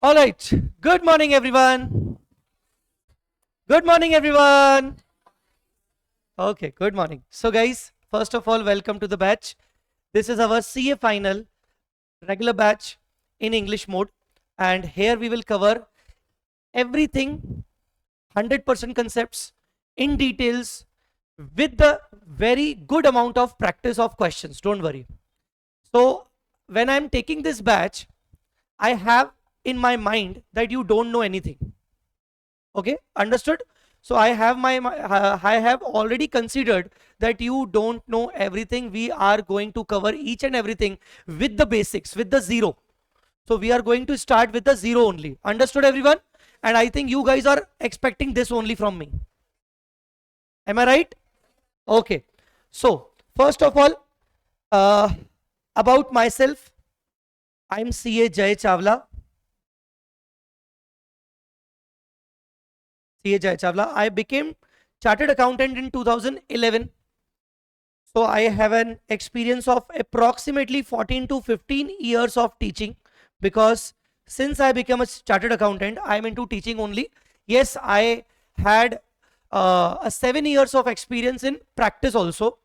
All right. Good morning, everyone. Good morning, everyone. Okay, good morning. So, guys, first of all, welcome to the batch. This is our CA final regular batch in English mode. And here we will cover everything 100% concepts in details with the very good amount of practice of questions. Don't worry. So, when I'm taking this batch, I have in my mind that you don't know anything. Okay, understood? So I have already considered that you don't know everything. We are going to cover each and everything with the basics, with the zero. So we are going to start with the zero only. Understood, everyone? And I think you guys are expecting this only from me. Am I right? Okay. So first of all, uh, about myself, I'm CA Jay Chawla. CA Jay Chawla. I became chartered accountant in 2011. So I have an experience of approximately 14 to 15 years of teaching, because since I became a chartered accountant, I'm into teaching only. Yes, I had a 7 years of experience in practice also,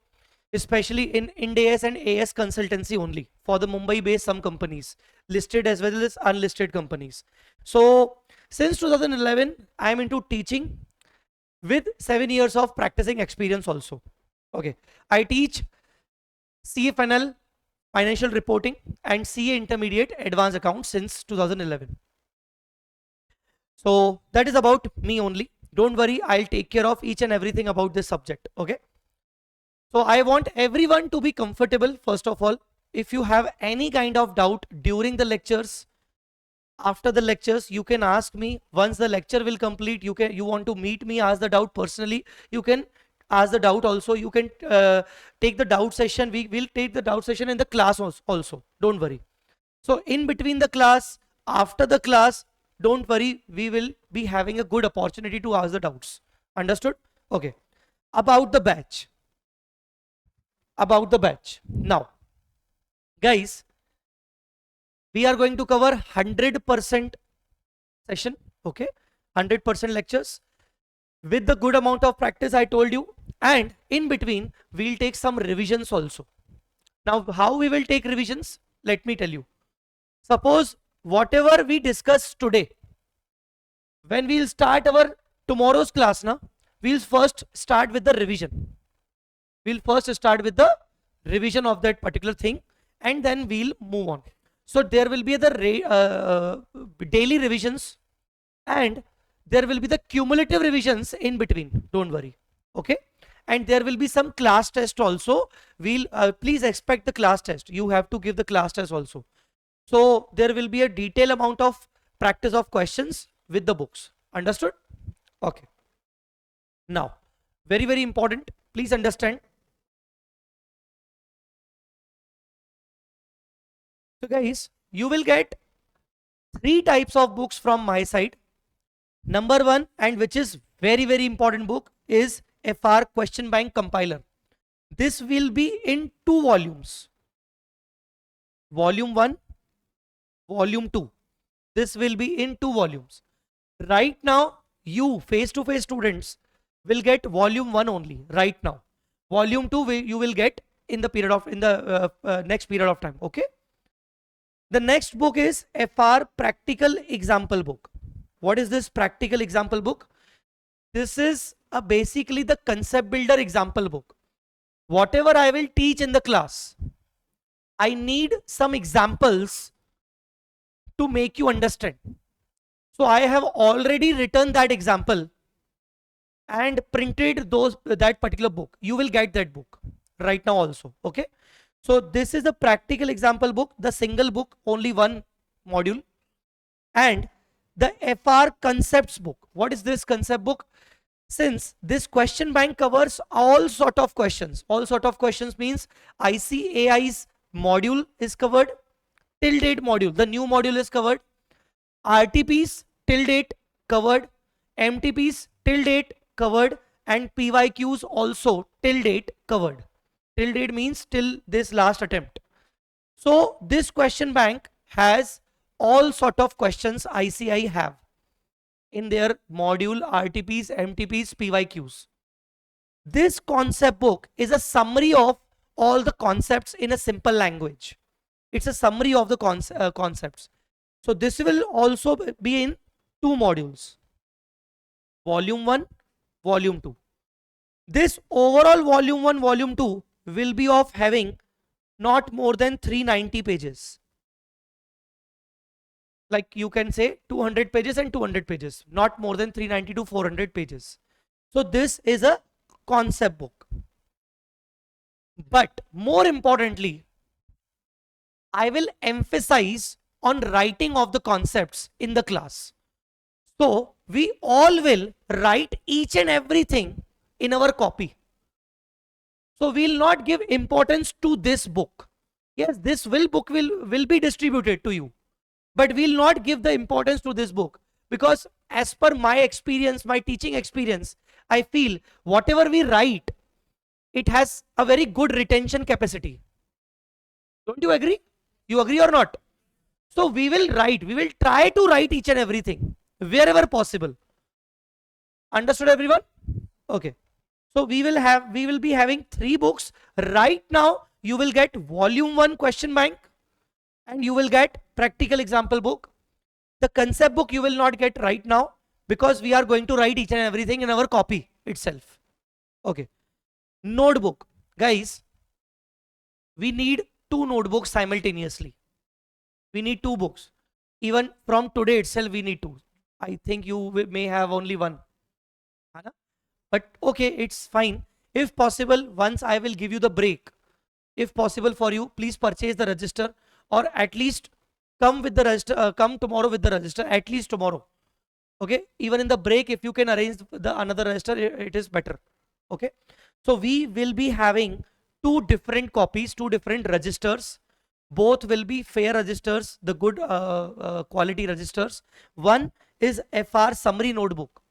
especially in Ind AS and AS consultancy only for the Mumbai based some companies, listed as well as unlisted companies. So since 2011, I'm into teaching with 7 years of practicing experience also. Okay, I teach CFNL, financial reporting, and CA intermediate advanced accounts since 2011. So that is about me only. Don't worry, I'll take care of each and everything about this subject. Okay. So I want everyone to be comfortable. First of all, if you have any kind of doubt during the lectures, after the lectures, you can ask me. Once the lecture will complete, you want to meet me, ask the doubt personally, you can ask the doubt also. You can take the doubt session. We will take the doubt session in the class also. Don't worry. So in between the class, after the class, don't worry, we will be having a good opportunity to ask the doubts. Understood? Okay. About the batch. About the batch. Now, guys, we are going to cover 100% session. Okay, 100% lectures with the good amount of practice I told you, and in between we'll take some revisions also. Now how we will take revisions, let me tell you. Suppose whatever we discuss today, when we'll start our tomorrow's class now, we'll first start with the revision. We'll first start with the revision of that particular thing, and then we'll move on. So there will be the daily revisions, and there will be the cumulative revisions in between. Don't worry. Okay. And there will be some class test also. We'll please expect the class test. You have to give the class test also. So there will be a detailed amount of practice of questions with the books. Understood? Okay. Now, very, very important. Please understand. So guys, you will get 3 types of books from my side. Number one, and which is very, very important book, is FR Question Bank Compiler. This will be in 2 volumes. Volume 1, Volume 2. This will be in 2 volumes. Right now, you face-to-face students will get Volume 1 only right now. Volume 2 you will get in the period of next period of time. Okay. The next book is FR Practical Example Book. What is this practical example book? This is basically the concept builder example book. Whatever I will teach in the class, I need some examples to make you understand. So I have already written that example and printed that particular book. You will get that book right now also. Okay. So this is the practical example book, the single book, only one module, and the FR concepts book. What is this concept book? Since this question bank covers all sort of questions means ICAI's module is covered till date module. The new module is covered. RTPs till date covered. MTPs till date covered, and PYQs also till date covered. Till date means till this last attempt. So this question bank has all sort of questions ICI have in their module, RTPs, MTPs, PYQs. This concept book is a summary of all the concepts in a simple language. It's a summary of the concepts. So this will also be in two modules, volume 1, volume 2. This overall volume 1, volume 2 will be of having not more than 390 pages. Like you can say 200 pages and 200 pages, not more than 390 to 400 pages. So this is a concept book. But more importantly, I will emphasize on writing of the concepts in the class. So we all will write each and everything in our copy. So we will not give importance to this book. Yes, this book will be distributed to you, but we will not give the importance to this book, because as per my experience, my teaching experience, I feel whatever we write, it has a very good retention capacity. Don't you agree? You agree or not? So we will try to write each and everything wherever possible. Understood everyone? Okay. So we will be having 3 books. Right now you will get volume 1 question bank and you will get practical example book. The concept book you will not get right now because we are going to write each and everything in our copy itself. Okay. Notebook. Guys, we need 2 notebooks simultaneously. We need 2 books. Even from today itself we need 2. I think you may have only 1. But okay, it's fine. If possible, once I will give you the break. If possible for you, please purchase the register, or at least come with the register, come tomorrow with the register, at least tomorrow. Okay, even in the break, if you can arrange the another register, it is better. Okay, so we will be having 2 different copies, 2 different registers. Both will be fair registers, the good quality registers. One is FR summary notebook.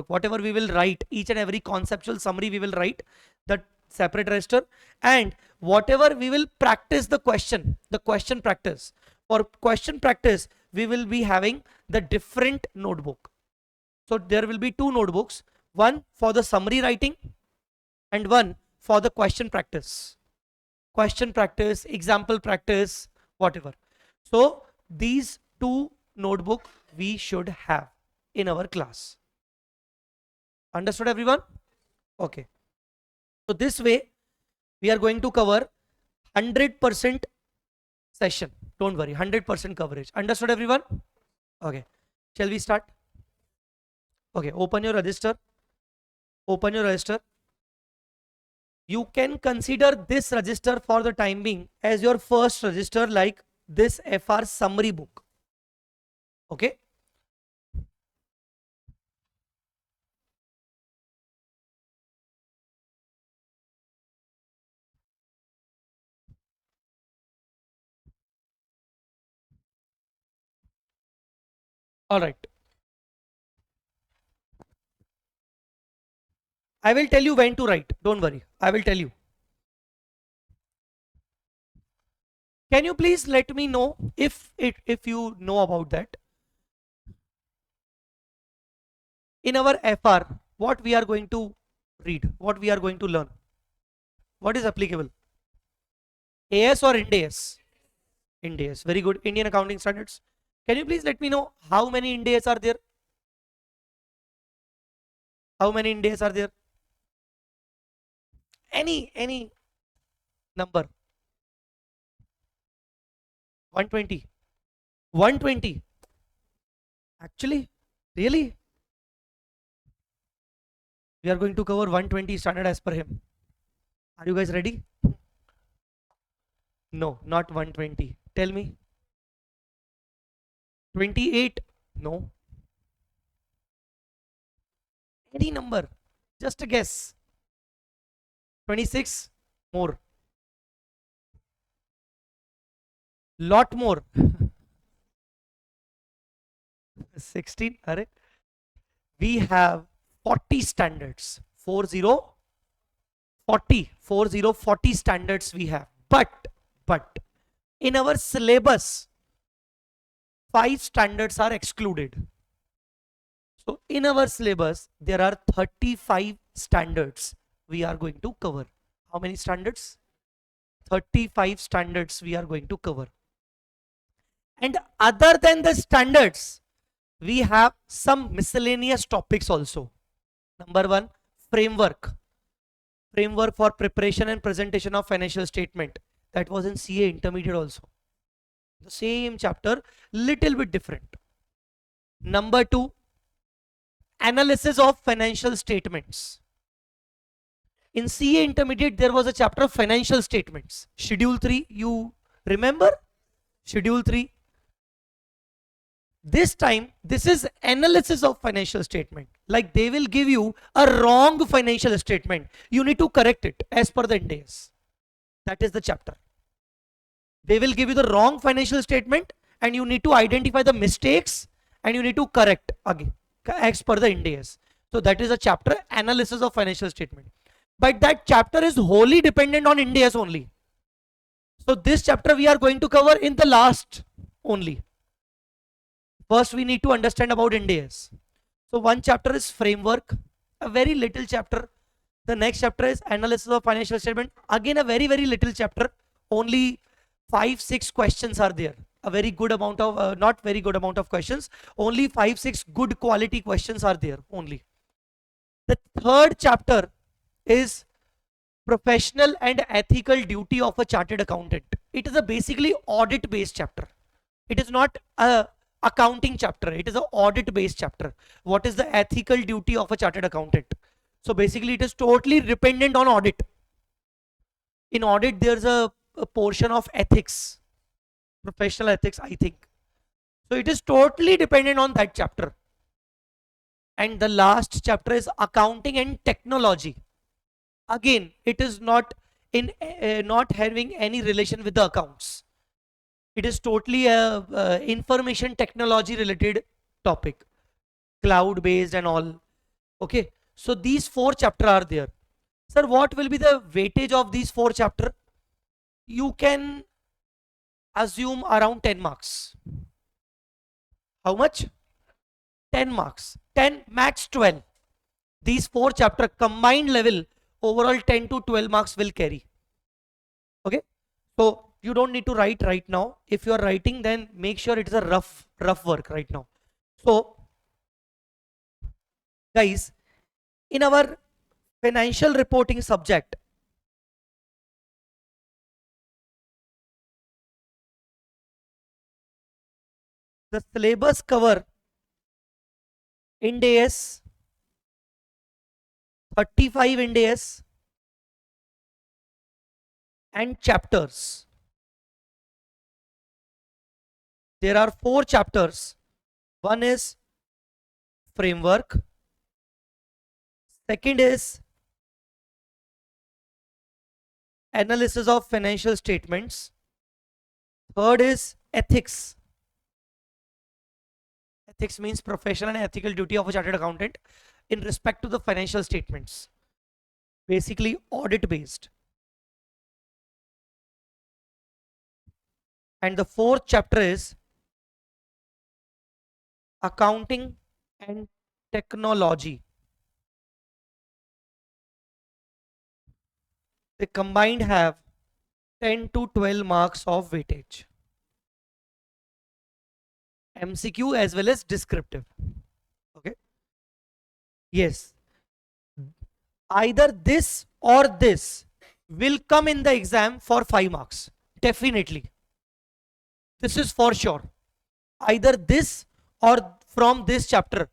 Whatever we will write, each and every conceptual summary we will write, that separate register, and whatever we will practice the question practice. For question practice, we will be having the different notebook. So there will be 2 notebooks, one for the summary writing and one for the question practice, example practice, whatever. So these 2 notebook we should have in our class. Understood everyone? Okay. So this way we are going to cover 100% session. Don't worry, 100% coverage. Understood everyone? Okay. Shall we start? Okay, open your register. You can consider this register for the time being as your first register, like this FR summary book. Okay. All right. I will tell you when to write. Don't worry. I will tell you. Can you please let me know if you know about that? In our FR, what we are going to read, what we are going to learn, what is applicable? AS or Ind AS? Ind AS. Very good. Indian Accounting Standards. Can you please let me know how many Ind AS are there? How many Ind AS are there? Any number? 120. 120. Actually, really? We are going to cover 120 standard as per him. Are you guys ready? No, not 120. Tell me. 28? No. Any number. Just a guess. 26? More. Lot more. 16? Arre. We have 40 standards. 40 standards we have. But in our syllabus, 5 standards are excluded. So in our syllabus, there are 35 standards we are going to cover. How many standards? 35 standards we are going to cover. And other than the standards, we have some miscellaneous topics also. Number one, framework. Framework for preparation and presentation of financial statement. That was in CA intermediate also. The same chapter, little bit different. Number two, analysis of financial statements. In CA intermediate, there was a chapter of financial statements. Schedule 3, you remember? Schedule 3. This time, this is analysis of financial statement. Like they will give you a wrong financial statement. You need to correct it as per the Ind AS. That is the chapter. They will give you the wrong financial statement and you need to identify the mistakes and you need to correct again as per the Ind AS. So that is a chapter, analysis of financial statement. But that chapter is wholly dependent on Ind AS only. So this chapter we are going to cover in the last only. First we need to understand about Ind AS. So one chapter is framework, a very little chapter. The next chapter is analysis of financial statement. Again a very little chapter. Only 5-6 questions are there. A very good amount of, not very good amount of questions. Only 5-6 good quality questions are there only. The third chapter is professional and ethical duty of a chartered accountant. It is a basically audit based chapter. It is not a accounting chapter. It is an audit based chapter. What is the ethical duty of a chartered accountant? So basically it is totally dependent on audit. In audit there's a portion of ethics, professional ethics, I think. So it is totally dependent on that chapter. And the last chapter is accounting and technology. Again, it is not in not having any relation with the accounts. It is totally a information technology related topic, cloud based and all. Okay, so these 4 chapters are there. Sir, what will be the weightage of these 4 chapters? You can assume around 10 marks. How much? 10 marks. 10 max 12. These 4 chapters combined level, overall 10 to 12 marks will carry. Okay, so you don't need to write right now. If you are writing, then make sure it is a rough work right now. So guys, in our financial reporting subject, the syllabus cover Ind AS, 35 Ind AS and chapters. There are 4 chapters. One is framework. Second is analysis of financial statements. Third is ethics. Ethics means professional and ethical duty of a chartered accountant in respect to the financial statements. Basically audit based. And the 4th chapter is accounting and technology. They combined have 10 to 12 marks of weightage. MCQ as well as descriptive. Okay. Yes. Either this or this will come in the exam for 5 marks. Definitely. This is for sure. Either this or from this chapter,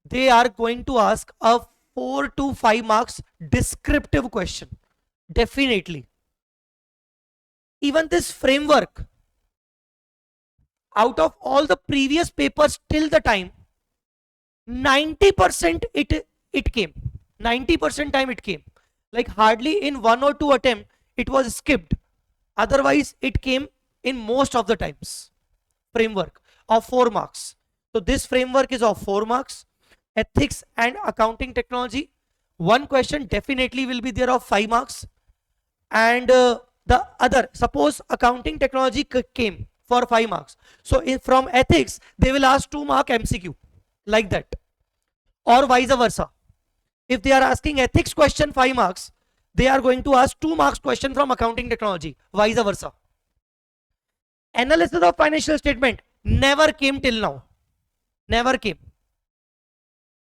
they are going to ask a 4 to 5 marks descriptive question. Definitely. Even this framework, out of all the previous papers till the time, 90% it came. 90% time it came. Like hardly in 1 or 2 attempt it was skipped. Otherwise it came in most of the times. Framework of 4 marks. So this framework is of 4 marks. Ethics and accounting technology, one question definitely will be there of 5 marks. And the other, suppose accounting technology came for 5 marks. So if from ethics, they will ask 2 mark MCQ like that, or vice versa. If they are asking ethics question 5 marks, they are going to ask 2 marks question from accounting technology, vice versa. Analysis of financial statement never came till now. Never came.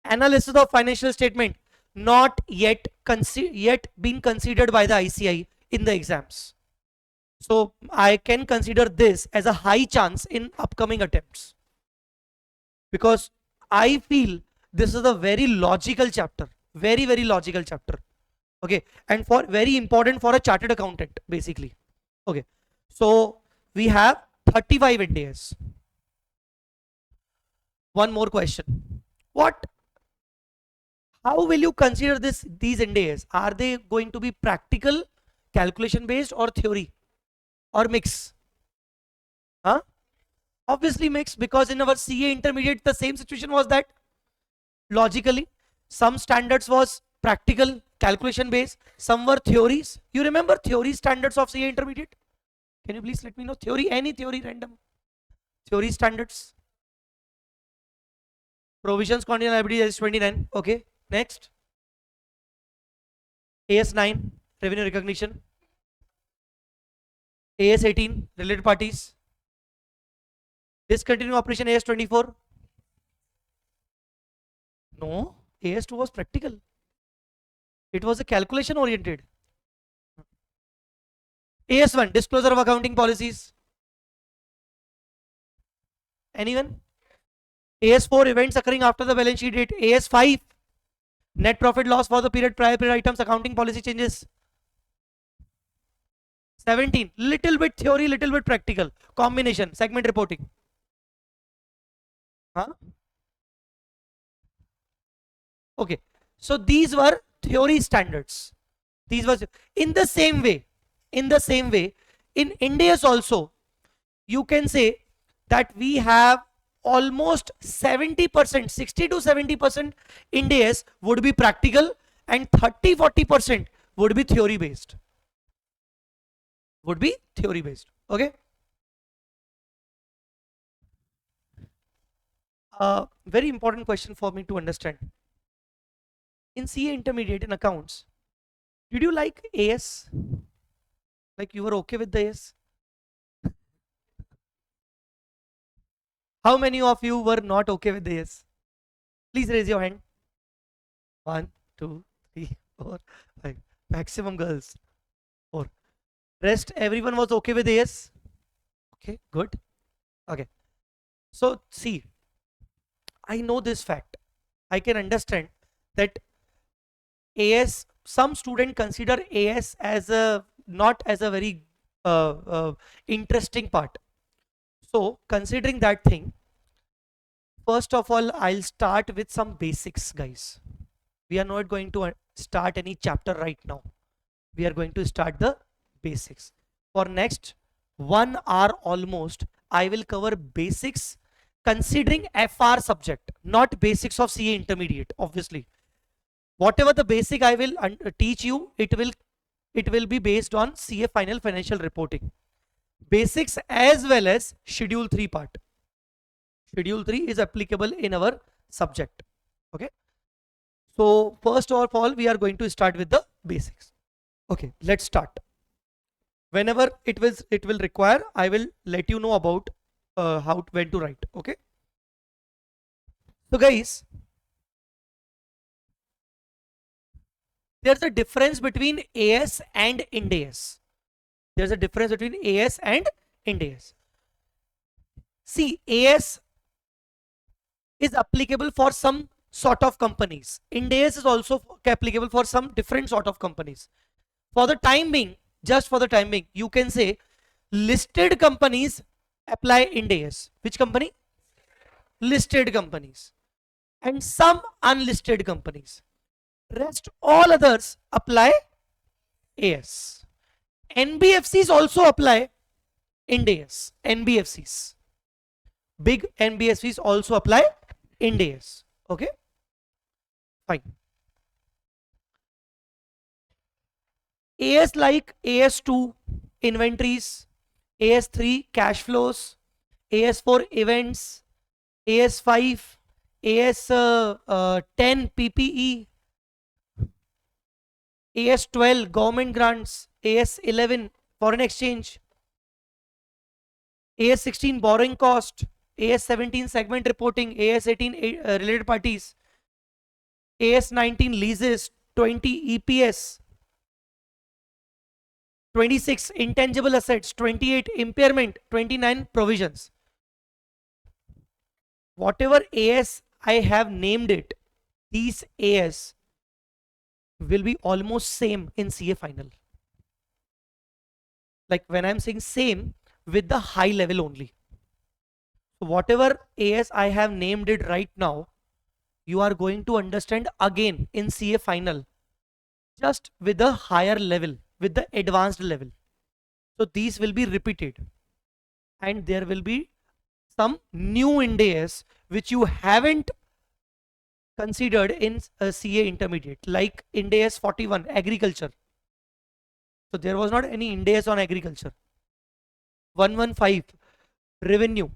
Analysis of financial statement not yet been considered by the ICI in the exams. So I can consider this as a high chance in upcoming attempts, because I feel this is a very logical chapter, very logical chapter. Okay, and for very important for a chartered accountant basically. Okay, so we have 35 Ind AS. One more question. How will you consider these Ind AS? Are they going to be practical, calculation based, or theory, or mix? Huh? Obviously mix, because in our CA intermediate the same situation was that logically some standards was practical, calculation based, some were theories. You remember theory standards of CA intermediate? Can you please let me know? Theory, any theory, random theory standards. Provisions, contingent liability is 29. Okay, next. AS9, revenue recognition. AS18, related parties. Discontinued operation, AS24. No, AS2 was practical. It was a calculation oriented. AS1, disclosure of accounting policies. Anyone? AS4, events occurring after the balance sheet date. AS5, net profit loss for the period prior period items, accounting policy changes. 17, little bit theory, little bit practical. Combination, segment reporting. Huh? Okay, so these were theory standards. These were in the same way. In Ind AS also, you can say that we have almost 70%, 60 to 70% Ind AS would be practical, and 30-40% would be theory based. Okay. Very important question for me to understand. In CA intermediate in accounts, did you like AS? Like you were okay with the AS? How many of you were not okay with the AS? Please raise your hand. 1, 2, 3, 4, 5. Maximum girls. 4. Rest everyone was okay with AS? Okay, good. Okay. So see, I know this fact. I can understand that AS, some student consider AS as a not as a very interesting part. So considering that thing, first of all, I'll start with some basics, guys. We are not going to start any chapter right now. We are going to start the basics. For next 1 hour almost, I will cover basics considering FR subject, not basics of CA intermediate, obviously. Whatever the basic I will teach you, it will be based on CA final financial reporting. Basics as well as schedule 3 part. Schedule 3 is applicable in our subject. Okay. So first of all, we are going to start with the basics. Okay, let's start. Whenever it will require, I will let you know about when to write. Okay. So guys, there's a difference between AS and Ind AS. There's a difference between AS and Ind AS. See, AS is applicable for some sort of companies. Ind AS is also applicable for some different sort of companies. For the time being, just for the time being, you can say listed companies apply Ind AS. Which company? Listed companies. And some unlisted companies. Rest all others apply AS. NBFCs also apply Ind AS. NBFCs. Big NBFCs also apply Ind AS. Okay. Fine. AS like AS2 inventories, AS3 cash flows, AS4 events, AS5, AS10 PPE, AS12 government grants, AS11 foreign exchange, AS16 borrowing cost, AS17 segment reporting, AS18 related parties, AS19 leases, 20 EPS, 26 intangible assets, 28 impairment, 29 provisions. Whatever AS I have named it, these AS will be almost same in CA final. Like when I'm saying same, with the high level only. So whatever AS I have named it right now, you are going to understand again in CA final, just with a higher level, with the advanced level. So these will be repeated, and there will be some new Ind AS which you haven't considered in CA intermediate, like Ind AS 41 agriculture. So there was not any Ind AS on agriculture. 115 revenue.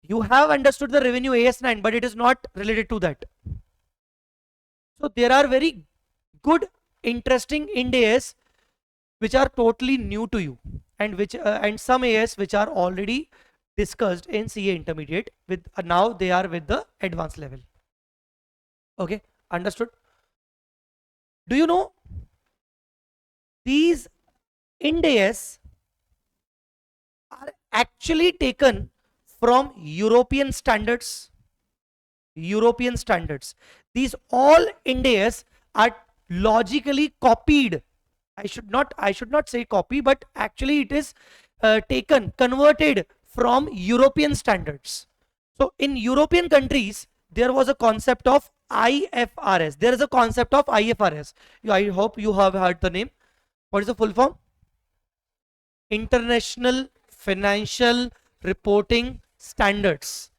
You have understood the revenue AS9, but it is not related to that. So there are very good, interesting Ind AS which are totally new to you, and which and some AS which are already discussed in CA intermediate with now they are with the advanced level. Okay, understood? Do you know these Ind AS are actually taken from European standards? European standards. These all Ind AS are logically copied. I should not say copy, but actually it is taken, converted from European standards. So in European countries, there was a concept of IFRS. There is a concept of IFRS. I hope you have heard the name. What is the full form? International Financial Reporting Standards.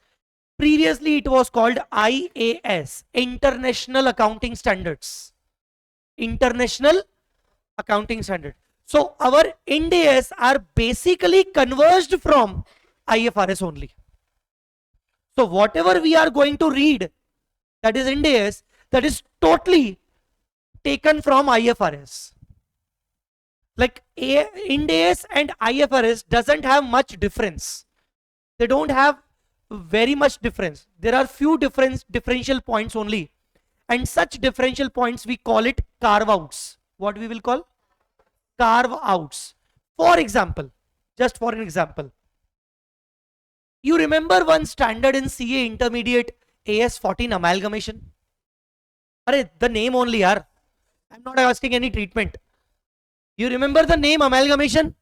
Previously, it was called IAS, International Accounting Standards. International Accounting Standard. So our Ind AS are basically converged from IFRS only. So whatever we are going to read, that is Ind AS, that is totally taken from IFRS. Like Ind AS and IFRS doesn't have much difference. They don't have very much difference. There are few differential points only, and such differential points we call it carve outs. What we will call carve outs. For example, just for an example, you remember one standard in CA intermediate, AS14 amalgamation? Arre, the name only, yaar. I'm not asking any treatment. You remember the name amalgamation?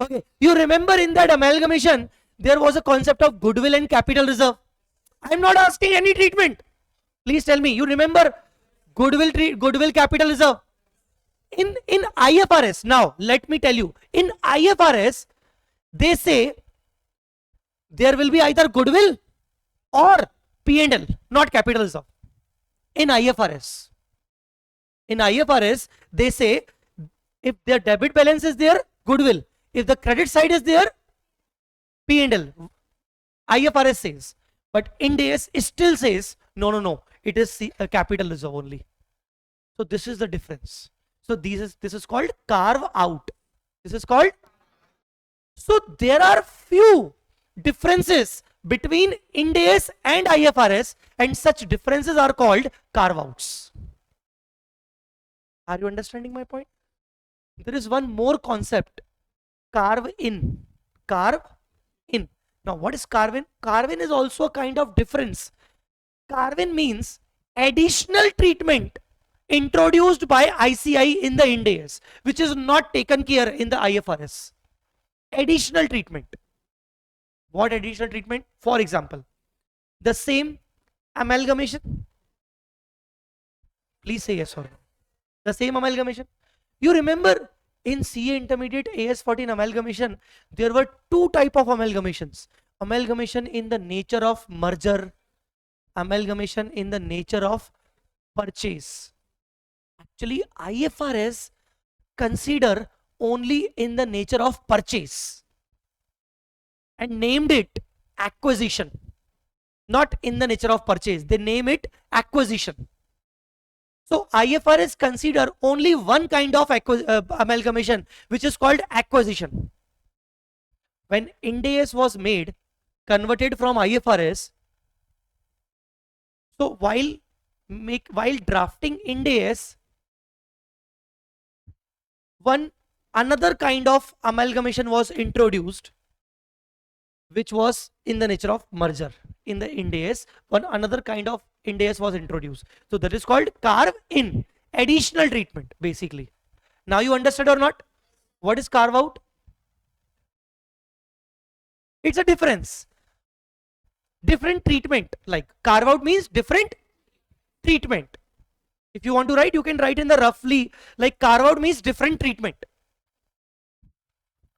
Okay. You remember in that amalgamation, there was a concept of goodwill and capital reserve. I'm not asking any treatment. Please tell me, you remember goodwill capital reserve? In IFRS, now let me tell you, in IFRS, they say there will be either goodwill or P&L, not capital reserve. In IFRS, they say if their debit balance is there, goodwill. If the credit side is there, P&L. IFRS says, but Ind AS still says no. It is capital reserve only. So this is the difference. So this is called carve out. This is called. So there are few differences between Ind AS and IFRS, and such differences are called carve outs. Are you understanding my point? There is one more concept, carve in. Carve in. Now what is carve in? Carve in is also a kind of difference. Carve in means additional treatment introduced by ICI in the Ind AS, which is not taken care in the IFRS. Additional treatment. What additional treatment? For example, the same amalgamation. Please say yes or no. The same amalgamation. You remember in CA intermediate AS14 amalgamation, there were two type of amalgamations. Amalgamation in the nature of merger, amalgamation in the nature of purchase. Actually, IFRS consider only in the nature of purchase and named it acquisition, not in the nature of purchase. They name it acquisition. So IFRS consider only one kind of amalgamation, which is called acquisition. When Ind AS was made, converted from IFRS, so while drafting Ind AS, another kind of amalgamation was introduced, which was in the nature of merger. In the Ind AS, another kind of Ind AS was introduced. So that is called carve in, additional treatment basically. Now you understood or not? What is carve out? It's a difference. Different treatment. Like carve out means different treatment. If you want to write, you can write in the roughly, like carve out means different treatment.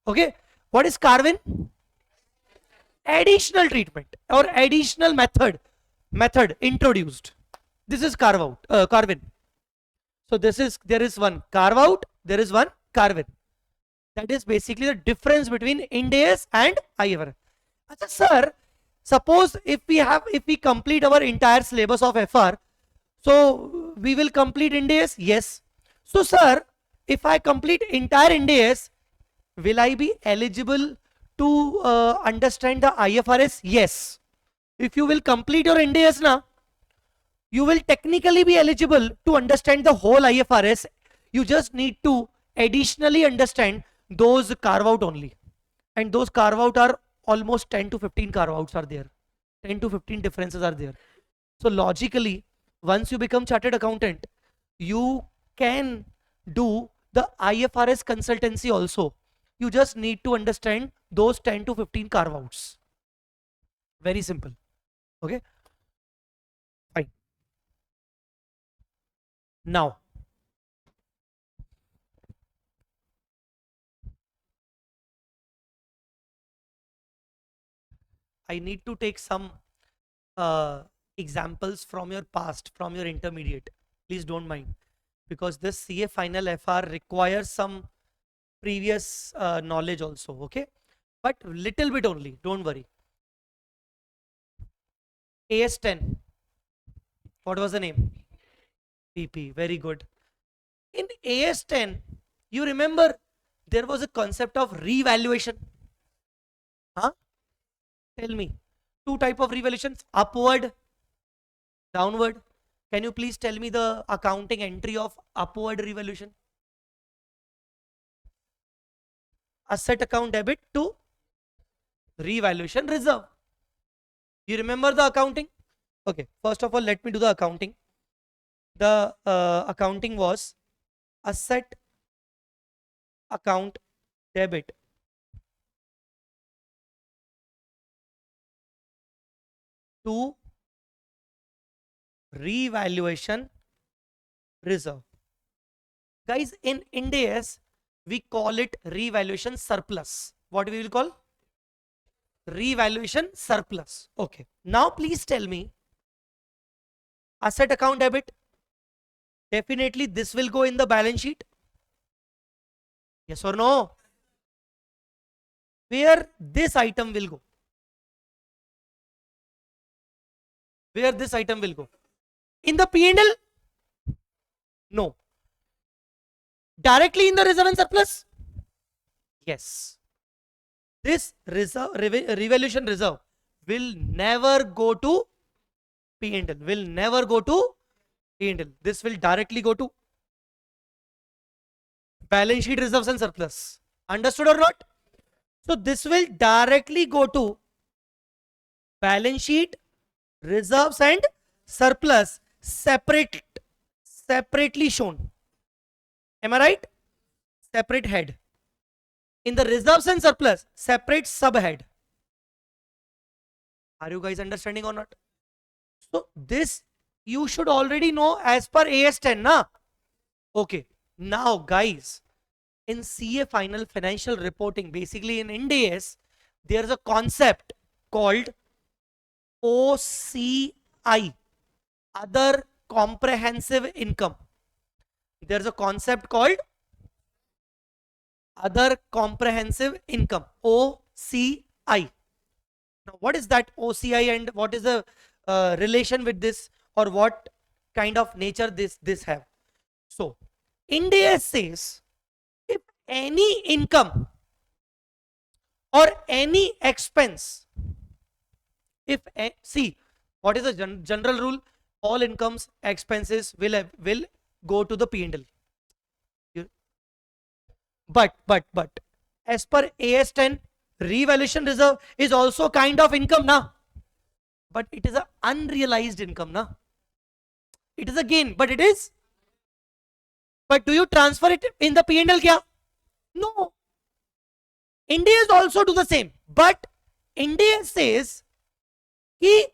Okay. What is carve in? Additional treatment or additional method introduced. This is carve out, carve in. So there is one carve out, there is one carve in. That is basically the difference between Ind AS and IFRS. Sir, suppose if we complete our entire syllabus of FR, so we will complete Ind AS? Yes. So sir, if I complete entire Ind AS, will I be eligible to understand the IFRS? Yes. If you will complete your Ind AS now, you will technically be eligible to understand the whole IFRS. You just need to additionally understand those carve out only. And those carve out are almost 10 to 15 carve outs are there. 10 to 15 differences are there. So logically, once you become chartered accountant, you can do the IFRS consultancy also. You just need to understand those 10 to 15 carve outs. Very simple. Okay. Fine. Now, I need to take some examples from your past, from your intermediate. Please don't mind, because this CA final FR requires some previous knowledge also. Okay, but little bit only, don't worry. AS10, what was the name? PP, very good. In AS10, you remember there was a concept of revaluation. Huh? Tell me, two type of revaluations, upward, downward. Can you please tell me the accounting entry of upward revaluation? Asset account debit to revaluation reserve. You remember the accounting? Okay, first of all, let me do the accounting. The accounting was asset account debit to revaluation reserve. Guys, in Ind AS, we call it revaluation surplus. What we will call? Revaluation surplus. Okay. Now please tell me, asset account debit, definitely this will go in the balance sheet. Yes or no? Where this item will go? Where this item will go? In the P&L? No. Directly in the reserve and surplus? Yes. This reserve, revaluation reserve will never go to P&L. Will never go to P&L. This will directly go to balance sheet, reserves and surplus. Understood or not? So this will directly go to balance sheet, reserves and surplus, separately shown. Am I right? Separate head. In the reserves and surplus, separate subhead. Are you guys understanding or not? So this you should already know as per AS10, na? Okay. Now guys, in CA final financial reporting, basically in Ind AS, there is a concept called OCI, other comprehensive income. There's a concept called other comprehensive income, OCI. Now, what is that OCI and what is the relation with this, or what kind of nature this have? So, Ind AS says if any income or any expense, see, what is the general rule? All incomes, expenses will go to the P&L. But as per AS10, revaluation reserve is also kind of income now, but it is a unrealized income now. It is a gain, but it is. But do you transfer it in the P&L kya? No. Ind AS also do the same, but Ind AS says कि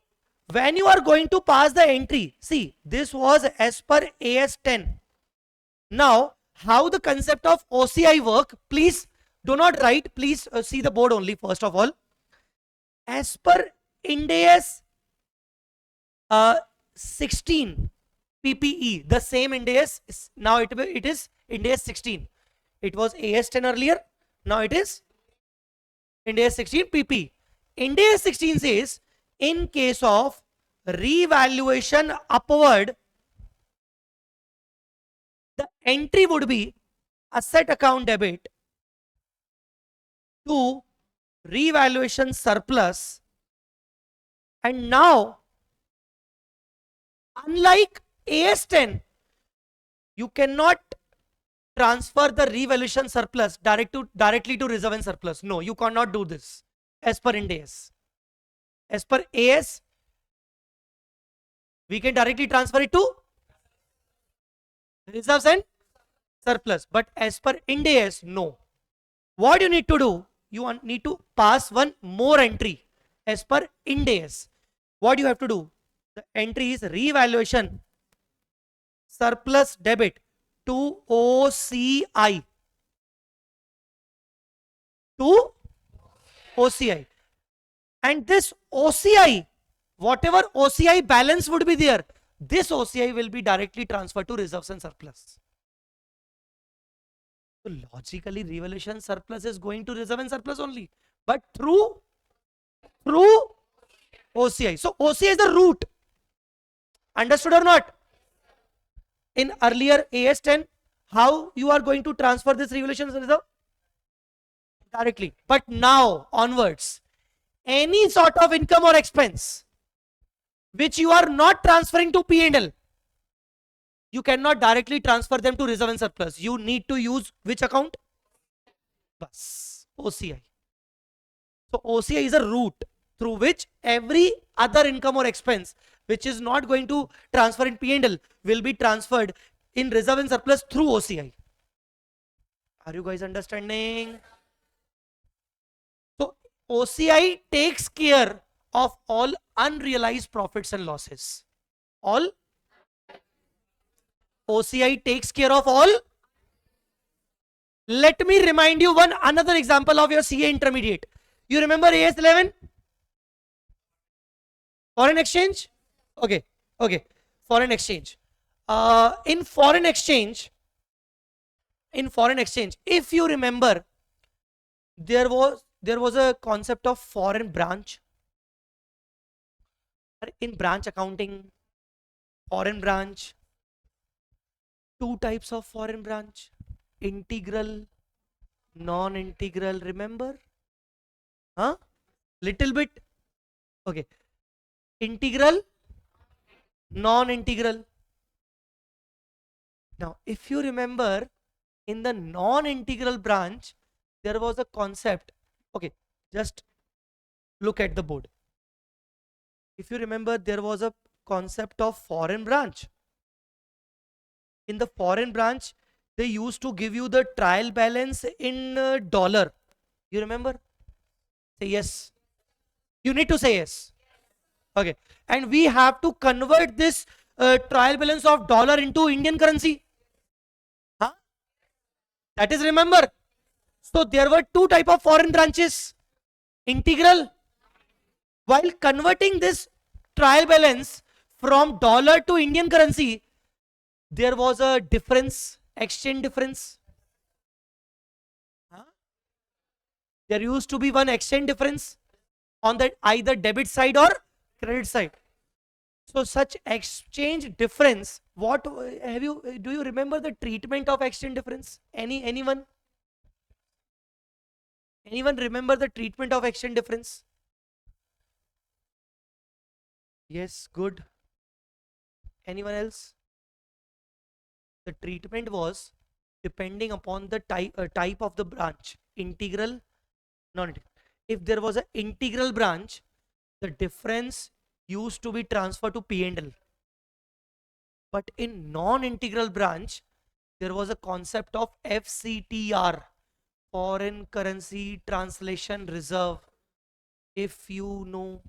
when you are going to pass the entry, see, this was as per AS10. Now, how the concept of OCI work, please do not write, please see the board only first of all. As per Ind AS 16 PPE, the same Ind AS, now it is Ind AS 16. It was AS10 earlier, now it is Ind AS 16 PP. Ind AS 16 says, in case of revaluation upward, the entry would be asset account debit to revaluation surplus. And now, unlike AS10, you cannot transfer the revaluation surplus directly to reserve and surplus. No, you cannot do this as per Ind AS. As per AS, we can directly transfer it to reserves and surplus. But as per Ind AS, no. What you need to do? You need to pass one more entry as per Ind AS. What you have to do? The entry is revaluation surplus debit to OCI. To OCI. And this OCI, whatever OCI balance would be there, this OCI will be directly transferred to reserves and surplus. So logically, revaluation surplus is going to reserve and surplus only, but through OCI. So OCI is the root. Understood or not? In earlier AS10, how you are going to transfer this revaluation reserve? Directly. But now onwards, any sort of income or expense which you are not transferring to P&L, you cannot directly transfer them to reserve and surplus. You need to use which account? Bas, OCI. So OCI is a route through which every other income or expense which is not going to transfer in P&L will be transferred in reserve and surplus through OCI. Are you guys understanding? So OCI takes care of all unrealized profits and losses. All OCI takes care of all. Let me remind you one another example of your CA intermediate. You remember AS11? Foreign exchange? Okay. Foreign exchange. In foreign exchange, if you remember, there was a concept of foreign branch. In branch accounting, foreign branch, two types of foreign branch, integral, non-integral, remember? Huh? Little bit. Okay. Integral, non-integral. Now, if you remember, in the non-integral branch, there was a concept. Okay, just look at the board. If you remember, there was a concept of foreign branch. In the foreign branch, they used to give you the trial balance in dollar. You remember? Say yes. You need to say yes. Okay. And we have to convert this trial balance of dollar into Indian currency. Huh? That is, remember. So there were two type of foreign branches. Integral. While converting this trial balance from dollar to Indian currency, there was a difference, exchange difference. Huh? There used to be one exchange difference. on the either debit side or credit side. So such exchange difference, what have you, do you remember the treatment of exchange difference? Anyone remember the treatment of exchange difference? Yes, good. Anyone else? The treatment was depending upon the type of the branch, integral, non-integral. If there was an integral branch, the difference used to be transferred to P&L. But in non-integral branch, there was a concept of FCTR, foreign currency translation reserve. If you know,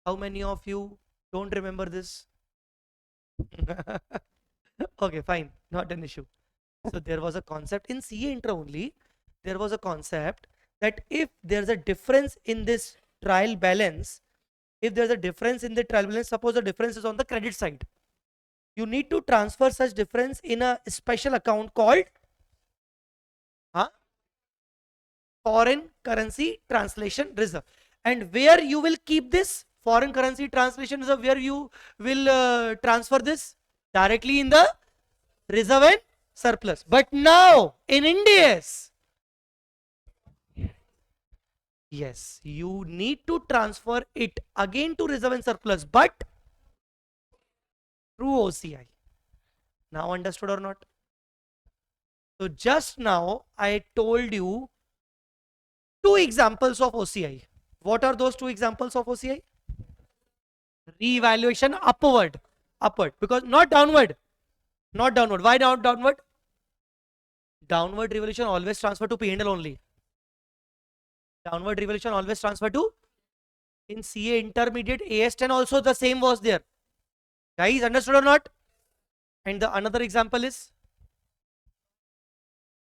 how many of you don't remember this? Okay, fine, not an issue. So there was a concept in CA intro only. There was a concept that if there's a difference in this trial balance, if there's a difference in the trial balance, suppose the difference is on the credit side, you need to transfer such difference in a special account called foreign currency translation reserve. And where you will keep this foreign currency translation reserve, where you will transfer this directly in the reserve and surplus. But now in Ind AS, yes, you need to transfer it again to reserve and surplus, but through OCI. Now understood or not? So just now I told you two examples of OCI. What are those two examples of OCI? Revaluation upward, because not downward, not downward. Why not downward? Downward revaluation always transfer to P&L only. Downward revaluation always transfer to, in CA intermediate AS10 also the same was there. Guys, understood or not? And the another example is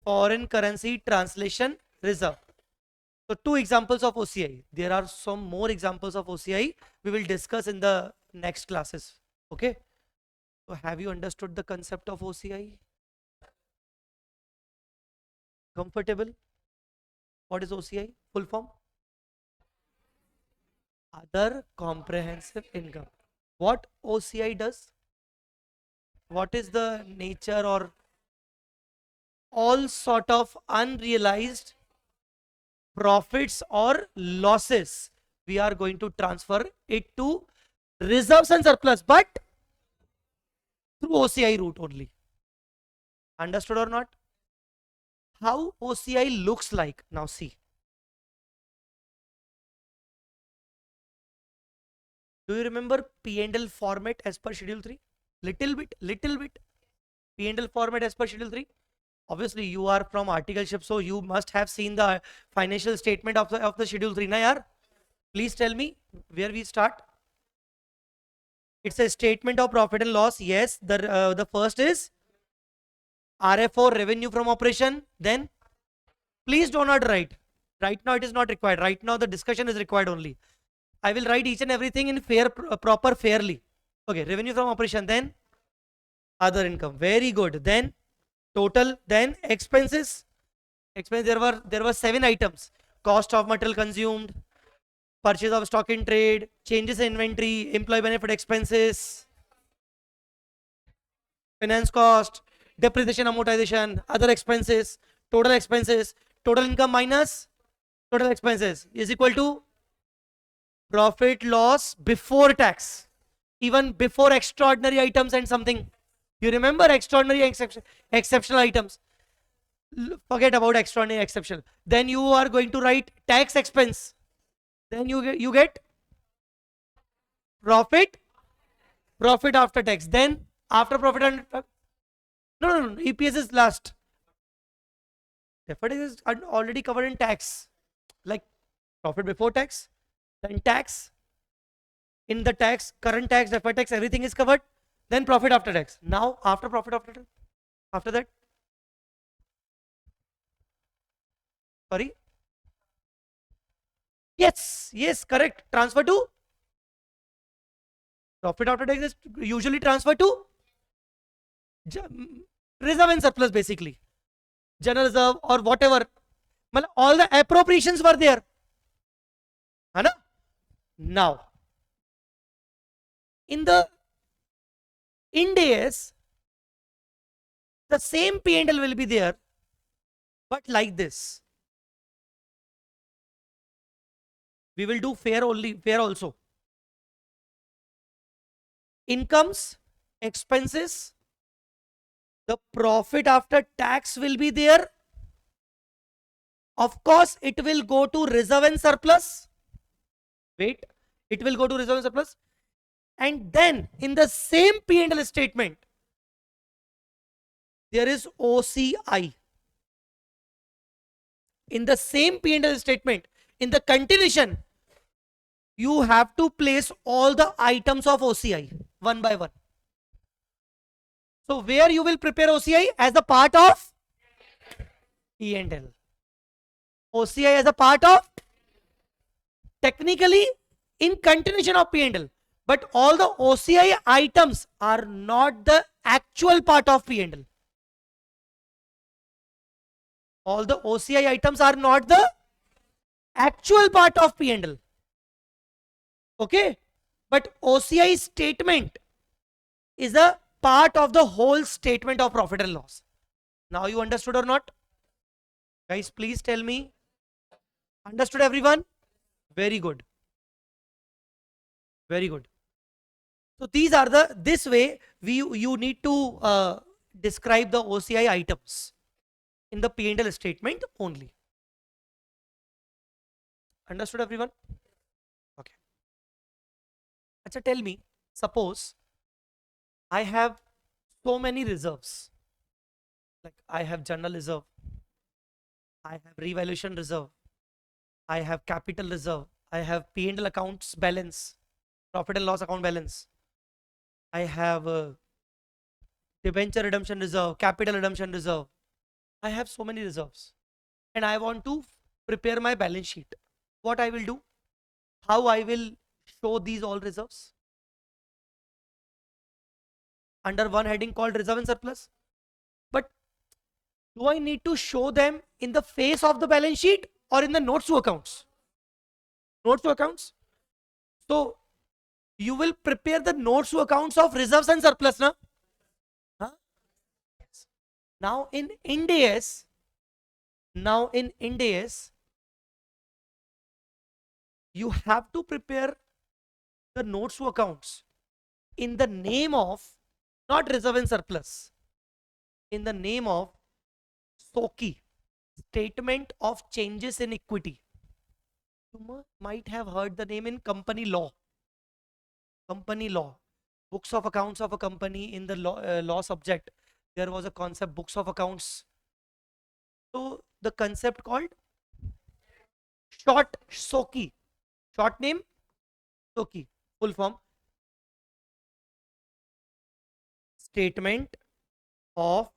foreign currency translation reserve. So two examples of OCI. There are some more examples of OCI we will discuss in the next classes. Okay. So have you understood the concept of OCI? Comfortable? What is OCI? Full form? Other comprehensive income. What OCI does? What is the nature or all sort of unrealized profits or losses, we are going to transfer it to reserves and surplus, but through OCI route only. Understood or not? How OCI looks like? Now see. Do you remember P&L format as per schedule 3? Little bit. P&L format as per schedule 3. Obviously you are from articleship, so you must have seen the financial statement of the schedule 3 na yaar. Please tell me where we start. It's a statement of profit and loss. Yes, the first is RFO, revenue from operation. Then please do not write. Right now it is not required. Right now the discussion is required only. I will write each and everything in proper fairly. Okay, revenue from operation, then other income. Very good. Then total, then expenses. There were 7 items. Cost of material consumed, purchase of stock in trade, changes in inventory, employee benefit expenses, finance cost, depreciation, amortization, other expenses, total income minus total expenses is equal to profit loss before tax, even before extraordinary items and something. You remember extraordinary exceptional items? Forget about extraordinary exceptional. Then you are going to write tax expense. Then you get profit after tax. Then after profit and no, EPS is last. Deferred tax is already covered in tax, like profit before tax, then tax. In the tax, current tax, deferred tax, everything is covered. Then profit after tax. Now after profit after tax, after that, sorry. Yes, correct. Transfer to profit after tax is usually transferred to reserve and surplus, basically general reserve or whatever. All the appropriations were there. है ना? Now, in the Ind AS, the same P&L will be there, but like this. We will do fair also. Incomes, expenses, the profit after tax will be there. Of course, it will go to reserve and surplus. Wait, it will go to reserve and surplus. And then in the same P&L statement, there is OCI. In the same P&L statement, in the continuation, you have to place all the items of OCI one by one. So where you will prepare OCI? As a part of P&L. OCI as a part of, technically in continuation of P&L, but all the OCI items are not the actual part of P&L. All the OCI items are not the actual part of P&L. Okay, but OCI statement is a part of the whole statement of profit and loss. Now you understood or not? Guys, please tell me. Understood everyone? Very good. Very good. So these are the, this way you need to describe the OCI items in the P&L statement only. Understood everyone? Okay. Achha, tell me, suppose I have so many reserves. Like I have general reserve, I have revaluation reserve, I have capital reserve, I have P&L accounts balance, profit and loss account balance, I have debenture redemption reserve, capital redemption reserve. I have so many reserves and I want to prepare my balance sheet. What I will do? How I will show these all reserves? Under one heading called reserve and surplus. But do I need to show them in the face of the balance sheet or in the notes to accounts? Notes to accounts. So you will prepare the notes to accounts of reserves and surplus, na? Huh? Yes. Now in Ind AS, you have to prepare the notes to accounts in the name of, not reserve and surplus, in the name of SOCI, statement of changes in equity. You might have heard the name in company law. Company law, books of accounts of a company. In the law subject, there was a concept, books of accounts. So the concept called short SOCI, short name SOCI, full form statement of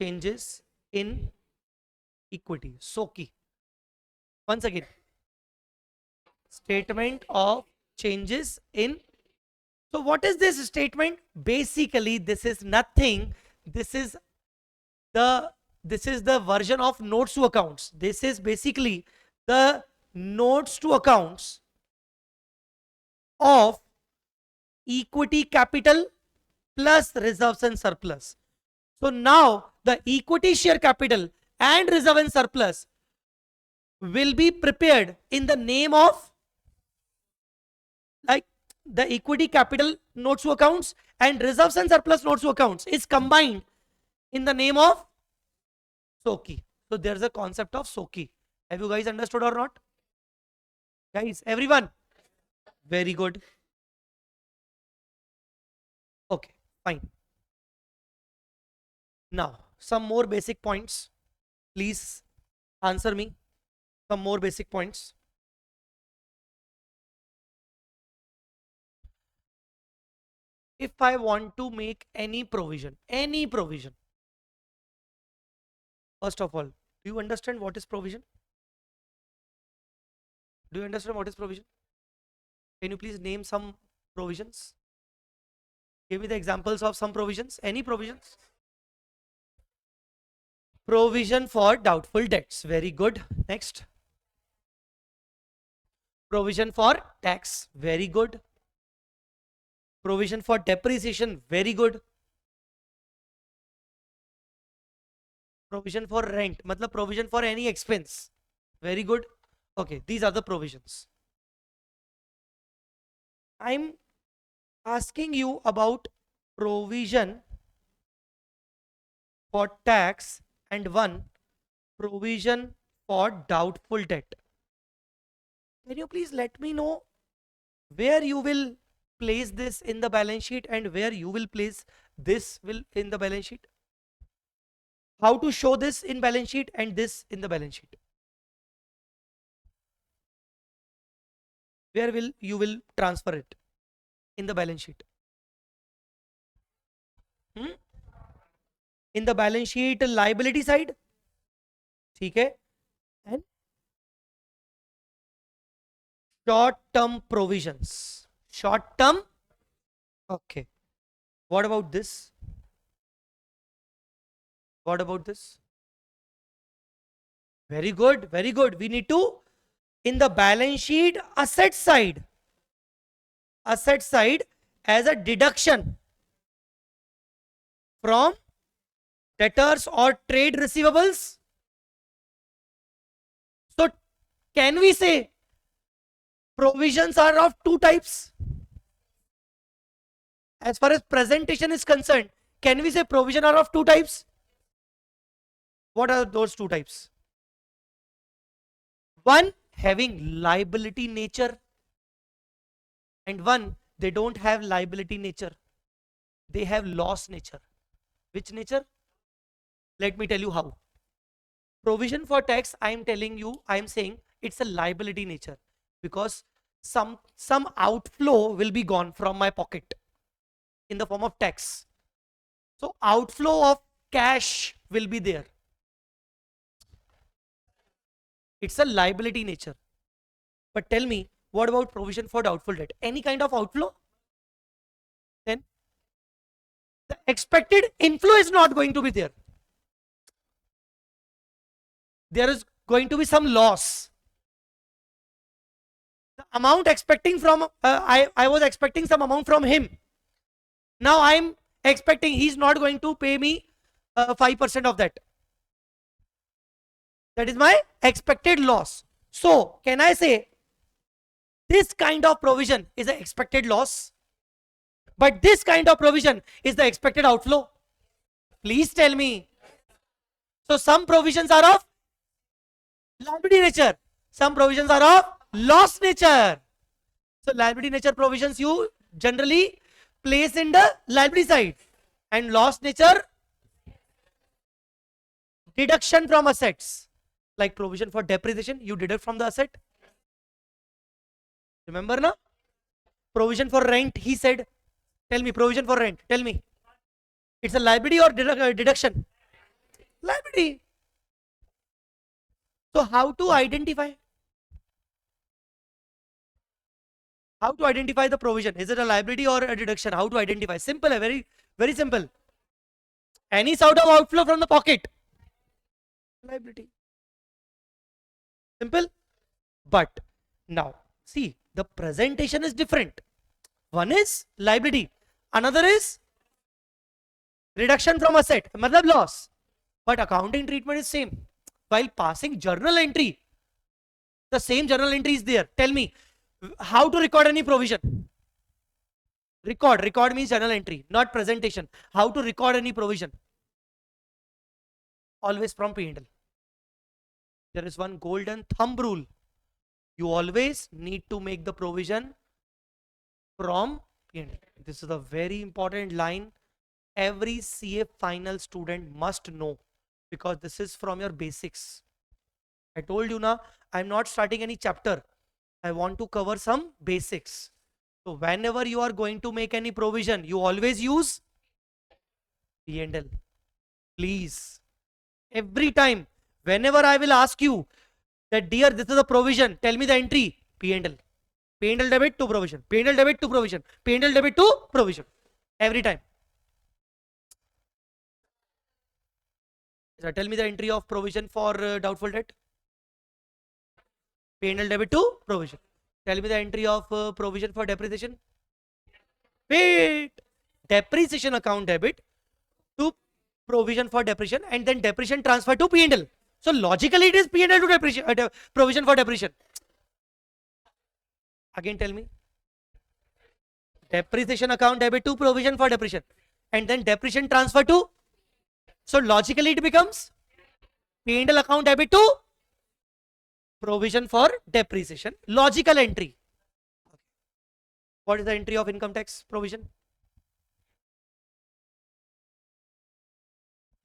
changes in equity, SOCI. Once again, statement of changes in. So what is this statement? Basically, this is nothing. This is the version of notes to accounts. This is basically the notes to accounts of equity capital plus reserves and surplus. So now the equity share capital and reserve and surplus will be prepared in the name of, like, the equity capital notes to accounts and reserves and surplus notes to accounts is combined in the name of SOCI. So there's a concept of SOCI. Have you guys understood or not? Guys, everyone? Very good. Okay, fine. Now, some more basic points. Please answer me. Some more basic points. If I want to make any provision, first of all, do you understand what is provision? Do you understand what is provision? Can you please name some provisions? Give me the examples of some provisions. Any provisions? Provision for doubtful debts. Very good. Next. Provision for tax, very good. Provision for depreciation, very good. Provision for rent, matlab provision for any expense, very good. Okay, these are the provisions. I'm asking you about provision for tax and one provision for doubtful debt. Can you please let me know where you will place this in the balance sheet and where you will place this will in the balance sheet? How to show this in balance sheet and this in the balance sheet? Where will you will transfer it in the balance sheet? Hmm? In the balance sheet liability side, ठीक है? And short term provisions. Short term, okay. What about this? What about this? Very good, very good. We need to, in the balance sheet asset side as a deduction from debtors or trade receivables. So can we say provisions are of two types? As far as presentation is concerned, can we say provision are of two types? What are those two types? One having liability nature and one they don't have liability nature. They have loss nature. Which nature? Let me tell you how. Provision for tax, I am telling you, I am saying it's a liability nature because some outflow will be gone from my pocket in the form of tax. So outflow of cash will be there. It's a liability nature. But tell me, what about provision for doubtful debt? Any kind of outflow? Then the expected inflow is not going to be there. There is going to be some loss. The amount expecting from, I was expecting some amount from him. Now I'm expecting he's not going to pay me 5% of that. That is my expected loss. So can I say this kind of provision is an expected loss, but this kind of provision is the expected outflow? Please tell me. So some provisions are of liability nature, some provisions are of loss nature. So liability nature provisions you generally place in the liability side, and loss nature deduction from assets. Like provision for depreciation, you deduct from the asset. Remember na? Provision for rent, he said. Tell me, provision for rent, tell me. It's a liability or deduction? Liability. So how to identify? How to identify the provision? Is it a liability or a deduction? How to identify? Simple, very, very simple. Any sort of outflow from the pocket, liability. Simple. But now see, the presentation is different. One is liability, another is reduction from asset, matlab loss. But accounting treatment is same. While passing journal entry, the same journal entry is there. Tell me, how to record any provision? Record means journal entry, not presentation. How to record any provision? Always from P&L. There is one golden thumb rule. You always need to make the provision from P&L. This is a very important line. Every CA final student must know, because this is from your basics. I told you now, I'm not starting any chapter. I want to cover some basics. So whenever you are going to make any provision, you always use P&L. Please. Every time, whenever I will ask you that, dear, this is a provision, tell me the entry, P&L. P&L debit to provision. P&L debit to provision. P&L debit to provision. Every time. So tell me the entry of provision for doubtful debt. P&L debit to provision. Tell me the entry of provision for depreciation. Wait. Depreciation account debit to provision for depreciation, and then depreciation transfer to P&L. So logically it is P&L to depreciation, provision for depreciation. Again tell me. Depreciation account debit to provision for depreciation, and then depreciation transfer to. So logically it becomes P&L account debit to provision for depreciation. Logical entry. What is the entry of income tax provision?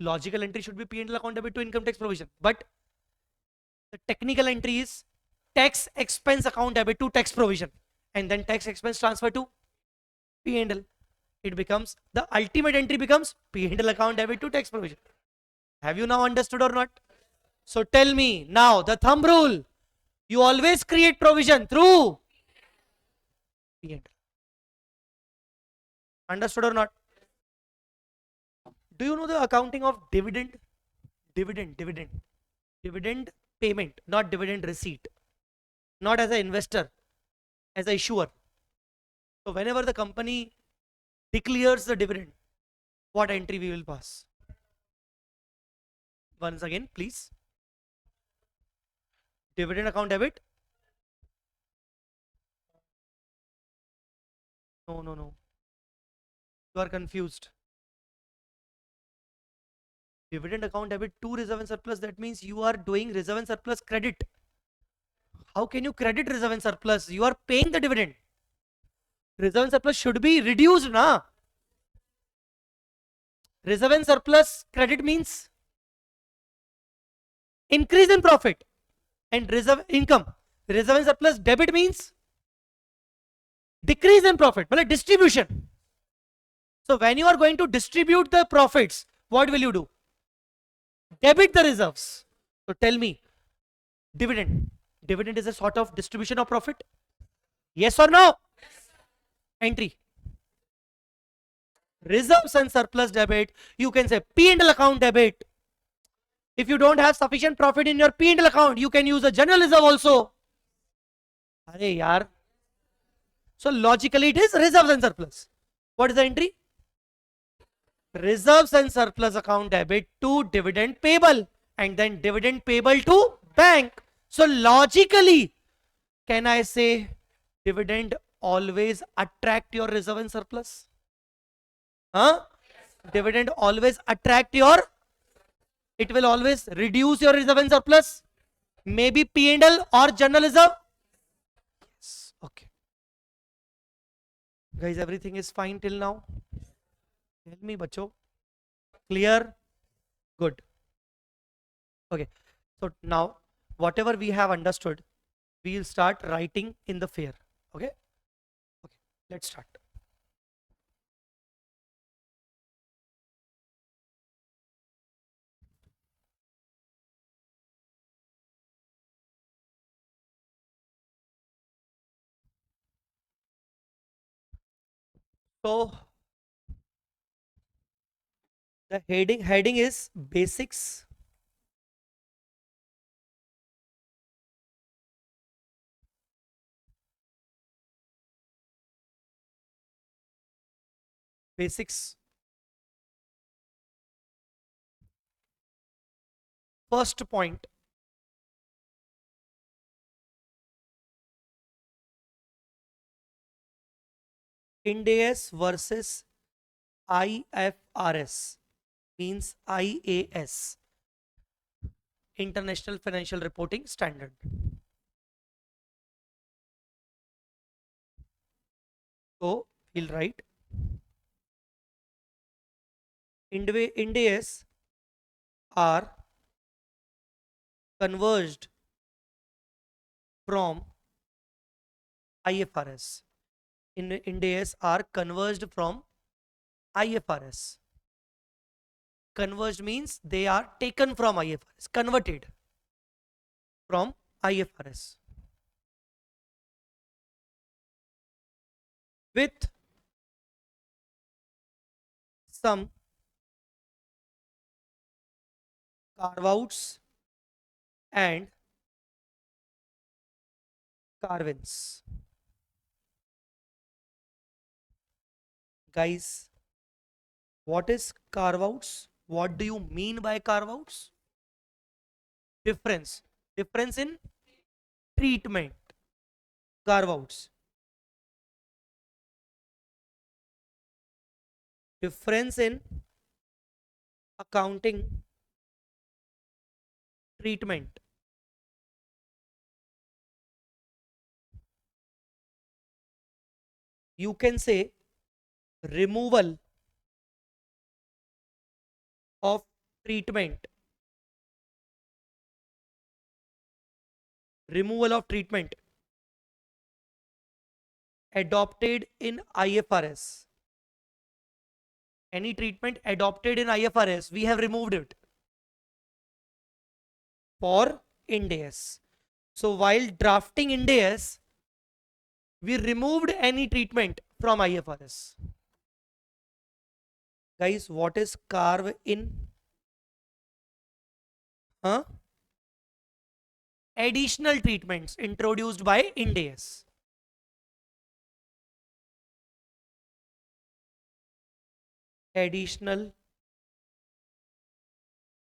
Logical entry should be P&L account debit to income tax provision, but the technical entry is tax expense account debit to tax provision, and then tax expense transfer to P&L. It becomes, the ultimate entry becomes P&L account debit to tax provision. Have you now understood or not? So tell me now the thumb rule. You always create provision through P&L. Understood or not? Do you know the accounting of dividend? Dividend payment, not dividend receipt. Not as an investor, as an issuer. So whenever the company declares the dividend, what entry we will pass? Once again, please. Dividend account debit. No. You are confused. Dividend account debit to reserve and surplus. That means you are doing reserve and surplus credit. How can you credit reserve and surplus? You are paying the dividend. Reserve and surplus should be reduced, na? Reserve and surplus credit means increase in profit and reserve income. Reserve and surplus debit means decrease in profit, well, distribution. So when you are going to distribute the profits, what will you do? Debit the reserves. So tell me, dividend. Dividend is a sort of distribution of profit? Yes or no? Yes. Entry. Reserves and surplus debit, you can say P&L account debit. If you don't have sufficient profit in your P&L account, you can use a general reserve also. Are yaar. So logically it is reserves and surplus. What is the entry? Reserves and surplus account debit to dividend payable, and then dividend payable to bank. So logically, can I say dividend always attract your reserve and surplus? Huh? Dividend always attract your, it will always reduce your reserve and surplus. Maybe P&L or general reserve. Yes. Okay. Guys, everything is fine till now? Tell me, bacho. Clear? Good. Okay. So now, whatever we have understood, we will start writing in the fair. Okay? Okay. Let's start. So the heading is basics. Basics. First point. Ind AS versus IFRS means IAS, International Financial Reporting Standard. So we'll write Ind AS are converged from IFRS. Ind AS are converged from IFRS. Converged means they are taken from IFRS, converted from IFRS. With some carve-outs and carve-ins. Guys, what is carve outs? What do you mean by carve outs? Difference. Difference in treatment. Carve outs. Difference in accounting treatment. You can say removal of treatment. Removal of treatment adopted in IFRS. Any treatment adopted in IFRS, we have removed it for Ind AS. So while drafting Ind AS, we removed any treatment from IFRS. Guys, what is carve in? Huh? Additional treatments introduced by Ind AS. Additional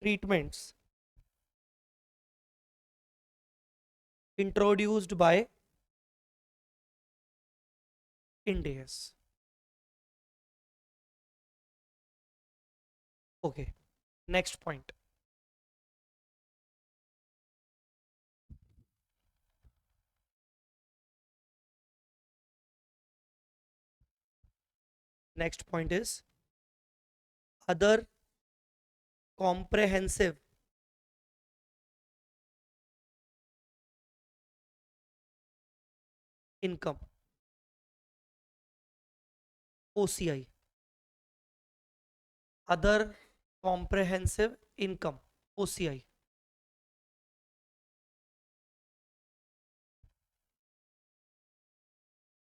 treatments introduced by Ind AS. Okay, next point. Next point is other comprehensive income, OCI. Other comprehensive income, OCI.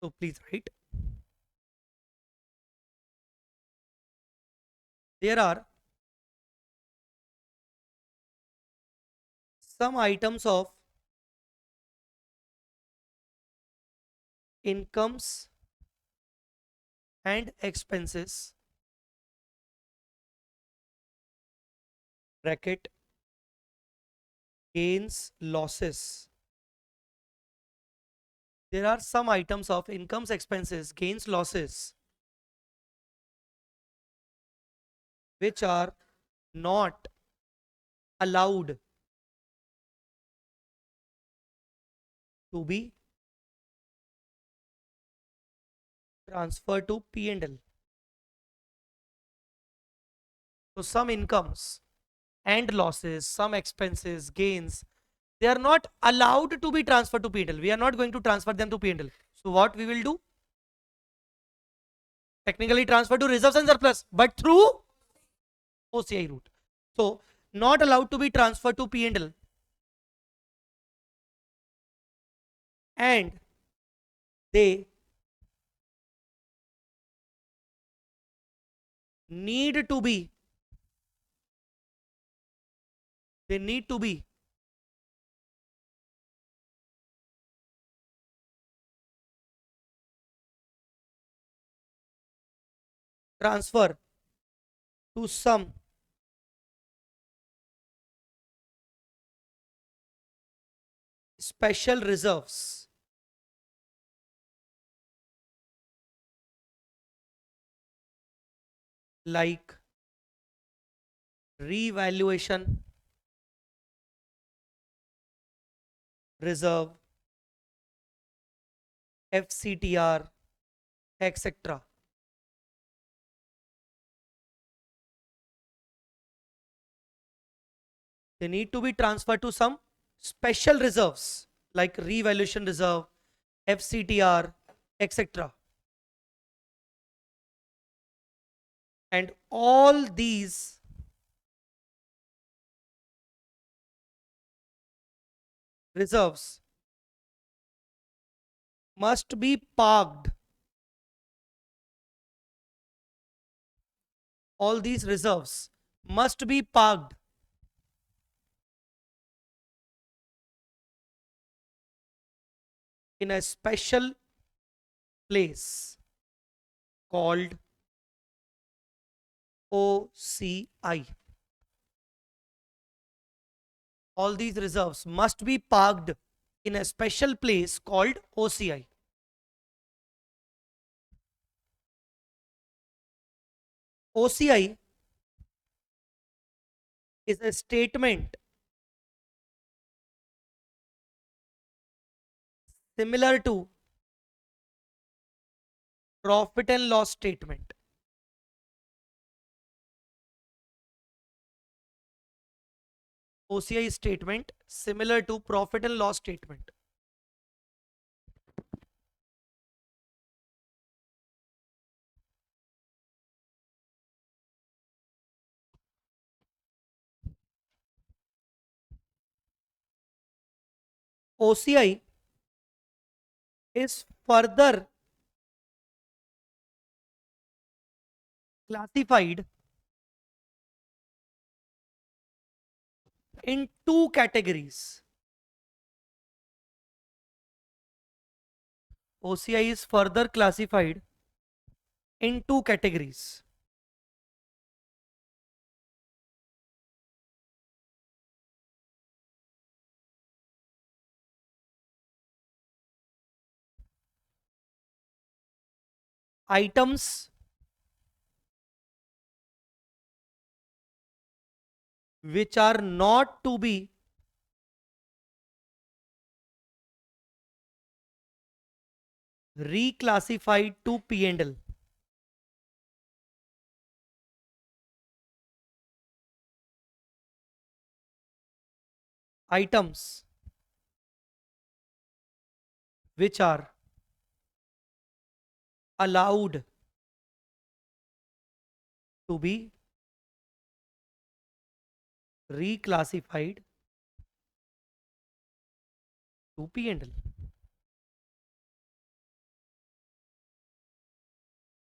So please write. There are some items of incomes and expenses bracket gains losses. There are some items of incomes, expenses, gains, losses which are not allowed to be transferred to P&L. So some incomes and losses, some expenses, gains, they are not allowed to be transferred to P&L. We are not going to transfer them to P&L. So what we will do? Technically transfer to reserves and surplus, but through OCI route. So not allowed to be transferred to P&L, and they need to be they need to be transferred to some special reserves like revaluation reserve, FCTR, etc. They need to be transferred to some special reserves like revaluation reserve, FCTR, etc. And all these reserves must be parked. All these reserves must be parked in a special place called OCI. All these reserves must be parked in a special place called OCI. OCI is a statement similar to profit and loss statement. OCI statement similar to profit and loss statement. OCI is further classified in two categories. OCI is further classified in two categories. Items which are not to be reclassified to P&L. Items which are allowed to be reclassified to P&L.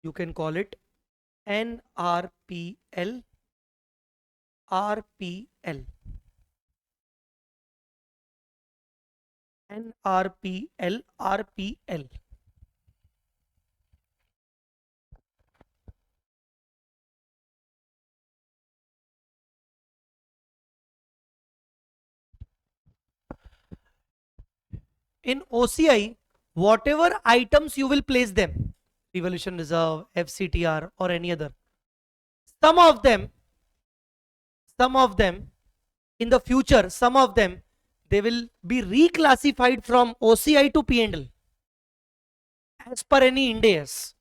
You can call it NRPL, RPL, NRPL, RPL. In OCI, whatever items you will place them, Revolution Reserve, FCTR or any other, some of them in the future, some of them, they will be reclassified from OCI to P&L as per any Ind AS.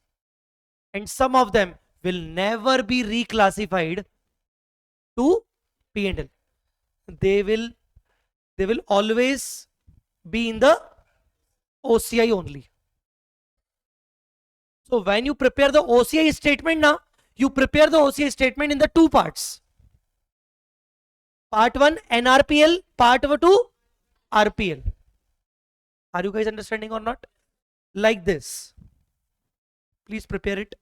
And some of them will never be reclassified to P&L. They will always be in the OCI only. So when you prepare the OCI statement now, you prepare the OCI statement in the two parts. Part 1 NRPL, part 2 RPL. Are you guys understanding or not? Like this. Please prepare it.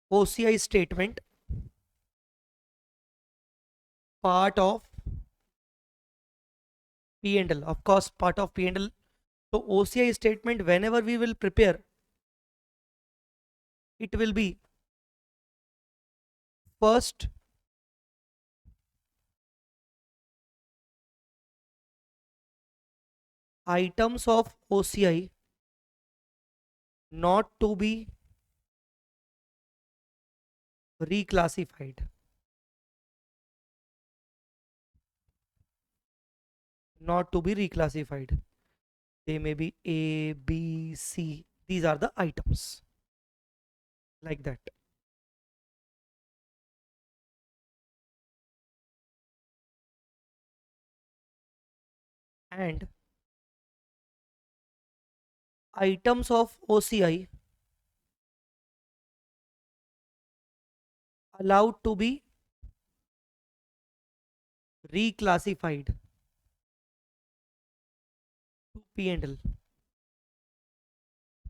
OCI statement, part of P&L. Of course, part of P&L. So OCI statement, whenever we will prepare, it will be first items of OCI not to be reclassified. Not to be reclassified. They may be A, B, C. These are the items. Like that. And items of OCI allowed to be reclassified to P&L.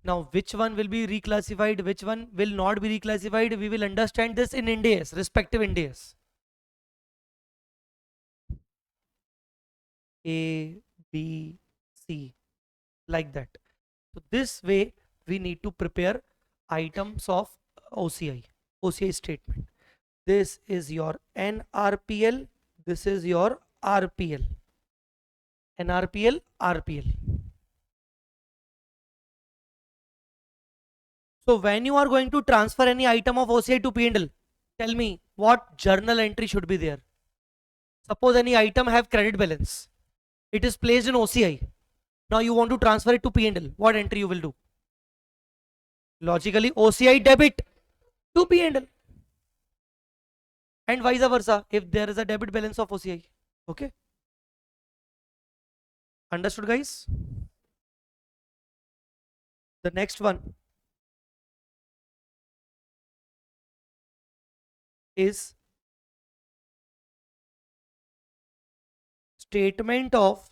Now, which one will be reclassified, which one will not be reclassified, we will understand this in Ind AS, respective Ind AS. A, B, C, like that. So this way we need to prepare items of OCI statement. This is your NRPL, this is your RPL. NRPL, RPL. So when you are going to transfer any item of OCI to P&L, tell me what journal entry should be there. Suppose any item have credit balance. It is placed in OCI. Now you want to transfer it to P&L. What entry you will do? Logically, OCI debit to P&L. And vice versa if there is a debit balance of OCI. Okay. Understood, guys? The next one is statement of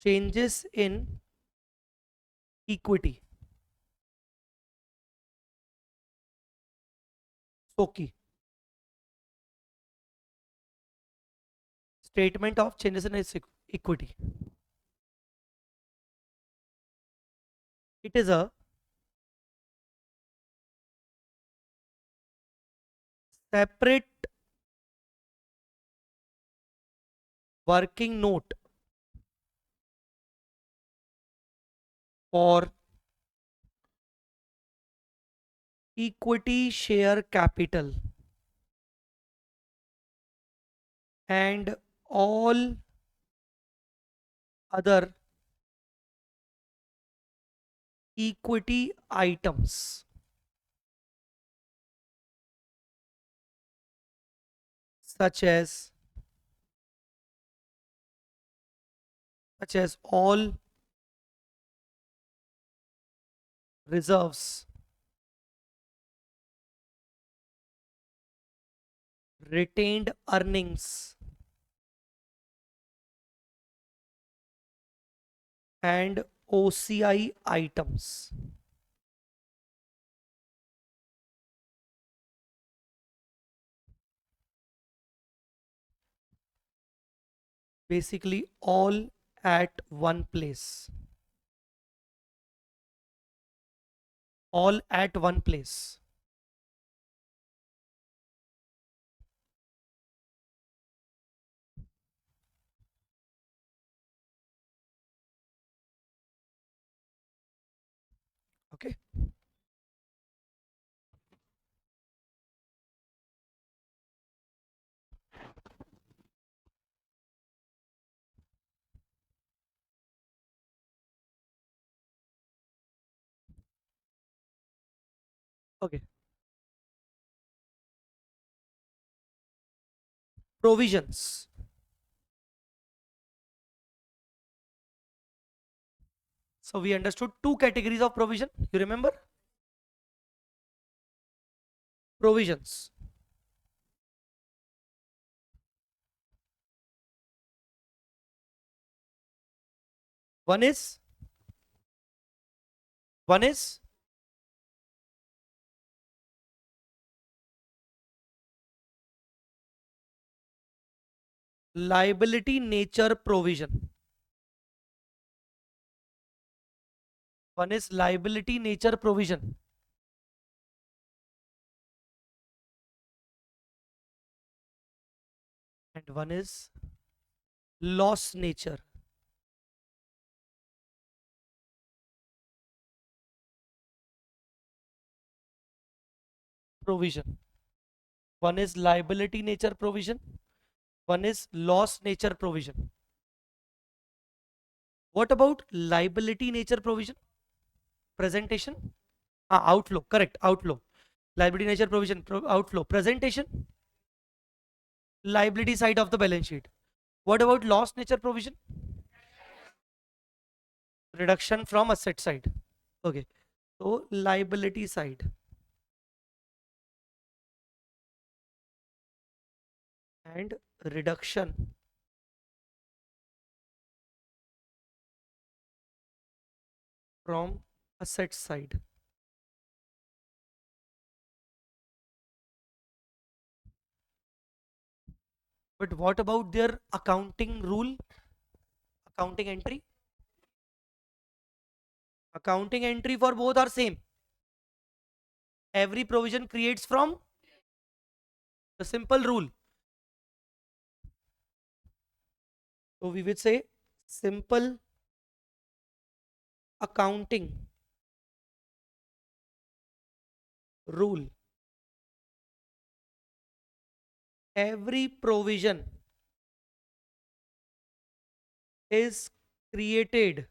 changes in equity. SOKI. Statement of changes in equity. It is a separate working note for equity share capital and all other equity items such as all reserves, retained earnings, and OCI items. Basically all at one place. All at one place. Okay. Okay. Provisions. So we understood two categories of provision. You remember? Provisions. One is one is liability nature provision. One is liability nature provision. And one is loss nature provision. One is liability nature provision. One is loss nature provision. What about liability nature provision? Presentation? Outflow. Correct. Outflow. Liability nature provision. Outflow. Presentation? Liability side of the balance sheet. What about loss nature provision? Reduction from asset side. Okay. So liability side and reduction from asset side. But what about their accounting rule, accounting entry? Accounting entry for both are same. Every provision creates from the simple rule. So we will say simple accounting rule. Every provision is created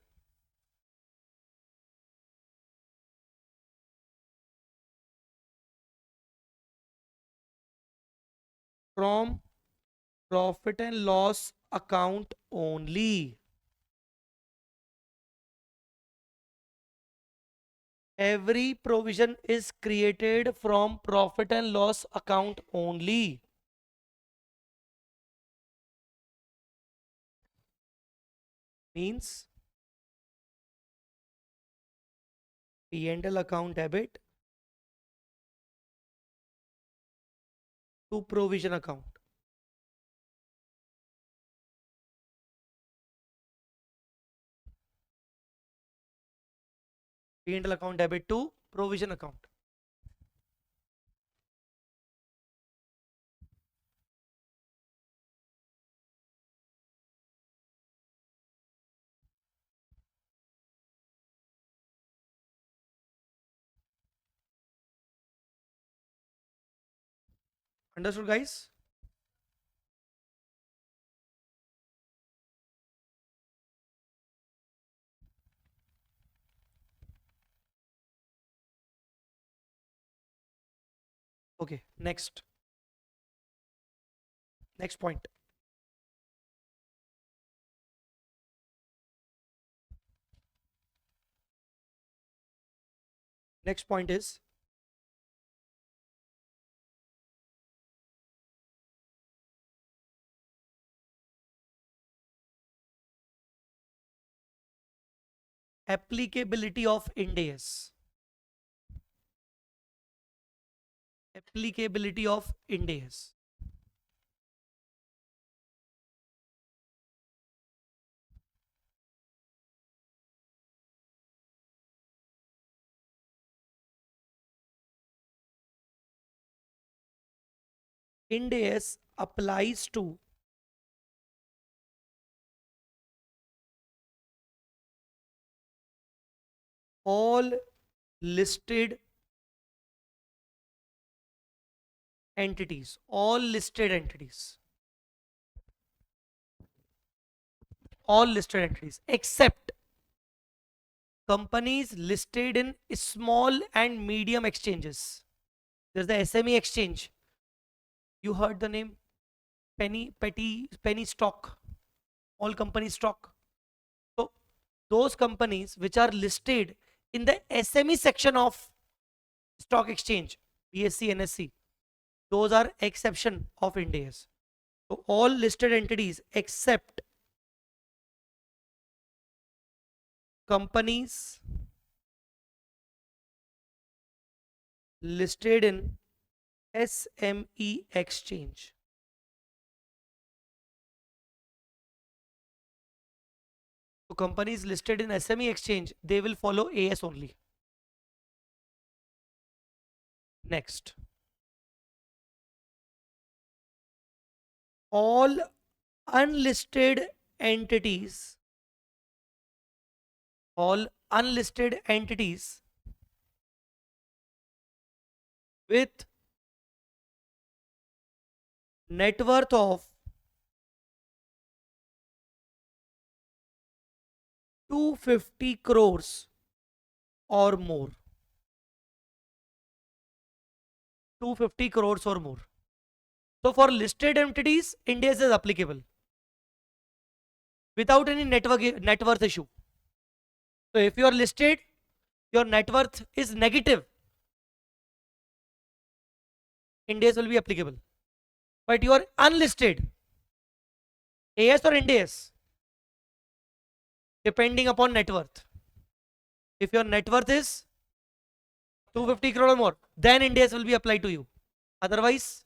from profit and loss account only. Every provision is created from profit and loss account only. Means P&L account debit to provision account. P&L account debit to provision account. Understood, guys? Okay, next point. Next point is applicability of Ind AS. Applicability of Ind AS. Ind AS applies to all listed entities. All listed entities. All listed entities except companies listed in small and medium exchanges. There's the SME exchange. You heard the name penny stock, all company stock. So those companies which are listed in the SME section of stock exchange, BSE, NSE, those are exception of Ind AS. So all listed entities except companies listed in SME exchange. So companies listed in SME exchange, they will follow AS only. Next, all unlisted entities, all unlisted entities with net worth of 250 crores or more. 250 crores or more. So for listed entities, Ind AS is applicable without any net worth issue. So if you are listed, your net worth is negative, Ind AS will be applicable. But you are unlisted, AS or Ind AS, depending upon net worth. If your net worth is 250 crore or more, then Ind AS will be applied to you. Otherwise,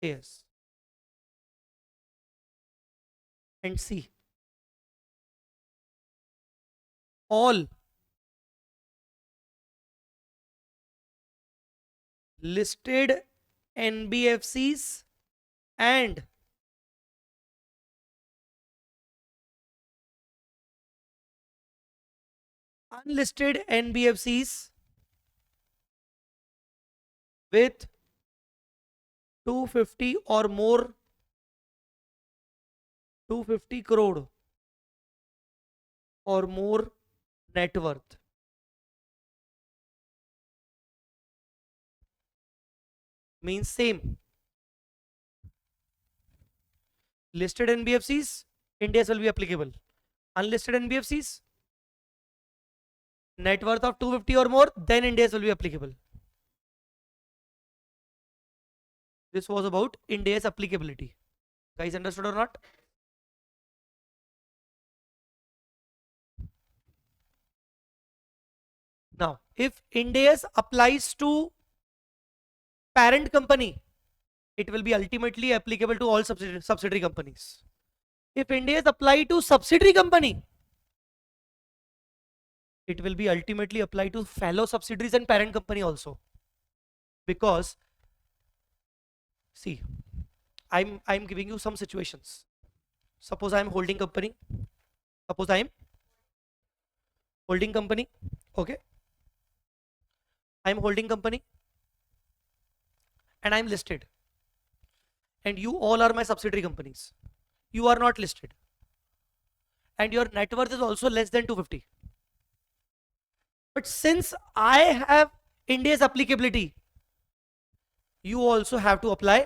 AS. And C. All listed NBFCs and unlisted NBFCs with 250 or more 250 crore or more net worth. Means same. Listed NBFCs, Ind AS will be applicable. Unlisted NBFCs, net worth of 250 or more, then Ind AS will be applicable. This was about Ind AS applicability. Guys, understood or not? Now, if Ind AS applies to parent company, it will be ultimately applicable to all subsidiary companies. If Ind AS apply to subsidiary company, it will be ultimately applied to fellow subsidiaries and parent company also. Because see, I'm giving you some situations. Suppose I am holding company. Suppose I am holding company. Okay. I am holding company and I am listed. And you all are my subsidiary companies. You are not listed. And your net worth is also less than 250. But since I have Ind AS applicability, you also have to apply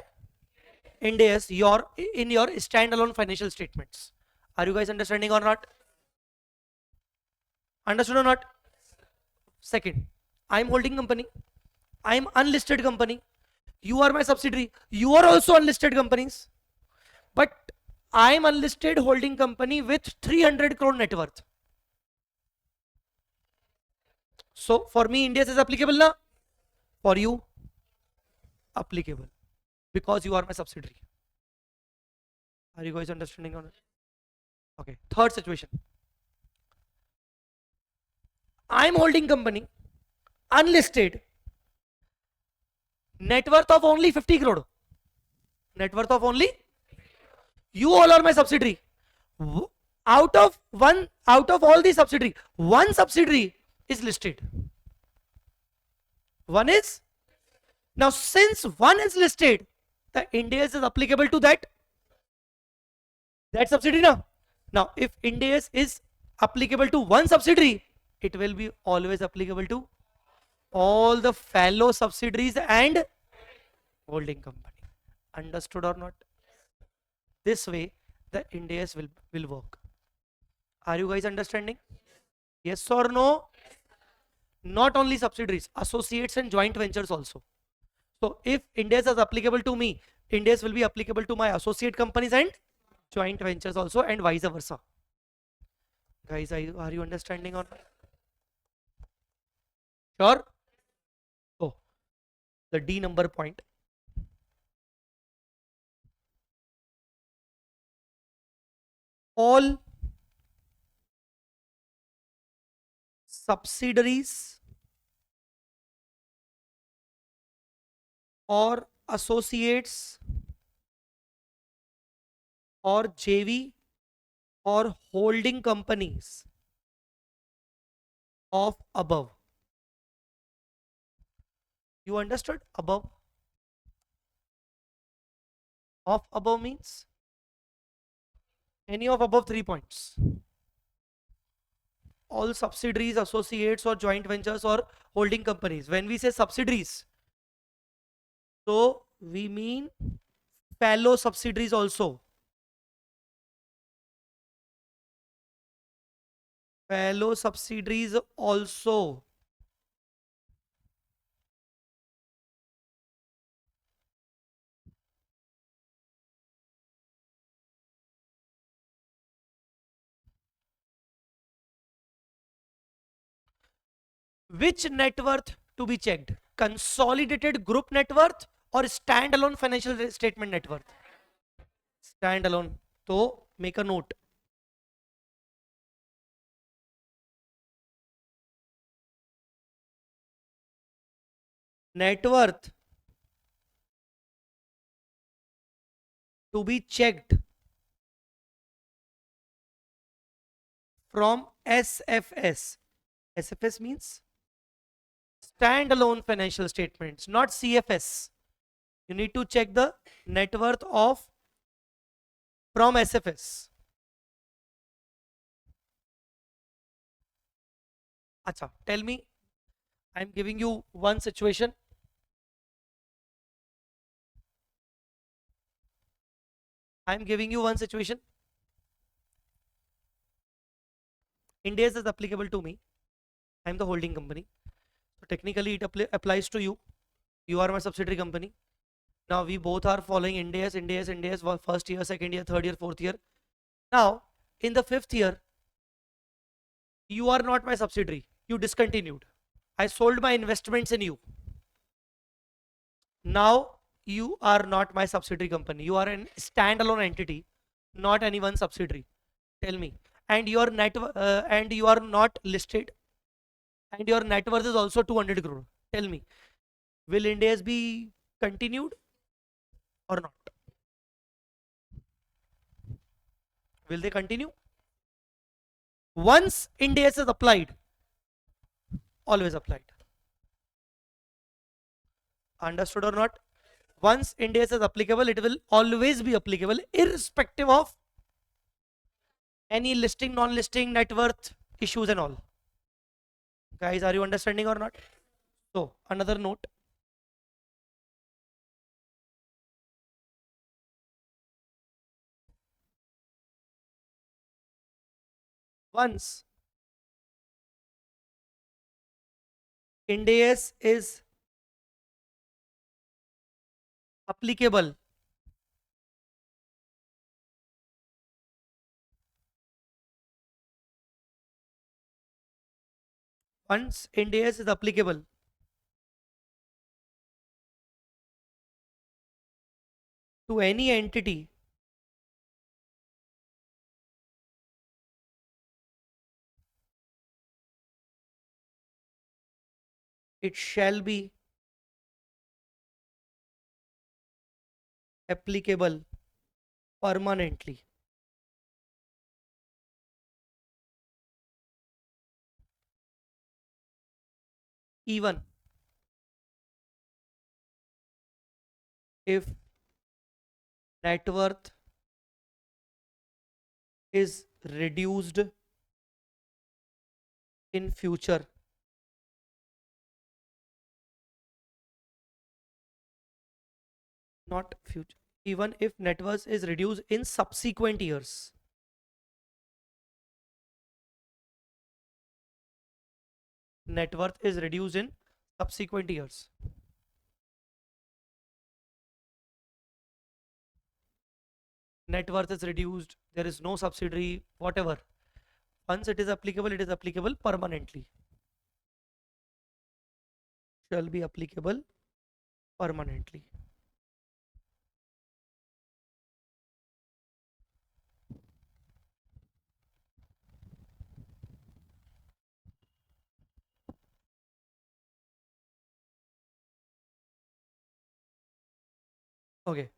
Ind AS in your standalone financial statements. Are you guys understanding or not? Understood or not? Second, I am holding company. I am unlisted company. You are my subsidiary. You are also unlisted companies. But I am unlisted holding company with 300 crore net worth. So for me, Ind AS is applicable now. For you, applicable. Because you are my subsidiary. Are you guys understanding or not? Okay. Third situation. I am holding company, unlisted, net worth of only 50 crore. Net worth of only, you all are my subsidiary. Out of all the subsidiary, one subsidiary is listed. One is, now since one is listed, the Ind AS is applicable to that subsidiary now. Now if Ind AS is applicable to one subsidiary, it will be always applicable to all the fellow subsidiaries and holding company. Understood or not? This way the Ind AS will work. Are you guys understanding? Yes or no? Not only subsidiaries, associates and joint ventures also. So if Ind AS is applicable to me, Ind AS will be applicable to my associate companies and joint ventures also, and vice versa. Guys, are you understanding or not? Sure? Oh, the D number point. All subsidiaries or associates or JV or holding companies of above. You understood? Above. Of above means any of above 3 points. All subsidiaries, associates or joint ventures or holding companies. When we say subsidiaries, so we mean fellow subsidiaries also. Fellow subsidiaries also. Which net worth to be checked? Consolidated group net worth or standalone financial statement net worth? Standalone. So make a note. Net worth to be checked from SFS. SFS means standalone financial statements, not CFS. You need to check the net worth of from SFS. Acha, tell me, I'm giving you one situation. I'm giving you one situation. Ind AS is applicable to me. I'm the holding company. So technically it applies to you. You are my subsidiary company. Now we both are following Ind AS, Ind AS, Ind AS, first year, second year, third year, fourth year. Now in the fifth year, you are not my subsidiary. You discontinued. I sold my investments in you. Now you are not my subsidiary company. You are a standalone entity, not any one subsidiary. Tell me. And your and you are not listed, and your net worth is also 200 crore. Tell me, will Ind AS be continued or not? Will they continue? Once Ind AS is applied, always applied. Understood or not? Once Ind AS is applicable, it will always be applicable, irrespective of any listing, non-listing, net worth issues and all. Guys, are you understanding or not? So, another note. Once Ind AS is applicable, once Ind AS is applicable to any entity, it shall be applicable permanently. Even if net worth is reduced in future. Not future. Even if net worth is reduced in subsequent years. Net worth is reduced in subsequent years. Net worth is reduced, there is no subsidiary, whatever. Once it is applicable permanently. Shall be applicable permanently. Okay,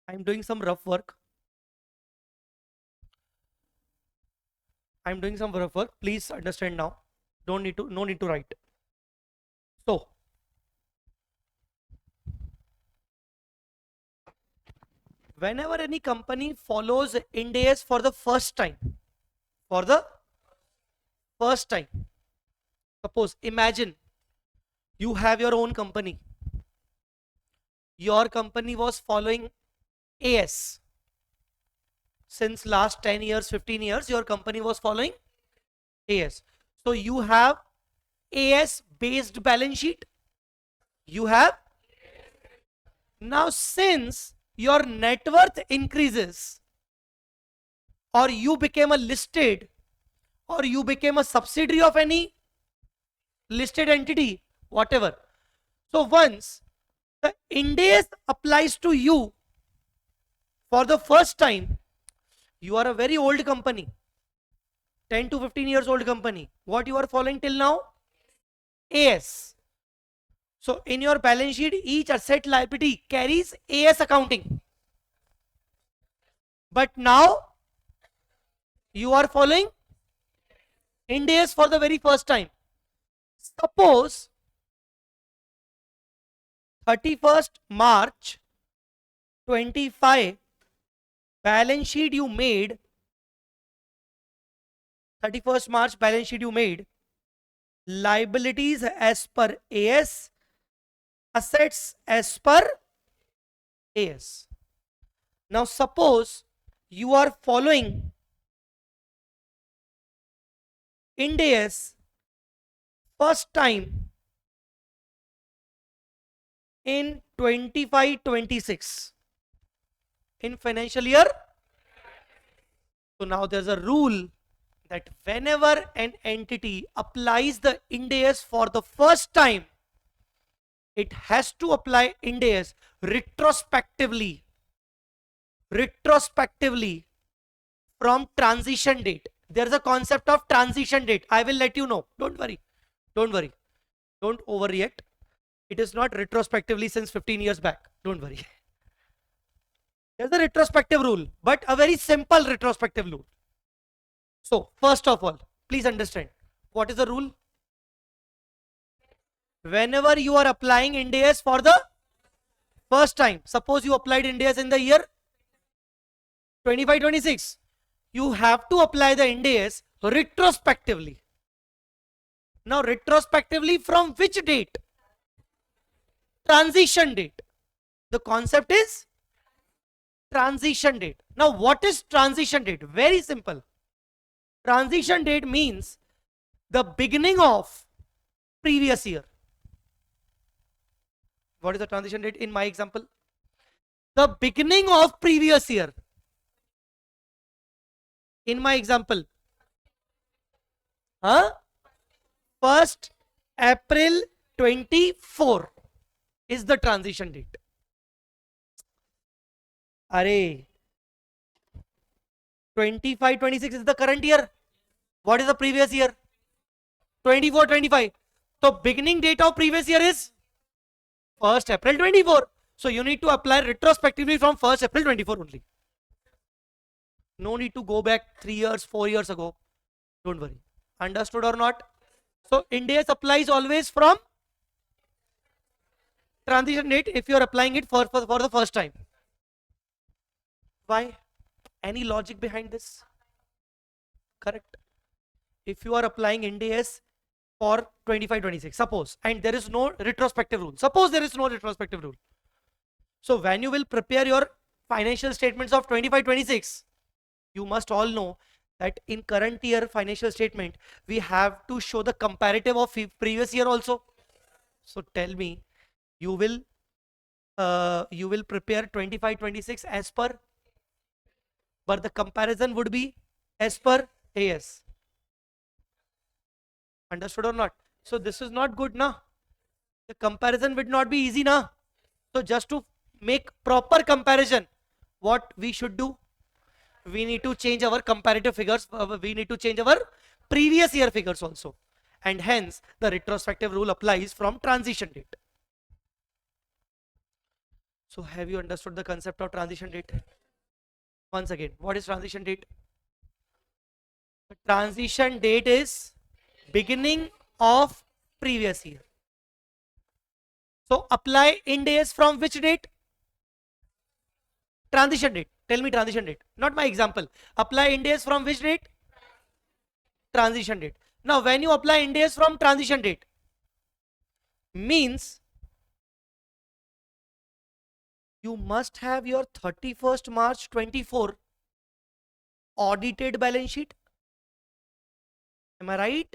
I'm doing some rough work. I'm doing some rough work. Please understand now. No need to write. So, whenever any company follows Ind AS for the first time, suppose, imagine you have your own company. Your company was following AS. Since last 10 years, 15 years, your company was following AS. So you have AS based balance sheet. You have. Now since your net worth increases, or you became a listed, or you became a subsidiary of any listed entity, whatever. So once the Ind AS applies to you for the first time, you are a very old company, 10 to 15 years old company. What you are following till now? AS. So in your balance sheet, each asset liability carries AS accounting. But now you are following Ind AS for the very first time. Suppose 31st March 25 balance sheet you made, 31st March balance sheet you made, liabilities as per AS, assets as per AS. Now suppose you are following Ind AS first time in 25-26 in financial year. So now there's a rule that whenever an entity applies the Ind AS for the first time, it has to apply Ind AS retrospectively from transition date. There's a concept of transition date. I will let you know. Don't worry. Don't overreact. It is not retrospectively since 15 years back. Don't worry. There's a retrospective rule, but a very simple retrospective rule. So, first of all, please understand what is the rule. Whenever you are applying Ind AS for the first time, suppose you applied Ind AS in the year 25-26, you have to apply the Ind AS retrospectively. Now, retrospectively from which date? Transition date. The concept is transition date. Now, what is transition date? Very simple. Transition date means the beginning of previous year. What is the transition date in my example? The beginning of previous year. In my example, 1st April 24 is the transition date. Array, 25-26 is the current year. What is the previous year? 24-25. So beginning date of previous year is 1st April 24. So you need to apply retrospectively from 1st April 24 only. No need to go back 3 years, 4 years ago. Don't worry. Understood or not? So Ind AS applies always from transition date if you are applying it for the first time. Why? Any logic behind this? Correct. If you are applying Ind AS for 25-26, suppose, and there is no retrospective rule. Suppose there is no retrospective rule. So when you will prepare your financial statements of 25-26, you must all know that in current year financial statement, we have to show the comparative of previous year also. So tell me, you will prepare 25-26 as per, but the comparison would be as per AS. Understood or not? So this is not good, na? The comparison would not be easy, na? So just to make proper comparison, what we should do? We need to change our comparative figures. We need to change our previous year figures also. And hence, the retrospective rule applies from transition date. So have you understood the concept of transition date? Once again, what is transition date? The transition date is beginning of previous year. So apply Ind AS from which date? Transition date. Tell me transition date. Not my example. Apply Ind AS from which date? Transition date. Now when you apply Ind AS from transition date, means you must have your 31st March 24 audited balance sheet. Am I right?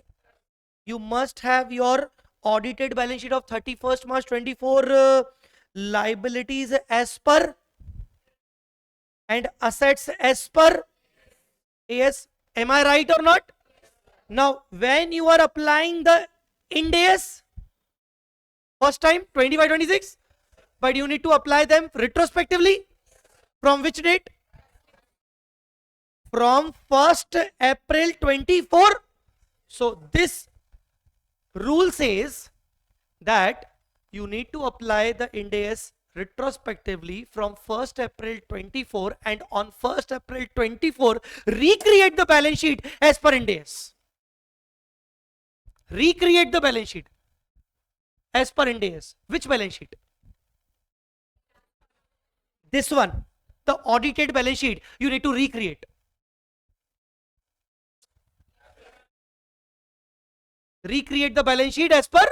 You must have your audited balance sheet of 31st March 24 liabilities as per and assets as per AS. Am I right or not? Now, when you are applying the Ind AS first time 25-26, but you need to apply them retrospectively from which date? From 1st April 24. So this rule says that you need to apply the Ind AS retrospectively from 1st April 24 and on 1st April 24 recreate the balance sheet as per Ind AS. Recreate the balance sheet as per Ind AS. Which balance sheet? This one, the audited balance sheet, you need to recreate. Recreate the balance sheet as per.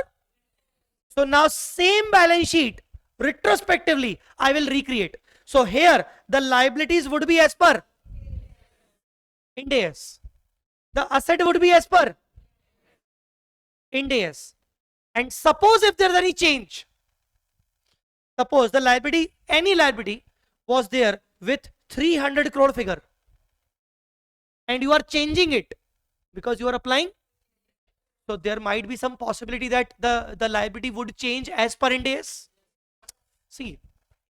So now same balance sheet retrospectively I will recreate. So here the liabilities would be as per Ind AS. The asset would be as per Ind AS. And suppose if there is any change, suppose the liability, any liability was there with 300 crore figure and you are changing it because you are applying. So there might be some possibility that the liability would change as per Ind AS. See,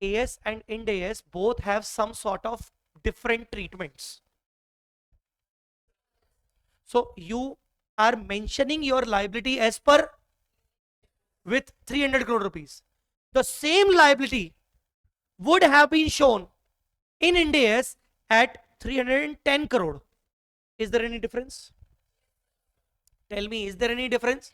AS and Ind AS both have some sort of different treatments. So you are mentioning your liability as per with 300 crore rupees. The same liability would have been shown in Ind AS at 310 crore. Is there any difference? Tell me, is there any difference?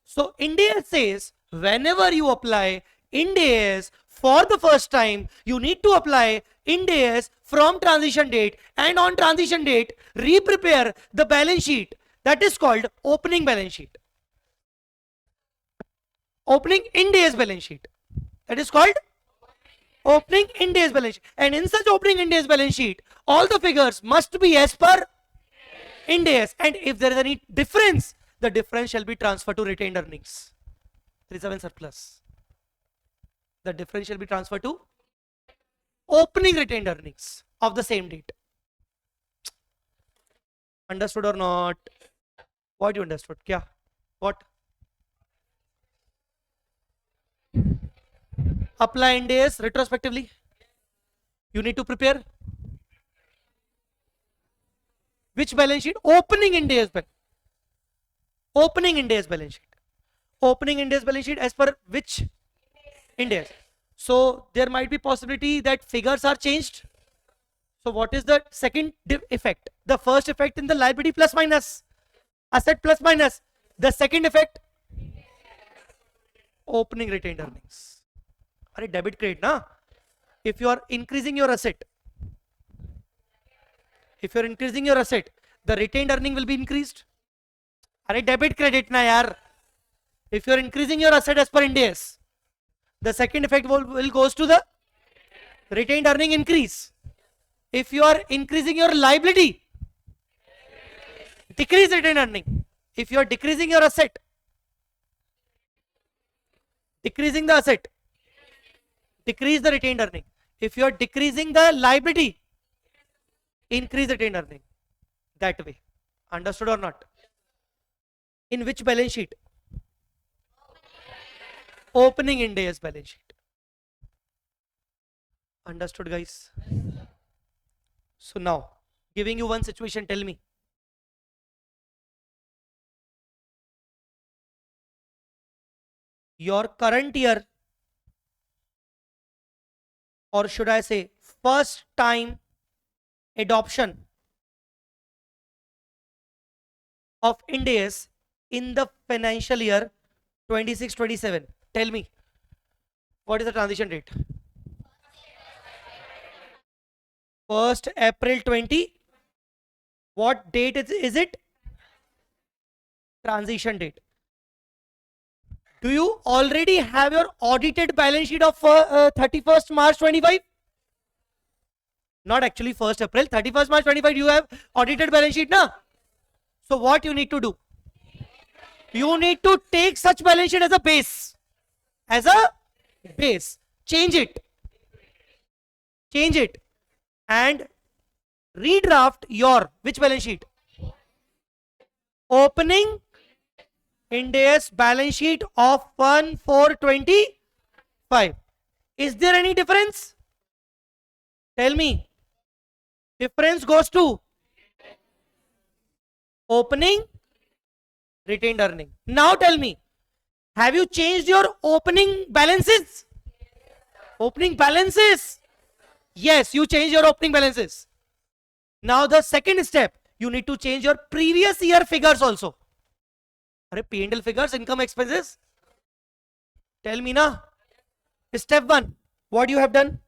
So Ind AS says whenever you apply Ind AS for the first time, you need to apply Ind AS from transition date, and on transition date re-prepare the balance sheet that is called opening balance sheet. Opening Ind AS balance sheet, that is called opening Ind AS balance sheet. And in such opening Ind AS balance sheet, all the figures must be as per Ind AS, and if there is any difference, the difference shall be transferred to retained earnings, reserve and surplus. The difference shall be transferred to opening retained earnings of the same date. Understood or not? What you understood? Kya? What? Apply Ind AS retrospectively. You need to prepare which balance sheet? Opening Ind AS balance. Opening Ind AS balance sheet. Opening Ind AS balance sheet as per which Ind AS. So there might be possibility that figures are changed. So what is the second effect? The first effect in the liability plus minus, asset plus minus. The second effect, opening retained earnings. Are debit credit, na? If you are increasing your asset, the retained earning will be increased. Are debit credit na yaar. If you are increasing your asset as per Ind AS, the second effect will goes to the retained earning increase. If you are increasing your liability, decrease retained earning. If you are decreasing your asset, decreasing the asset, decrease the retained earning. If you are decreasing the liability, increase retained earning. That way. Understood or not? In which balance sheet? Opening Ind AS balance sheet. Understood, guys? So now, giving you one situation, tell me. Your current year, or should I say first time adoption of Ind AS in the financial year 26-27. Tell me, what is the transition date? 1st April 20. What date is it? Transition date. Do you already have your audited balance sheet of 31st March 25? Not actually 1st April, 31st March 25 you have audited balance sheet, na? So what you need to do? You need to take such balance sheet as a base. As a base. Change it. Change it. And redraft your which balance sheet? Opening Ind AS balance sheet of 1/4/25. Is there any difference? Tell me. Difference goes to opening retained earning. Now tell me, have you changed your opening balances? Opening balances. Yes, you change your opening balances. Now the second step, you need to change your previous year figures also. Are P&L figures, income expenses? Tell me na. Step 1, what you have done?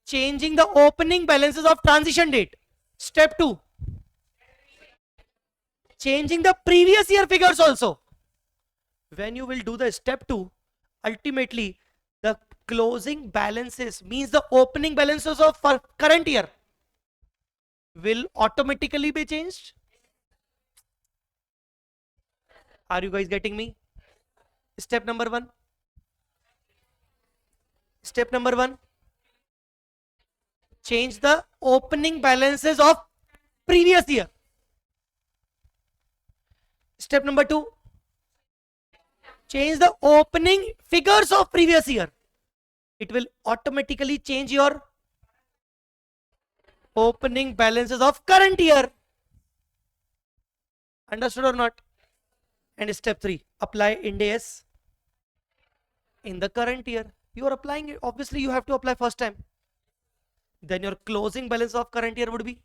Changing the opening balances of transition date. Step 2, changing the previous year figures also. When you will do the step 2, ultimately the closing balances means the opening balances of current year will automatically be changed. Are you guys getting me? Step number 1. Step number 1, change the opening balances of previous year. Step number 2, change the opening figures of previous year. It will automatically change your opening balances of current year. Understood or not? And step 3, apply Ind AS in the current year. You are applying it. Obviously, you have to apply first time. Then your closing balance of current year would be.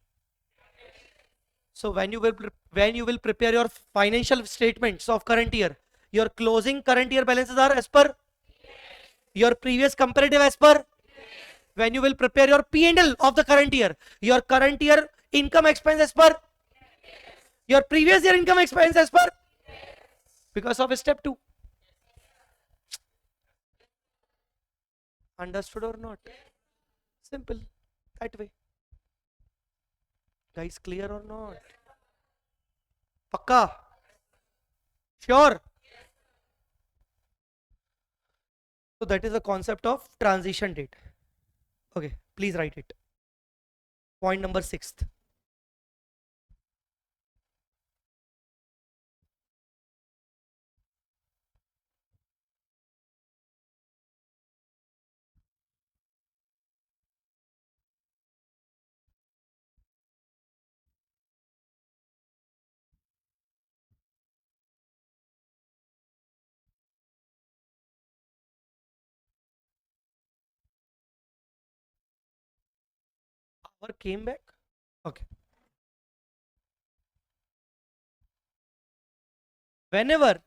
So when you will prepare your financial statements of current year, your closing current year balances are as per your previous comparative as per. When you will prepare your P&L of the current year income expense as per your previous year income expense as per, because of step 2. Understood or not? Simple. That way. Guys, clear or not? Pakka? Sure? So that is the concept of transition date. Okay, please write it. Point number 6. Or came back? Okay. Whenever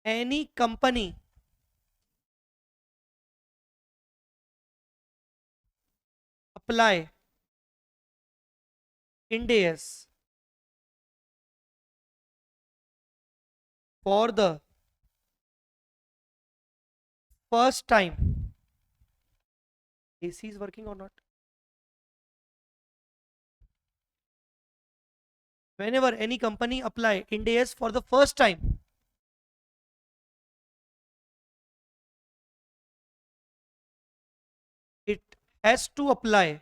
any company apply Ind AS for the first time, AC is working or not? Whenever any company apply Ind AS for the first time, it has to apply.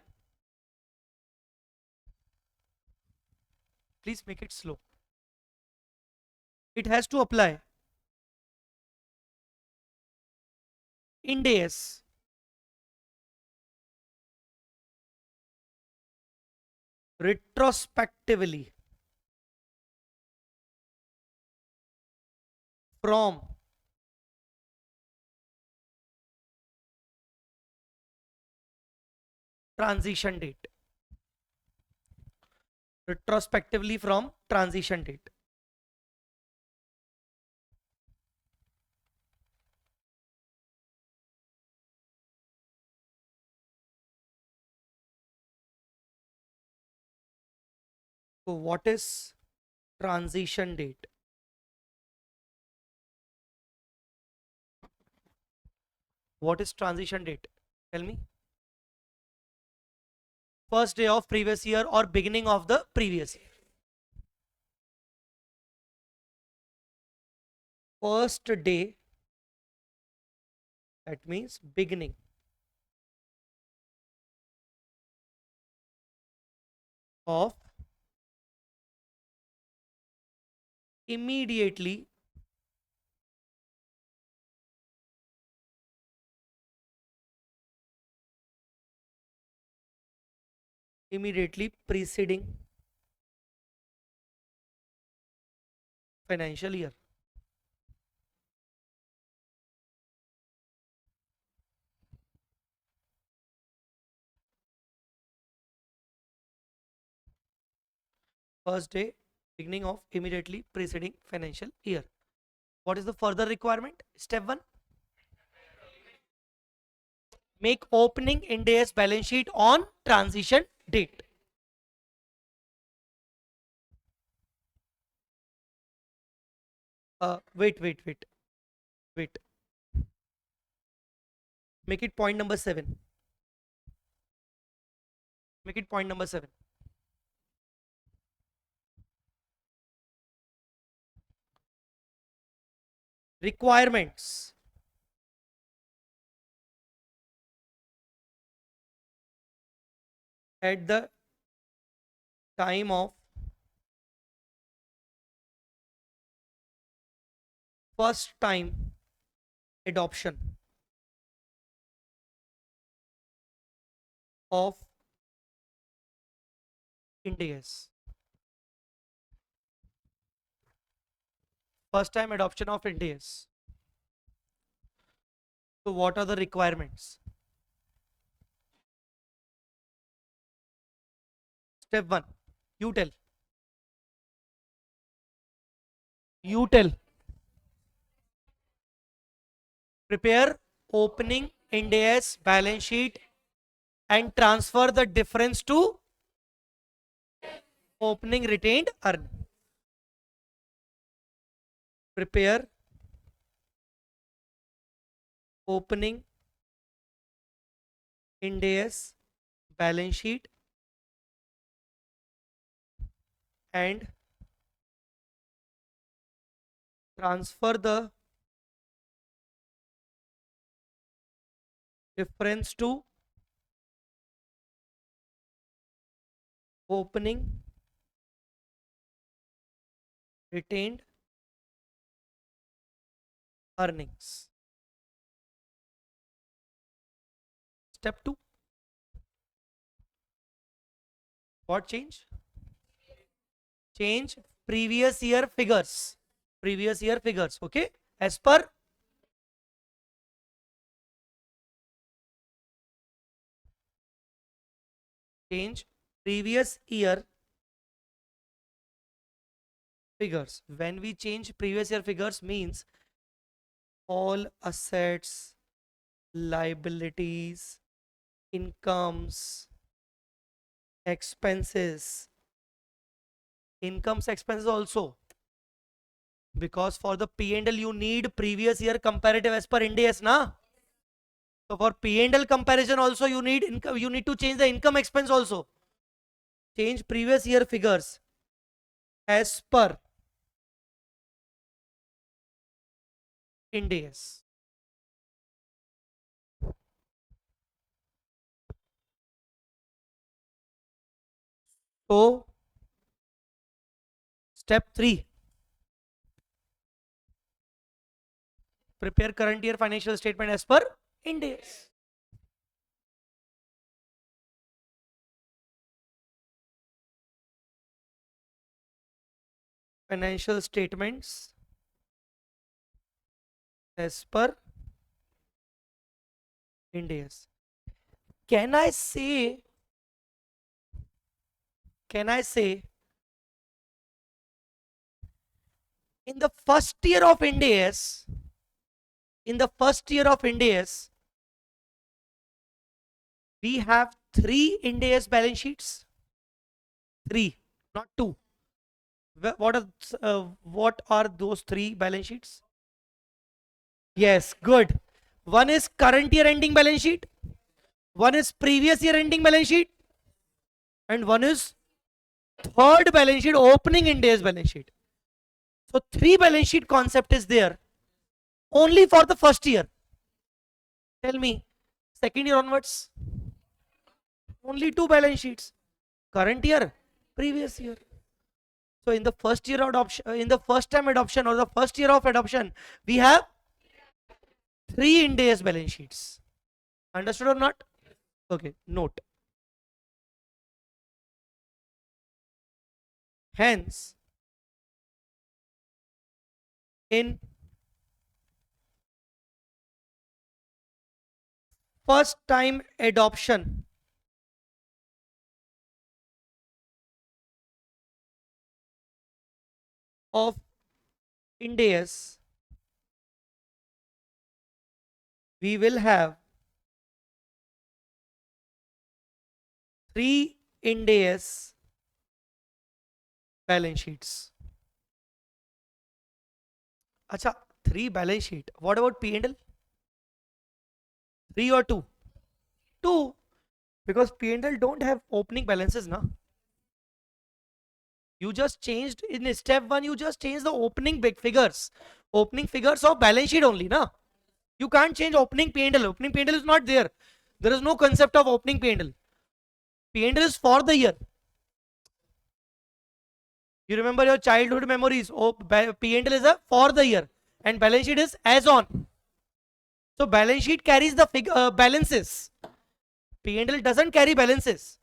Please make it slow. It has to apply Ind AS retrospectively from transition date. Retrospectively from transition date. So what is transition date? What is transition date? Tell me. First day of previous year or beginning of the previous year. First day, that means beginning of immediately preceding financial year. first day, beginning of immediately preceding financial year. What is the further requirement? Step 1, make opening Ind AS balance sheet on transition date. Wait. Make it point number 7. Make it point number 7. Requirements. At the time of first time adoption of Ind AS. First time adoption of Ind AS. So what are the requirements? Step 1. You tell. You tell. Prepare opening Ind AS balance sheet and transfer the difference to opening retained earning. Prepare opening Ind AS balance sheet and transfer the difference to opening retained earnings. Step 2. What change? Change previous year figures. Previous year figures. Okay. As per change previous year figures. When we change previous year figures means all assets, liabilities, incomes, expenses, expenses also, because for the P&L you need previous year comparative as per Ind AS na. So for P&L comparison also you need income, you need to change the income expense also. Change previous year figures as per Ind AS. So step 3, prepare current year financial statement as per Ind AS. Financial statements as per Ind AS. Can I say in the first year of Ind AS, we have 3 Ind AS balance sheets? 3, not 2. What are those 3 balance sheets? Yes, good. One is current year ending balance sheet, one is previous year ending balance sheet, and one is third balance sheet, opening Ind AS balance sheet. So 3 balance sheet concept is there only for the first year. Tell me, second year onwards, only 2 balance sheets, current year, previous year. So in the first year adoption, in the first time adoption or the first year of adoption, we have 3 Ind AS balance sheets. Understood or not? Okay, note. Hence, in first time adoption, of Ind AS, we will have 3 Ind AS balance sheets. Acha, 3 balance sheet. What about P&L? 3 or 2? 2. Because P&L don't have opening balances, na? You just changed in step 1, you just changed the opening big figures. Opening figures of balance sheet only, na? You can't change opening P&L. Opening P&L is not there. There is no concept of opening P&L. P&L is for the year. You remember your childhood memories. Oh, P&L is a for the year and balance sheet is as on. So balance sheet carries the balances. P&L doesn't carry balances.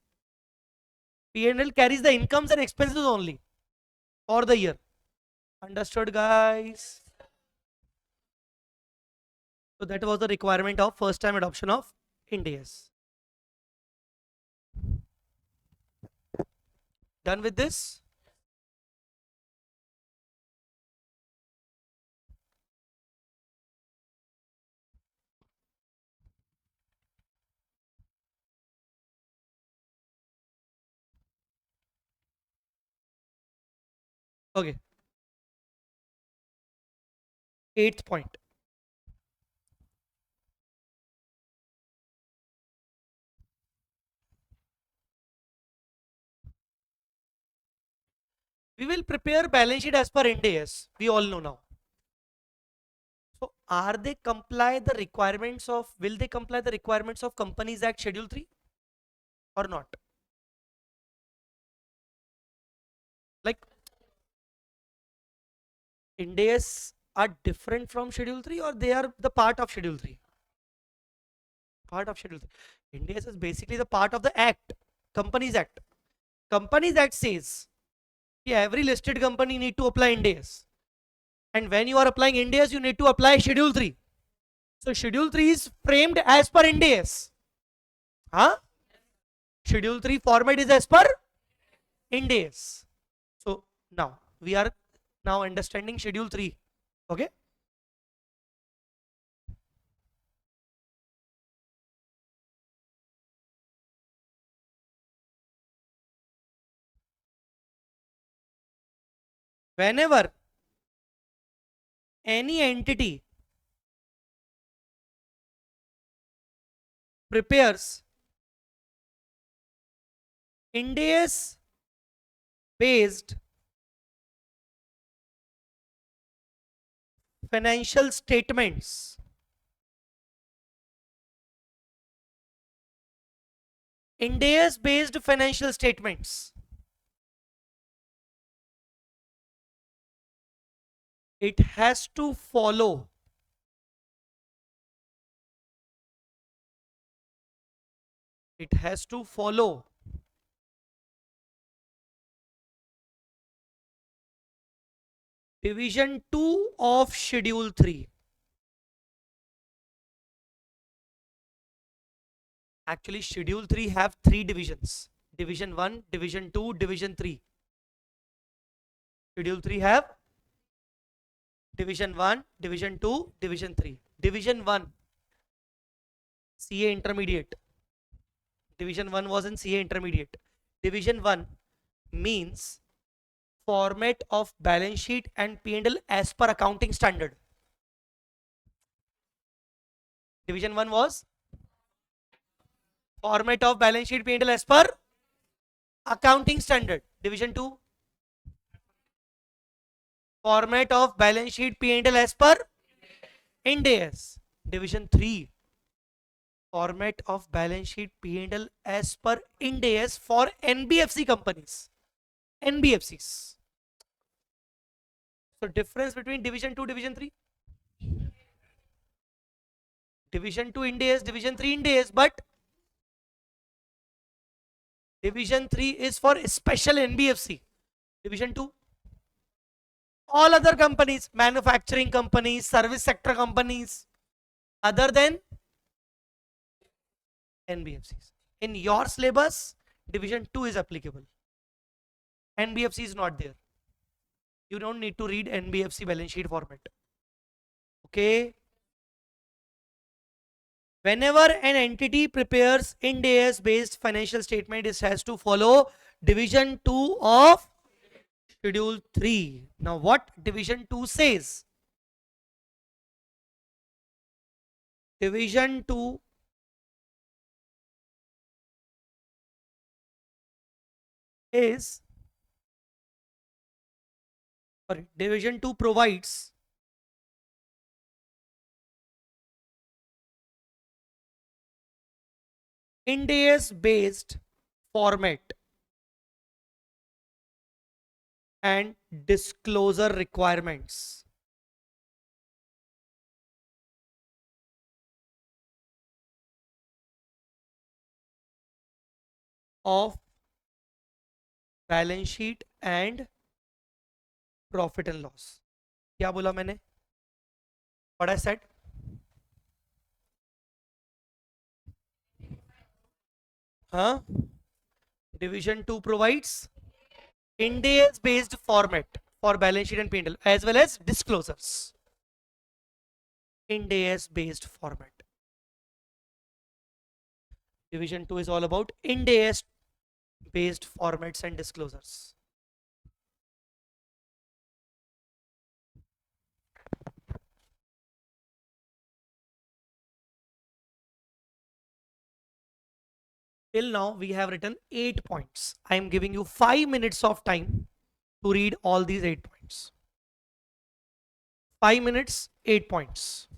P&L carries the incomes and expenses only for the year. Understood, guys? So that was the requirement of first time adoption of Ind AS. Done with this? Okay. 8th point. We will prepare balance sheet as per Ind AS. We all know now. So are they comply the requirements of, will they comply the requirements of Companies Act Schedule 3 or not? Like Ind AS are different from Schedule 3 or they are the part of Schedule 3? Part of Schedule 3. Ind AS is basically the part of the Act, Companies Act. Companies Act says every listed company need to apply Ind AS. And when you are applying Ind AS, you need to apply Schedule 3. So Schedule 3 is framed as per Ind AS. Huh? Schedule 3 format is as per Ind AS. So now we are now understanding Schedule 3. Okay. Whenever any entity prepares Ind AS based financial statements, Ind AS based financial statements, it has to follow division 2 of Schedule 3. Actually, Schedule 3 have 3 divisions. Division 1, Division 2, Division 3. Schedule 3 have Division 1, Division 2, Division 3. Division 1, CA Intermediate. Division 1 was in CA Intermediate. Division 1 means format of balance sheet and P&L as per accounting standard. Division 1 was format of balance sheet P&L as per accounting standard. Division 2 format of balance sheet P&L as per Ind AS. Division 3 format of balance sheet P&L as per Ind AS for NBFC companies. NBFCs. So difference between Division 2, Division 3? Division 2 Ind AS, Division 3 Ind AS, but Division 3 is for special NBFC. Division 2, all other companies, manufacturing companies, service sector companies, other than NBFCs. In your syllabus, Division 2 is applicable. NBFC is not there. You don't need to read NBFC balance sheet format. Okay. Whenever an entity prepares Ind AS based financial statement, it has to follow division 2 of schedule 3. Now what division 2 says? Division 2 is, sorry, division 2 provides Ind AS based format and disclosure requirements of balance sheet and profit and loss. क्या बोला मैंने? What I said? हाँ, division 2 provides Ind AS based format for balance sheet and P&L as well as disclosures. Ind AS based format. Division 2 is all about Ind AS based formats and disclosures. Till now we have written 8 points. I am giving you 5 minutes of time to read all these 8 points. 5 minutes, 8 points.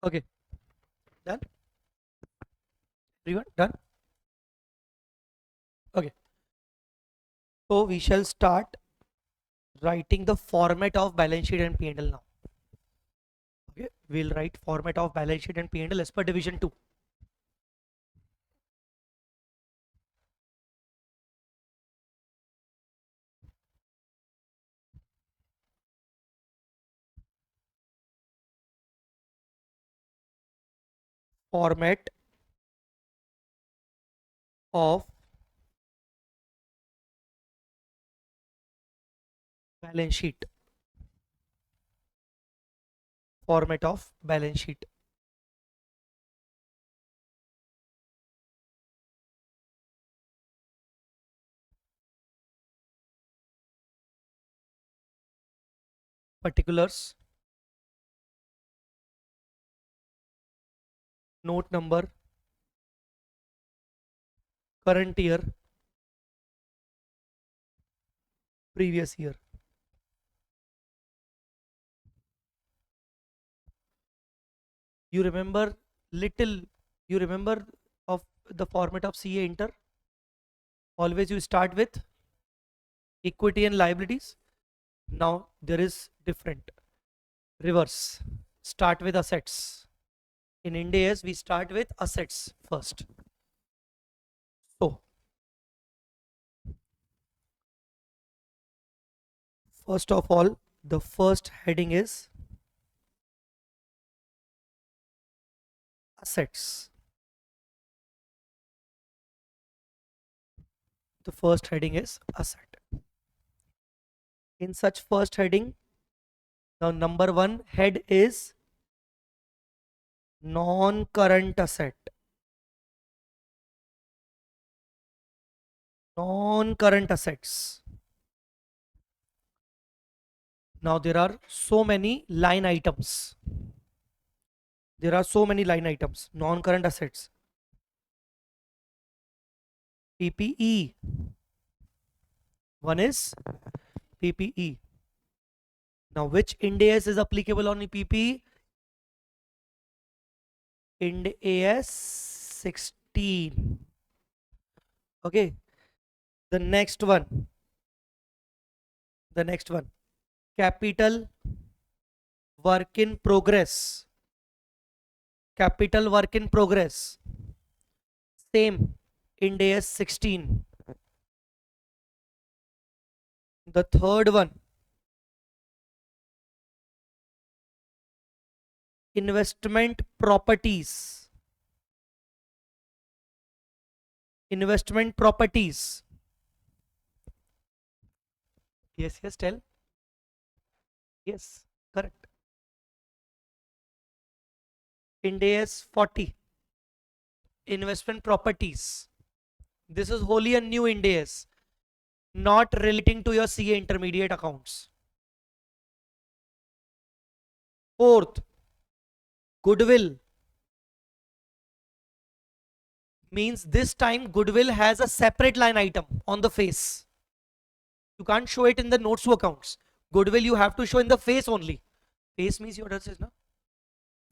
Okay, done. Everyone done. Okay, so we shall start writing the format of balance sheet and P&L now. Okay, we'll write format of balance sheet and P&L as per division 2. Format of balance sheet. Format of balance sheet. Particulars. Note number. Current year. Previous year. You remember little. You remember of the format of CA Inter. Always you start with equity and liabilities. Now there is different. Reverse. Start with assets. In Ind AS we start with assets first. So first of all, the first heading is assets. The first heading is asset. In such first heading, the number one head is non-current asset. Non-current assets. Now there are so many line items. There are so many line items. Non-current assets. PPE. One is PPE. Now which Ind AS is applicable on PPE? Ind AS 16. Okay. The next one. The next one. Capital work in progress. Capital work in progress. Same. Ind AS 16. The third one. Investment properties. Investment properties. Yes, yes, tell. Yes, correct. Ind AS 40. Investment properties. This is wholly a new Ind AS, not relating to your CA intermediate accounts. Fourth, goodwill. Means this time goodwill has a separate line item on the face. You can't show it in the notes to accounts. Goodwill you have to show in the face only. Face means you understood, na?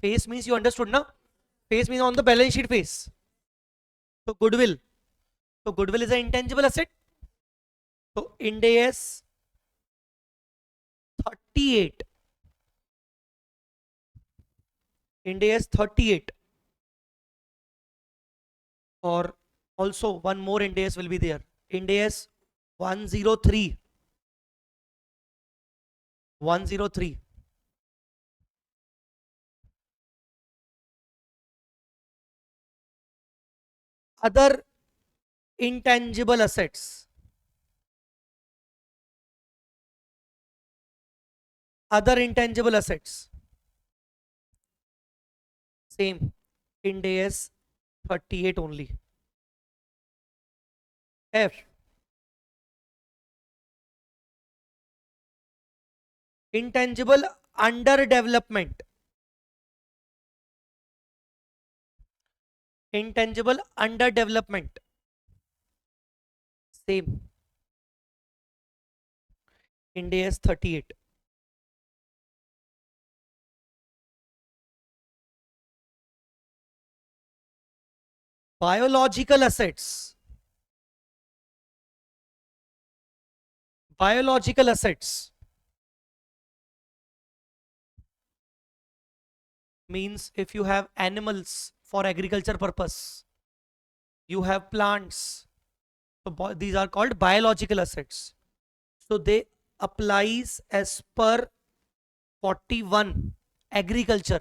Face means you understood, na? Face means on the balance sheet face. So goodwill. So goodwill is an intangible asset. So Ind AS 38. Ind AS 38. Or also one more Ind AS will be there. Ind AS 103. 103. Other intangible assets. Other intangible assets. Same. Ind AS 38 only. F. Intangible under development. Intangible under development. Same. Ind AS 38. Biological assets. Biological assets means if you have animals for agriculture purpose, you have plants. So these are called biological assets. So they applies as per 41 agriculture.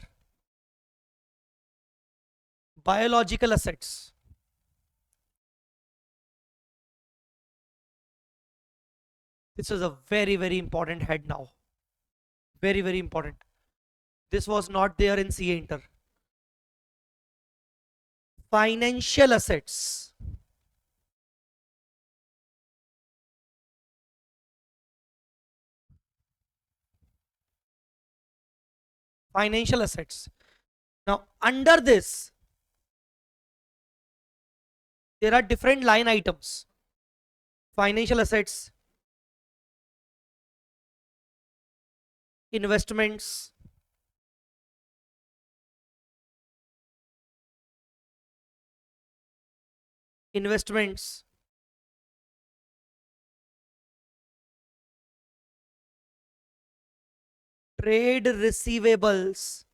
Biological assets. This is a very, very important head now. Very, very important. This was not there in CA Inter. Financial assets. Financial assets. Now, under this, there are different line items. Financial assets, investments, investments, trade receivables,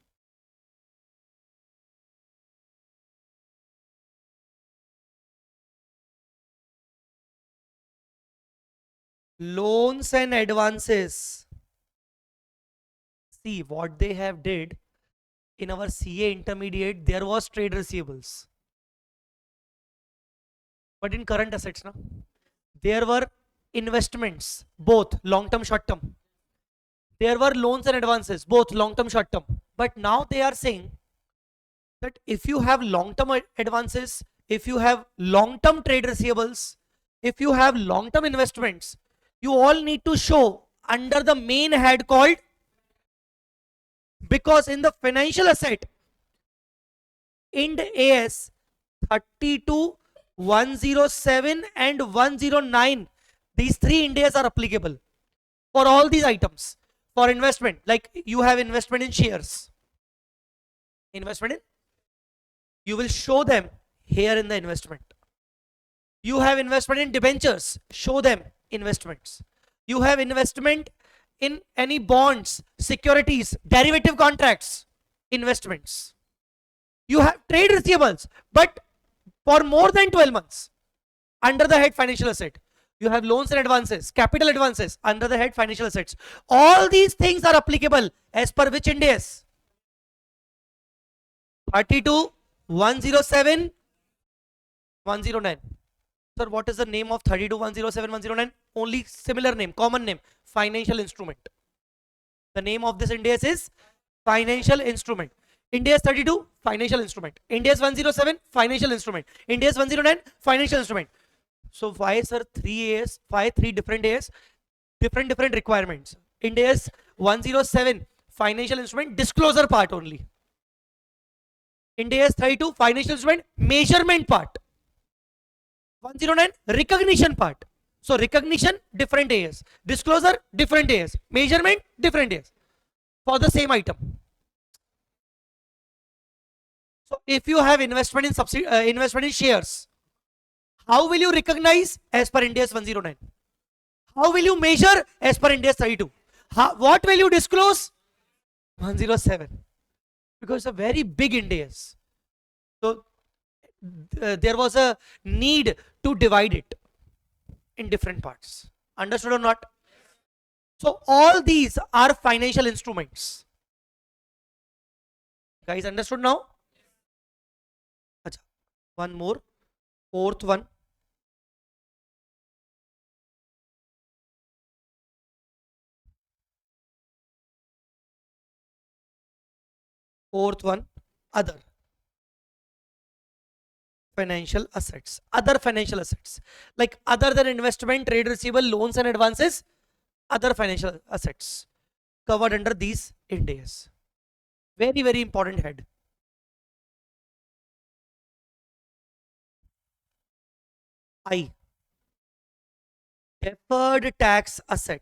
loans and advances. See what they have did in our CA intermediate, there was trade receivables. But in current assets, now there were investments, both long term, short term. There were loans and advances, both long term, short term. But now they are saying that if you have long term advances, if you have long term trade receivables, if you have long term investments, you all need to show under the main head called, because in the financial asset, Ind AS 32, 107 and 109, these three Ind AS are applicable for all these items. For investment, like you have investment in shares, investment in, you will show them here in the investment. You have investment in debentures, show them investments. You have investment in any bonds, securities, derivative contracts, investments. You have trade receivables, but for more than 12 months, under the head financial asset. You have loans and advances, capital advances, under the head financial assets. All these things are applicable as per which Ind AS? 32, 107, 109. Sir, what is the name of 32, 107, 109? Only similar name, common name, financial instrument. The name of this Ind AS is financial instrument. Ind AS 32, financial instrument. Ind AS 107, financial instrument. Ind AS 109, financial instrument. So why, sir, 3 AS, why 3 different AS? Different requirements. Ind AS 107, financial instrument, disclosure part only. Ind AS 32, financial instrument, measurement part. 109, recognition part. So recognition, different AS. Disclosure, different AS. Measurement, different AS. For the same item. So if you have investment in shares, how will you recognize as per Ind AS 109? How will you measure as per Ind AS 32? What will you disclose? 107. Because it's a very big Ind AS. So there was a need to divide it in different parts. Understood or not? So all these are financial instruments. Guys, understood now? Achha, one more, fourth one. Fourth one, other financial assets. Other financial assets, like other than investment, trade receivable, loans and advances, other financial assets covered under these Ind AS. Very, very important head. I, deferred tax asset.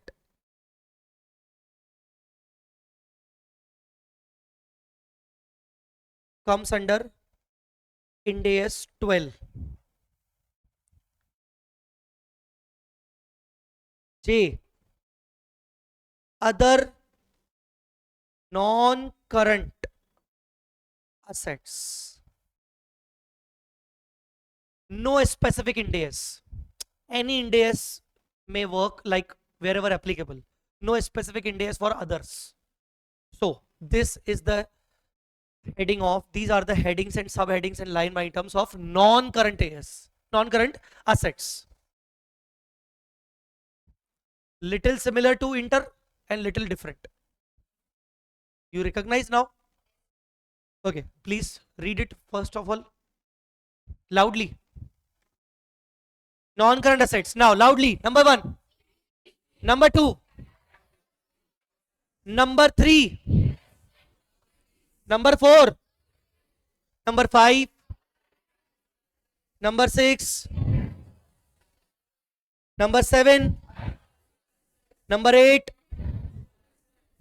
Comes under Ind AS 12. J. Other non-current assets. No specific Ind AS. Any Ind AS may work, like wherever applicable. No specific Ind AS for others. So this is the heading of, these are the headings and subheadings and line items of non-current AS, non-current assets. Little similar to inter and little different. You recognize now? Okay, please read it first of all loudly. Non-current assets. Now loudly. Number 1. Number 2. Number 3. Number 4. Number 5. Number 6. Number 7. Number 8.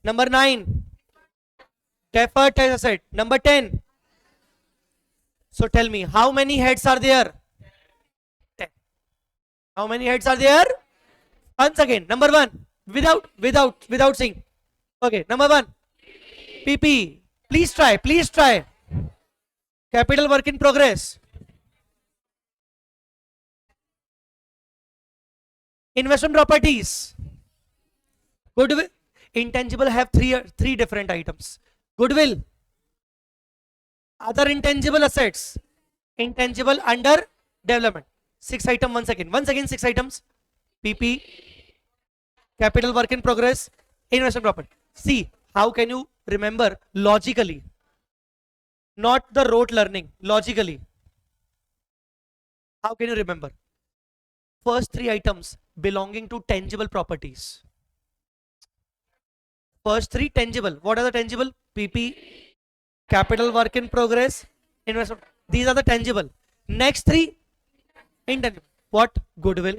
Number 9. Deferred tax asset. Number 10. So tell me, how many heads are there? 10. How many heads are there? Once again, number 1. Without saying. Okay, number 1. PP. Please try. Please try. Capital work in progress. Investment properties. Goodwill. Intangible have three different items. Goodwill. Other intangible assets. Intangible under development. 6 items once again. Once again 6 items. PP. Capital work in progress. Investment property. See, how can you remember logically? Not the rote learning. Logically. How can you remember? First 3 items belonging to tangible properties. First 3 tangible. What are the tangible? PP, capital work in progress, investment. These are the tangible. Next 3 intangible. What? Goodwill.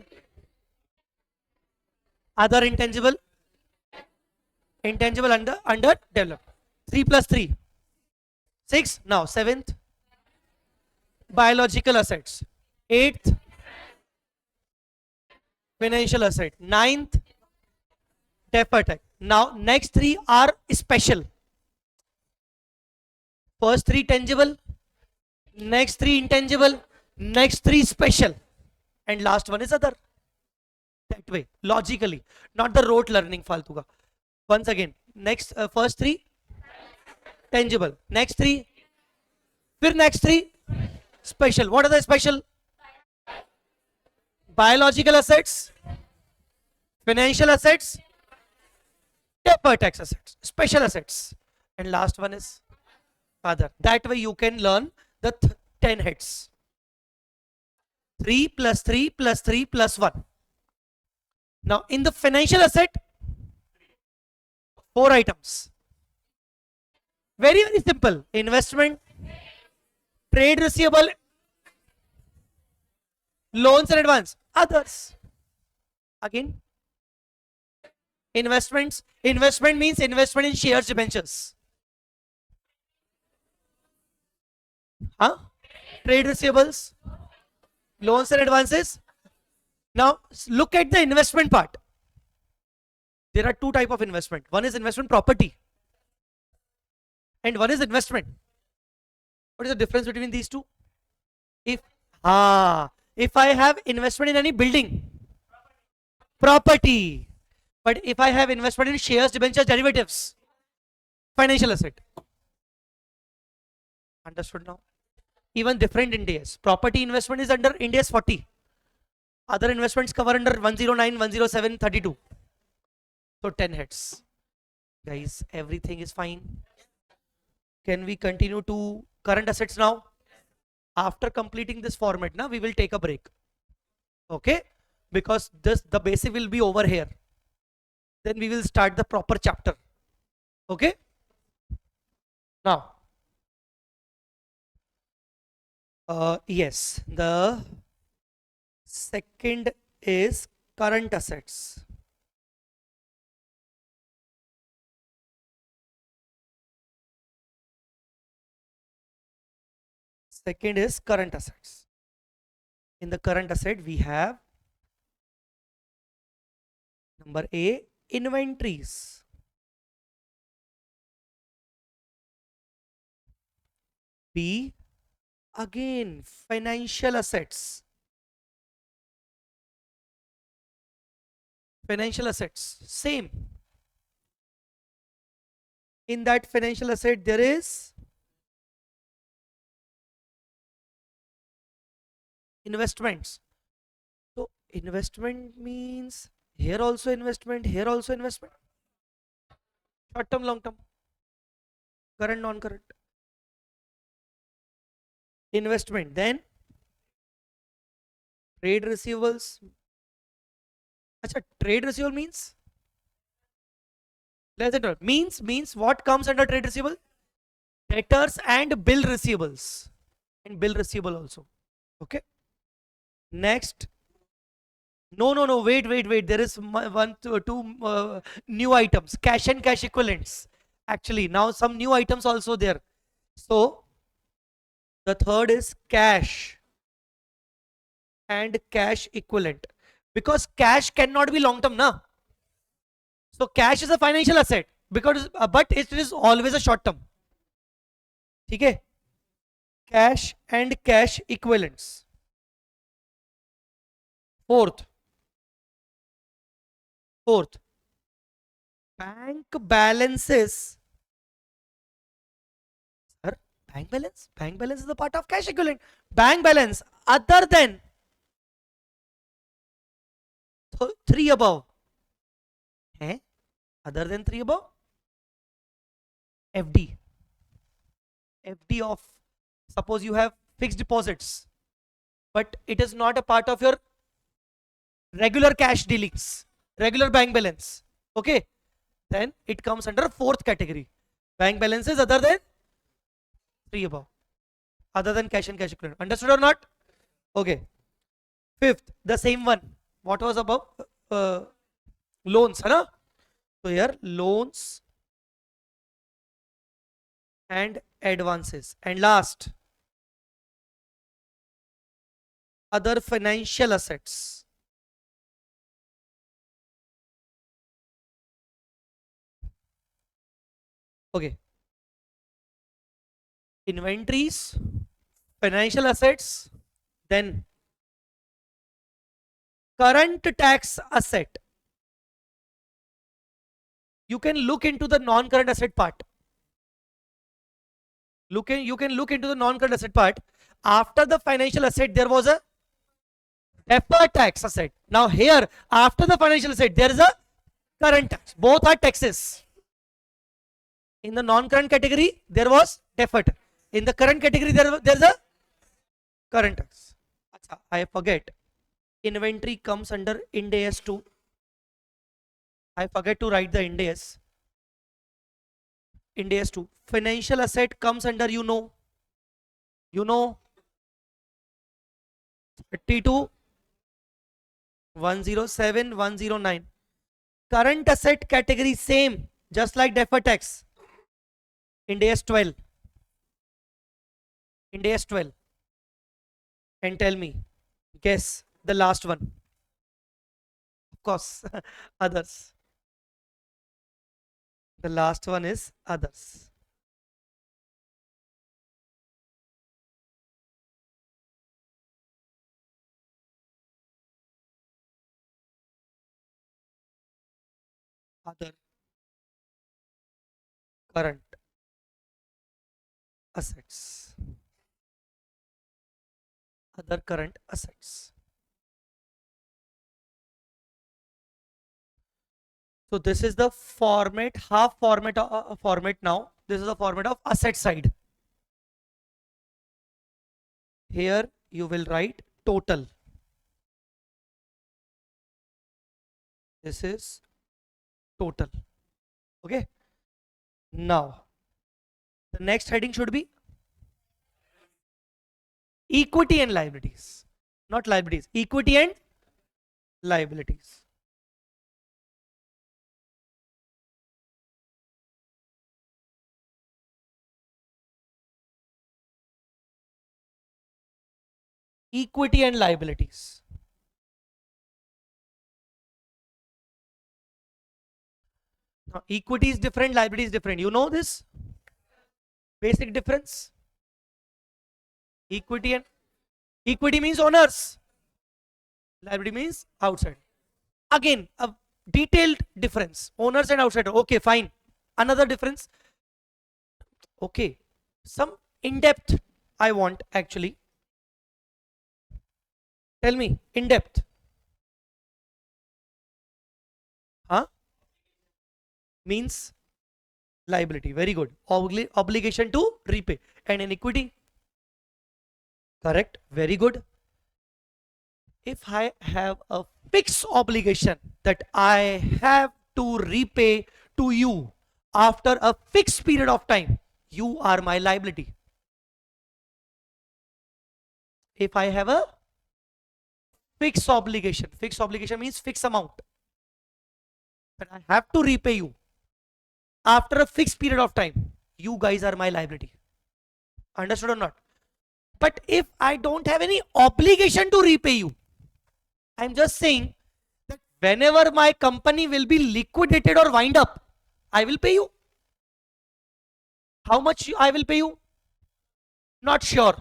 Other intangible. Intangible under developed. 3 plus 3. 6. Now 7th. Biological assets. 8th. Financial asset. 9th. Deferred tax. Now next 3 are special. First 3 tangible, next 3 intangible, next 3 special, and last one is other. That way, logically, not the rote learning faltu ka. Once again, next first 3 tangible, next 3, फिर next 3 special. What are the special? Biological assets, financial assets, deferred tax assets, special assets, and last one is other. That way you can learn the 10 heads. 3 plus 3 plus 3 plus 1. Now in the financial asset, 4 items. Very simple. Investment, trade receivable, loans and advance, others. Again, investments. Investment means investment in shares, debentures. Huh? Trade receivables, loans and advances. Now look at the investment part. There are 2 types of investment. One is investment property and one is investment. What is the difference between these two? If I have investment in any building, property. But if I have investment in shares, debentures, derivatives, financial asset. Understood now? Even different Ind AS. Property investment is under Ind AS 40. Other investments cover under 109, 107, 32. So 10 heads. Guys, everything is fine. Can we continue to current assets now? After completing this format, now we will take a break. Okay? Because the basic will be over here. Then we will start the proper chapter. Okay? Now, yes, the second is current assets. Second is current assets. In the current asset, we have number A, inventories. B, again, financial assets. Financial assets, same. In that financial asset, there is investments. So investment means here also investment, here also investment. Short term, long term, current, non-current. Investment, then trade receivables. Acha, trade receivable means, means what comes under trade receivable? Debtors and bill receivables, and bill receivable also. Okay. Next, no, wait. There is two new items, cash and cash equivalents. Actually, now some new items also there. So the third is cash and cash equivalent, because cash cannot be long term, na. So cash is a financial asset because, but it is always a short term. Okay. Cash and cash equivalents. Fourth, bank balances. Sir, bank balance is a part of cash equivalent. Bank balance other than three above. Eh? Other than three above, FD. FD of, suppose you have fixed deposits, but it is not a part of your regular cash dealings, regular bank balance. Okay, then it comes under fourth category. Bank balances other than three above, other than cash and cash equivalent. Understood or not? Okay. Fifth, the same one. What was above? Loans, है ना? So here loans and advances. And last, other financial assets. Okay. Inventories, financial assets, then current tax asset. You can look into the non-current asset part. You can look into the non-current asset part. After the financial asset, there was a deferred tax asset. Now here, after the financial asset, there is a current tax. Both are taxes. In the non-current category, there was deferred. In the current category, there's a current tax. Achha, I forget. Inventory comes under Ind AS 2. I forget to write the Ind AS. Ind AS 2. Financial asset comes under, you know 32, 107, 109. Current asset category same, just like deferred tax. Ind AS 12. Ind AS 12. And tell me, guess the last one. Of course, others. The last one is others. Other current assets. Other current assets. So this is the format, half format format now. This is the format of asset side. Here you will write total. This is total. Okay. Now the next heading should be equity and liabilities. Not liabilities, equity and liabilities. Equity and liabilities. Now, equity is different, liability is different. You know this basic difference? Equity and equity means owners. Liability means outside. Again, a detailed difference. Owners and outsider. Okay, fine. Another difference. Okay. Some in-depth I want actually. Tell me, in-depth. Huh? Means liability. Very good. Obligation to repay. And in equity. Correct. Very good. If I have a fixed obligation that I have to repay to you after a fixed period of time, you are my liability. If I have a fixed obligation means fixed amount that I have to repay you after a fixed period of time, you guys are my liability. Understood or not? But if I don't have any obligation to repay you, I'm just saying that whenever my company will be liquidated or wind up, I will pay you. How much I will pay you? Not sure.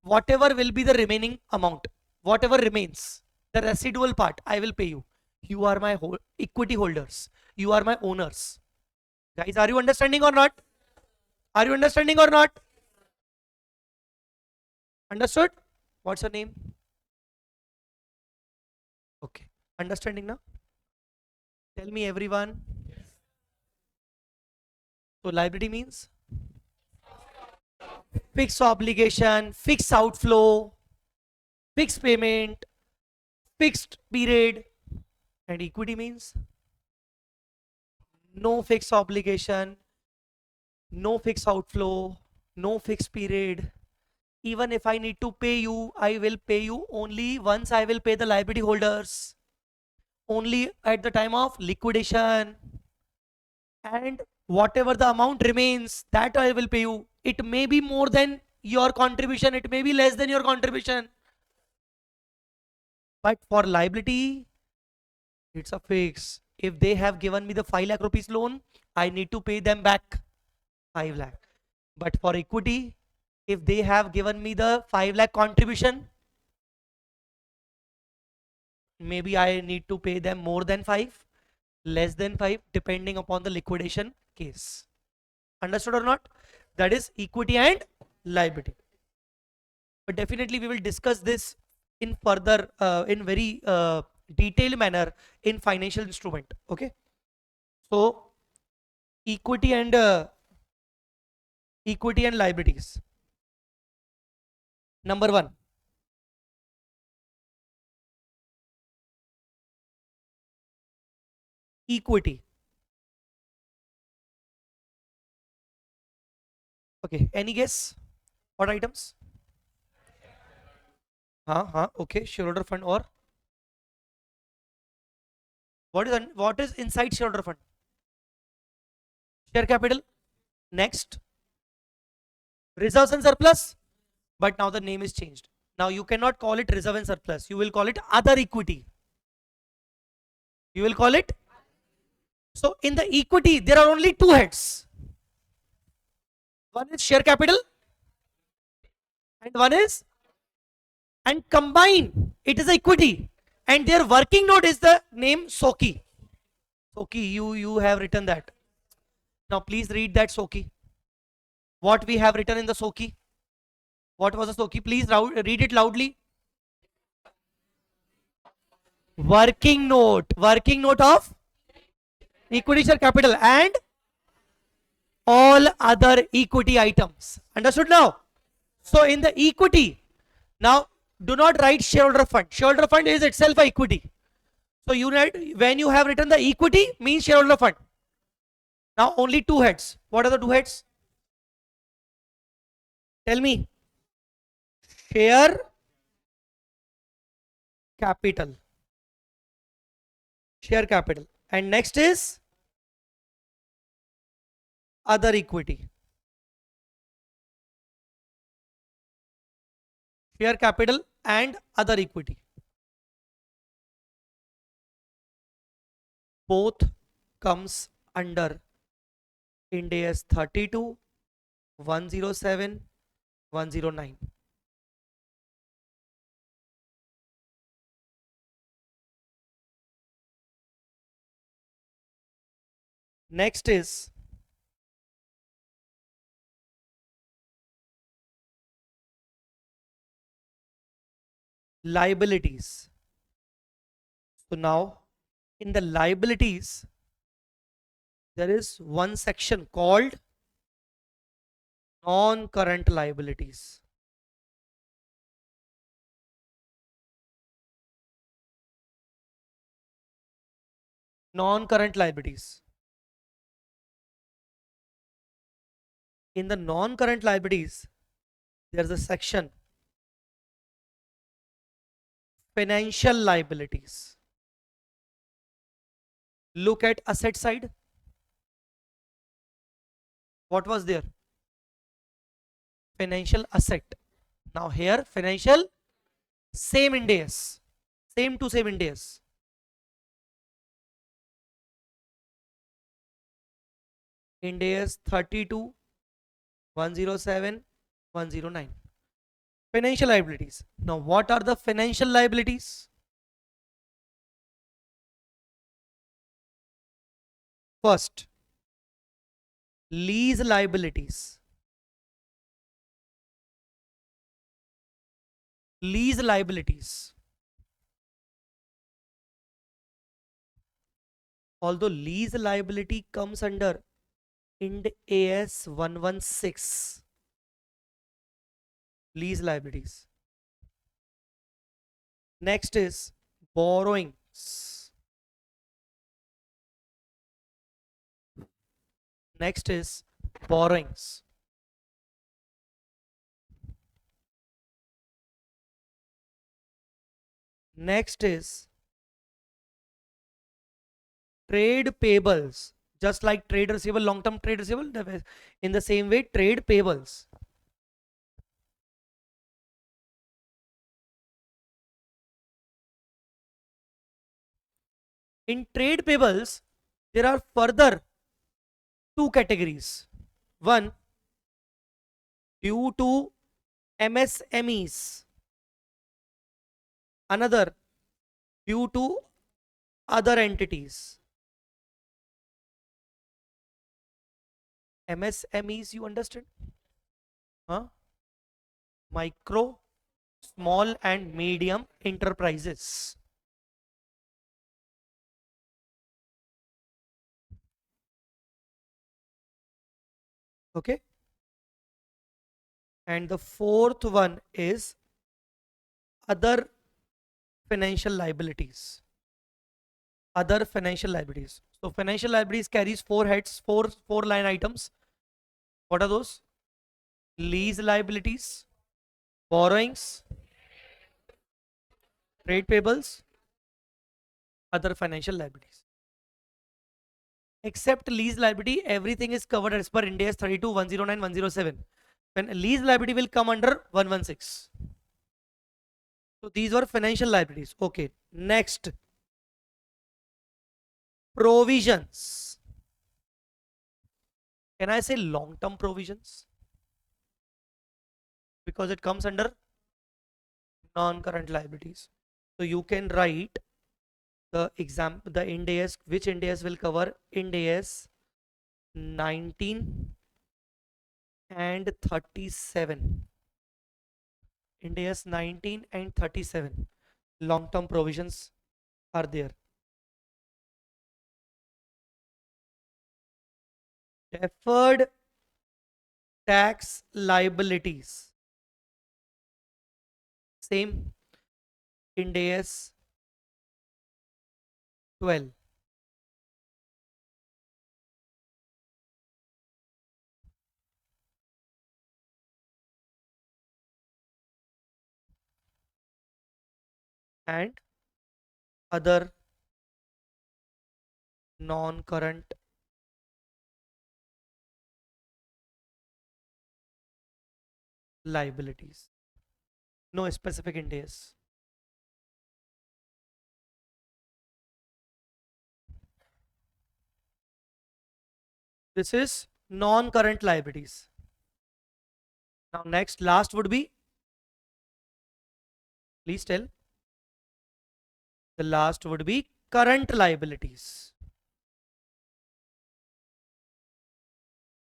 Whatever will be the remaining amount, whatever remains, the residual part, I will pay you. You are my equity holders. You are my owners. Guys, are you understanding or not? Are you understanding or not? Understood? What's your name? Okay. Understanding now? Tell me everyone. So liability means fixed obligation, fixed outflow, fixed payment, fixed period. And equity means no fixed obligation, no fixed outflow, no fixed period. Even if I need to pay you, I will pay you only once I will pay the liability holders. Only at the time of liquidation. And whatever the amount remains, that I will pay you. It may be more than your contribution, it may be less than your contribution. But for liability, it's a fix. If they have given me the 5 lakh rupees loan, I need to pay them back 5 lakh. But for equity, if they have given me the 5 lakh contribution, maybe I need to pay them more than 5, less than 5, depending upon the liquidation case. Understood or not? That is equity and liability. But definitely we will discuss this in further, in very detailed manner in financial instrument. Okay. So equity and liabilities. Number one, equity. Okay, any guess? What items? Okay, shareholder fund or what is inside shareholder fund? Share capital. Next, reserves and surplus. But now the name is changed. Now you cannot call it reserve and surplus. You will call it other equity. You will call it. So in the equity, there are only two heads. One is share capital and one is, and combine it is equity, and their working note is the name SOKI. SOKI, you have written that. Now please read that SOKI. What we have written in the SOKI? What was the SOKI? Please read it loudly. Working note of equity share capital and all other equity items. Understood now? So in the equity, now do not write shareholder fund. Shareholder fund is itself a equity. So you write, when you have written the equity means shareholder fund. Now only two heads. What are the two heads? Tell me. Share capital. Share capital. And next is other equity. Share capital, and other equity. Both comes under Ind AS 32, 107, 109. Next is liabilities. So now in the liabilities, there is one section called non-current liabilities. Non-current liabilities. In the non-current liabilities, there is a section financial liabilities. Look at asset side. What was there? Financial asset. Now here financial, same Ind AS. Same to same Ind AS. Ind AS 32, 107, 109. Financial liabilities. Now what are the financial liabilities? First, lease liabilities. Lease liabilities. Although lease liability comes under Ind AS 116. Lease liabilities. Next is borrowings. Next is borrowings. Next is trade payables. Just like trade receivable, long-term trade receivable, in the same way, trade payables. In trade payables, there are further two categories. One, due to MSMEs. Another, due to other entities. MSMEs, you understand? Huh? Micro, small and medium enterprises. Okay. And the fourth one is other financial liabilities. Other financial liabilities. So financial liabilities carries four heads, four line items. What are those? Lease liabilities, borrowings, trade payables, other financial liabilities. Except lease liability, everything is covered as per Ind AS 32, 109, 107. When lease liability will come under 116. So these were financial liabilities. Okay. Next, provisions. Can I say long-term provisions? Because it comes under non-current liabilities. So you can write the example, the Ind AS, which Ind AS will cover Ind AS 19 and 37. Ind AS 19 and 37. Long-term provisions are there. Deferred tax liabilities. Same Ind AS 12. And other non-current liabilities. No specific Ind AS. This is non-current liabilities. Now next, last would be, please tell. The last would be current liabilities.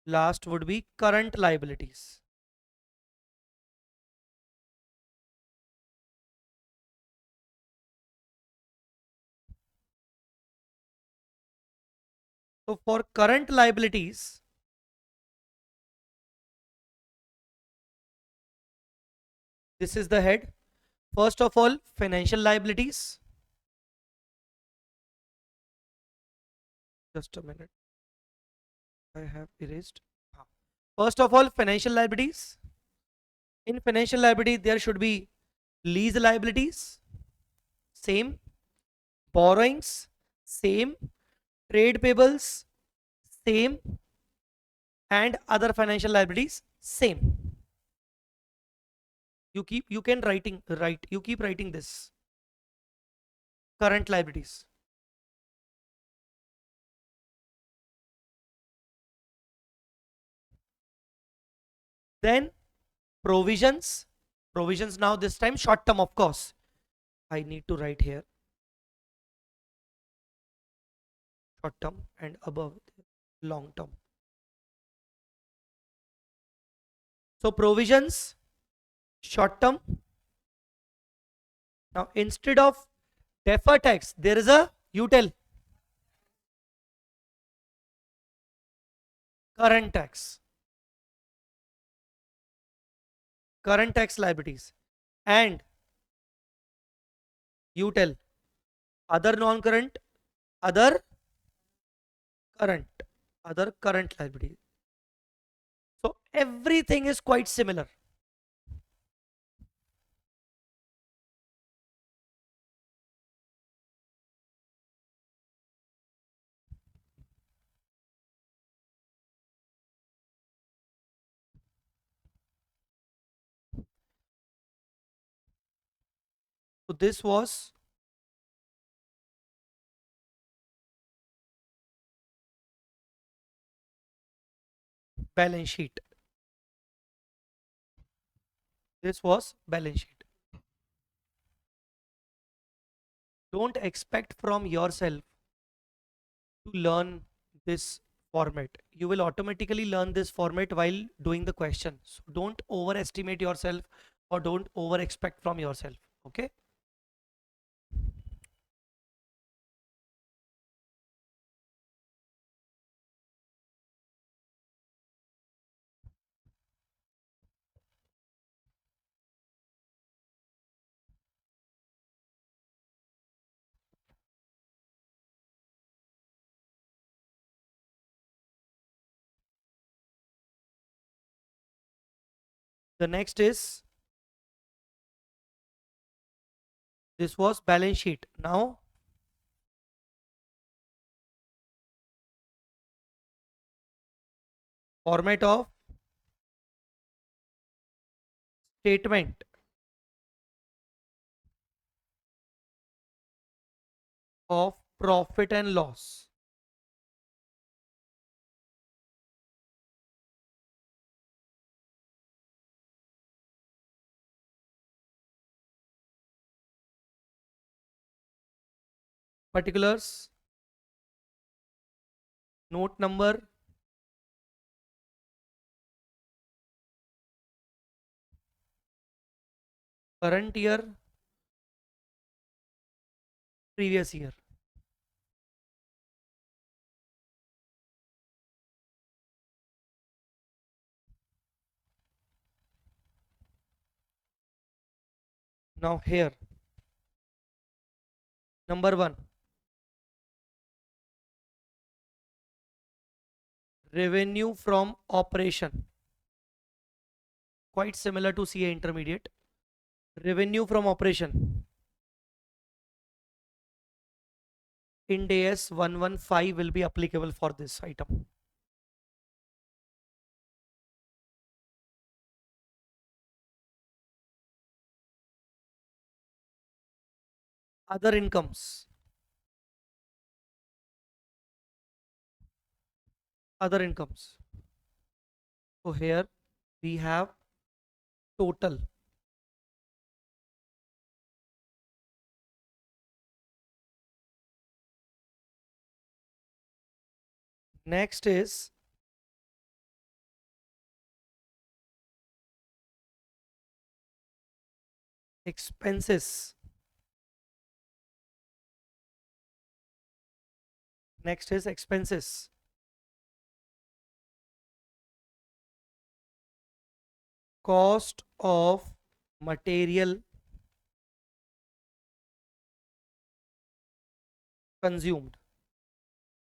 Last would be current liabilities. So for current liabilities, this is the head. First of all, financial liabilities. Just a minute. I have erased. First of all, financial liabilities. In financial liability, there should be lease liabilities, same, borrowings, same, trade payables, same, and other financial liabilities, same. You can write, you keep writing this. Current liabilities. Then provisions. Provisions now this time short term, of course. I need to write here short term and above long term. So provisions, short term. Now instead of defer tax, there is a, you tell, current tax. Current tax liabilities. And you tell, other non-current, other current, other current liabilities. So everything is quite similar. So this was balance sheet. This was balance sheet. Don't expect from yourself to learn this format. You will automatically learn this format while doing the question. So don't overestimate yourself or don't over expect from yourself. Okay. The next is, this was balance sheet. Now format of statement of profit and loss. Particulars, note number, current year, previous year. Now here, number one, revenue from operation. Quite similar to CA intermediate. Revenue from operation. Ind AS 115 will be applicable for this item. other incomes, other incomes. So here we have total. Next is expenses. Next is expenses. Cost of material consumed.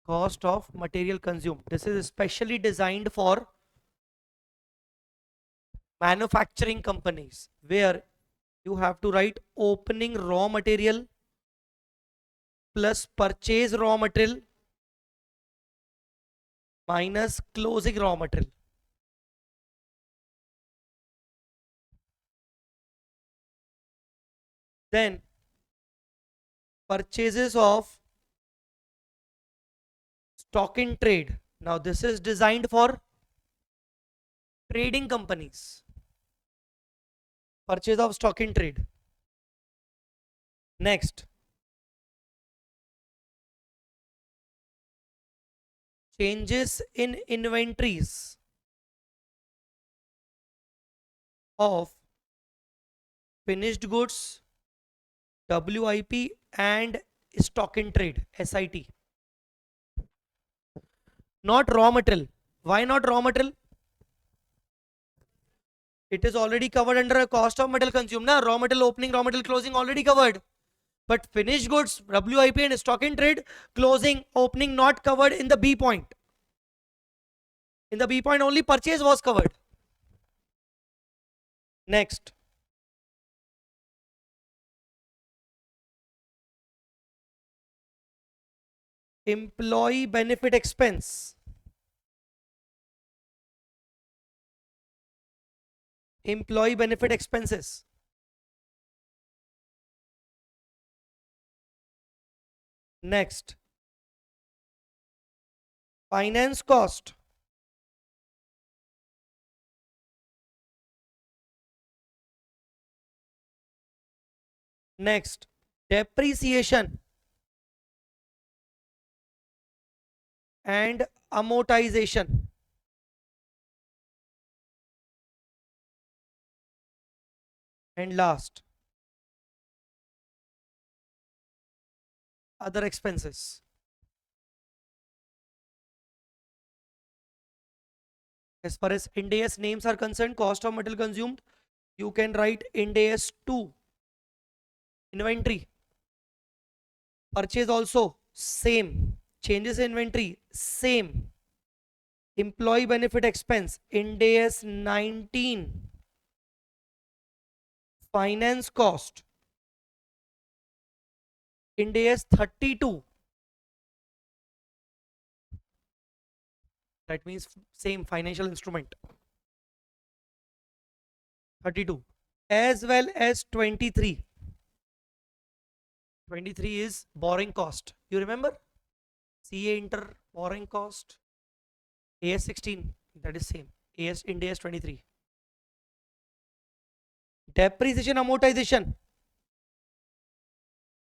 Cost of material consumed. This is specially designed for manufacturing companies where you have to write opening raw material plus purchase raw material minus closing raw material. Then purchases of stock in trade. Now this is designed for trading companies. Purchase of stock in trade. Next, changes in inventories of finished goods, WIP and stock in trade, SIT. Not raw material. Why not raw material? It is already covered under a cost of material consumed. Now, raw material opening, raw material closing already covered. But finished goods, WIP and stock in trade, closing, opening not covered in the B point. In the B point only purchase was covered. Next. Employee benefit expense. Employee benefit expenses. Next. Finance cost. Next. Depreciation and amortization. And last, other expenses. As far as Ind AS names are concerned, cost of material consumed, you can write Ind AS 2. Inventory. Purchase also, same. Changes in inventory, same. Employee benefit expense, Ind AS 19. Finance cost, Ind AS 32. That means same financial instrument. 32. As well as 23. 23 is borrowing cost. You remember? CA inter borrowing cost. AS 16. That is same. AS Ind AS 23. Depreciation amortization.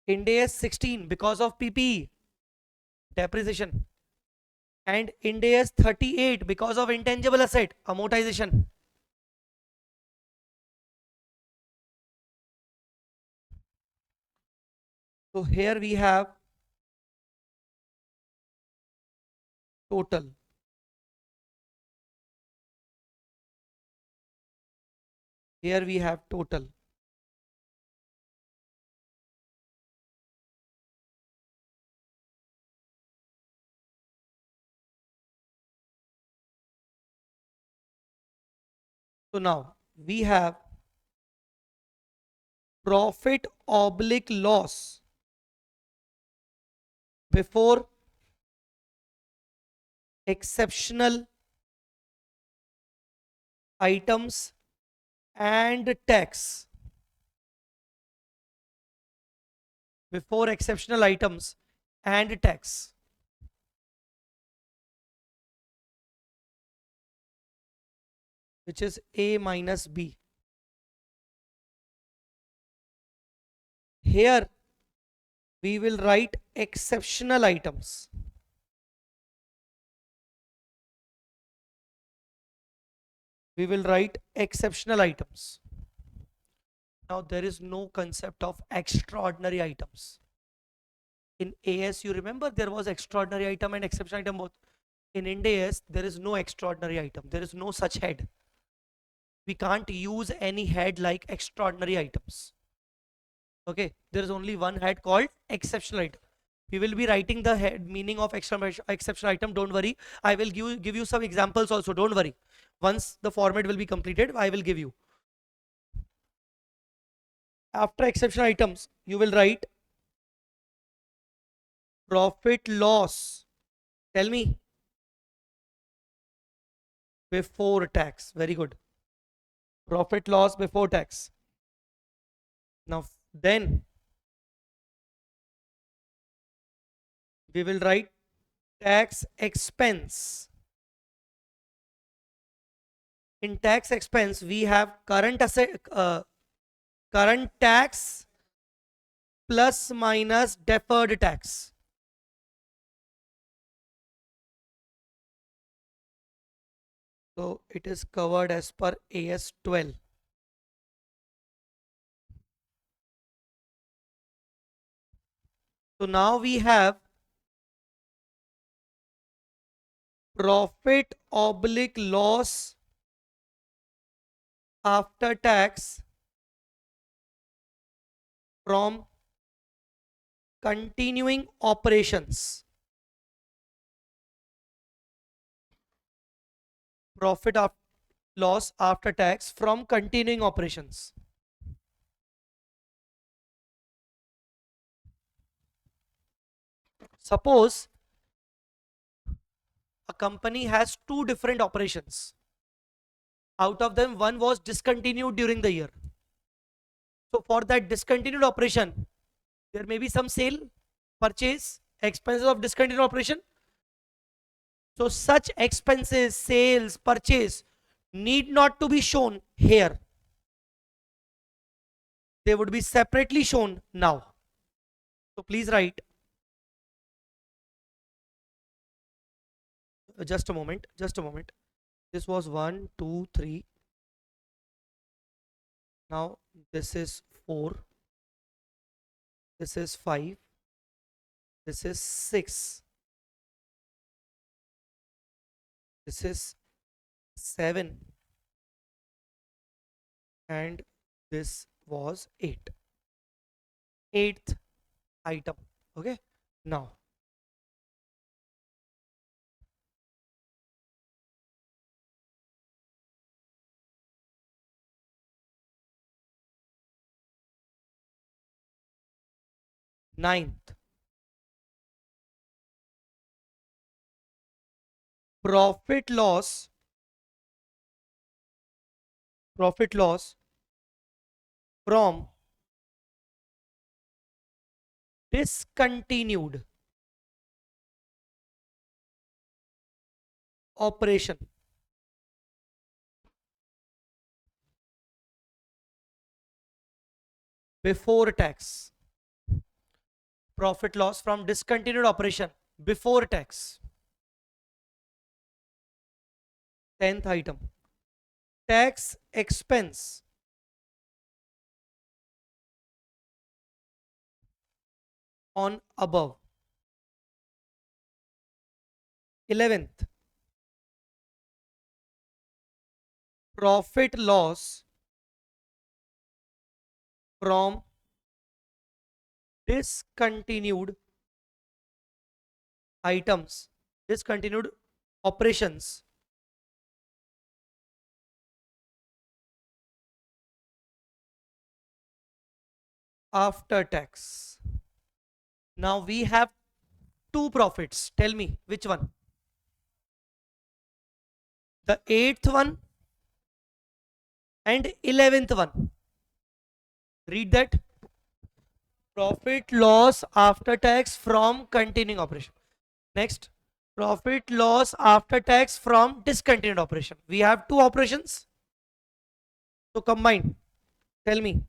Ind AS 16 because of PPE. Depreciation. And Ind AS 38 because of intangible asset amortization. So here we have total. Here we have total. So now we have profit oblique loss before exceptional items and tax. before exceptional items and tax. Which is A minus B. Here we will write exceptional items. We will write exceptional items. Now there is no concept of extraordinary items. In AS, you remember there was extraordinary item and exceptional item both. In Ind AS, there is no extraordinary item. There is no such head. We can't use any head like extraordinary items. Okay, there is only one head called exceptional item. We will be writing the head meaning of exceptional item. Don't worry. I will give you some examples also. Don't worry. Once the format will be completed, I will give you. After exceptional items, you will write profit loss. Tell me. Before tax. Very good. Profit loss before tax. Now then we will write tax expense. In tax expense we have current asset, current tax plus minus deferred tax. So it is covered as per AS 12. So now we have profit oblique loss after tax from continuing operations. Profit of loss after tax from continuing operations. Suppose a company has two different operations. Out of them, one was discontinued during the year. So for that discontinued operation, there may be some sale, purchase, expenses of discontinued operation. So such expenses, sales, purchase need not to be shown here. They would be separately shown now. So please write. Just a moment. Just a moment. This was 1, 2, 3. Now this is 4. This is 5. This is 6. This is 7. And this was 8. 8th item. Okay. Now ninth, profit loss from discontinued operation. Before tax. Profit loss from discontinued operation before tax. 10th item, tax expense on above. 11th, profit loss from discontinued items, discontinued operations after tax. Now we have two profits. Tell me which one? The 8th one and 11th one. Read that. Profit loss after tax from continuing operation. Next, profit loss after tax from discontinued operation. We have two operations. So combine. Tell me.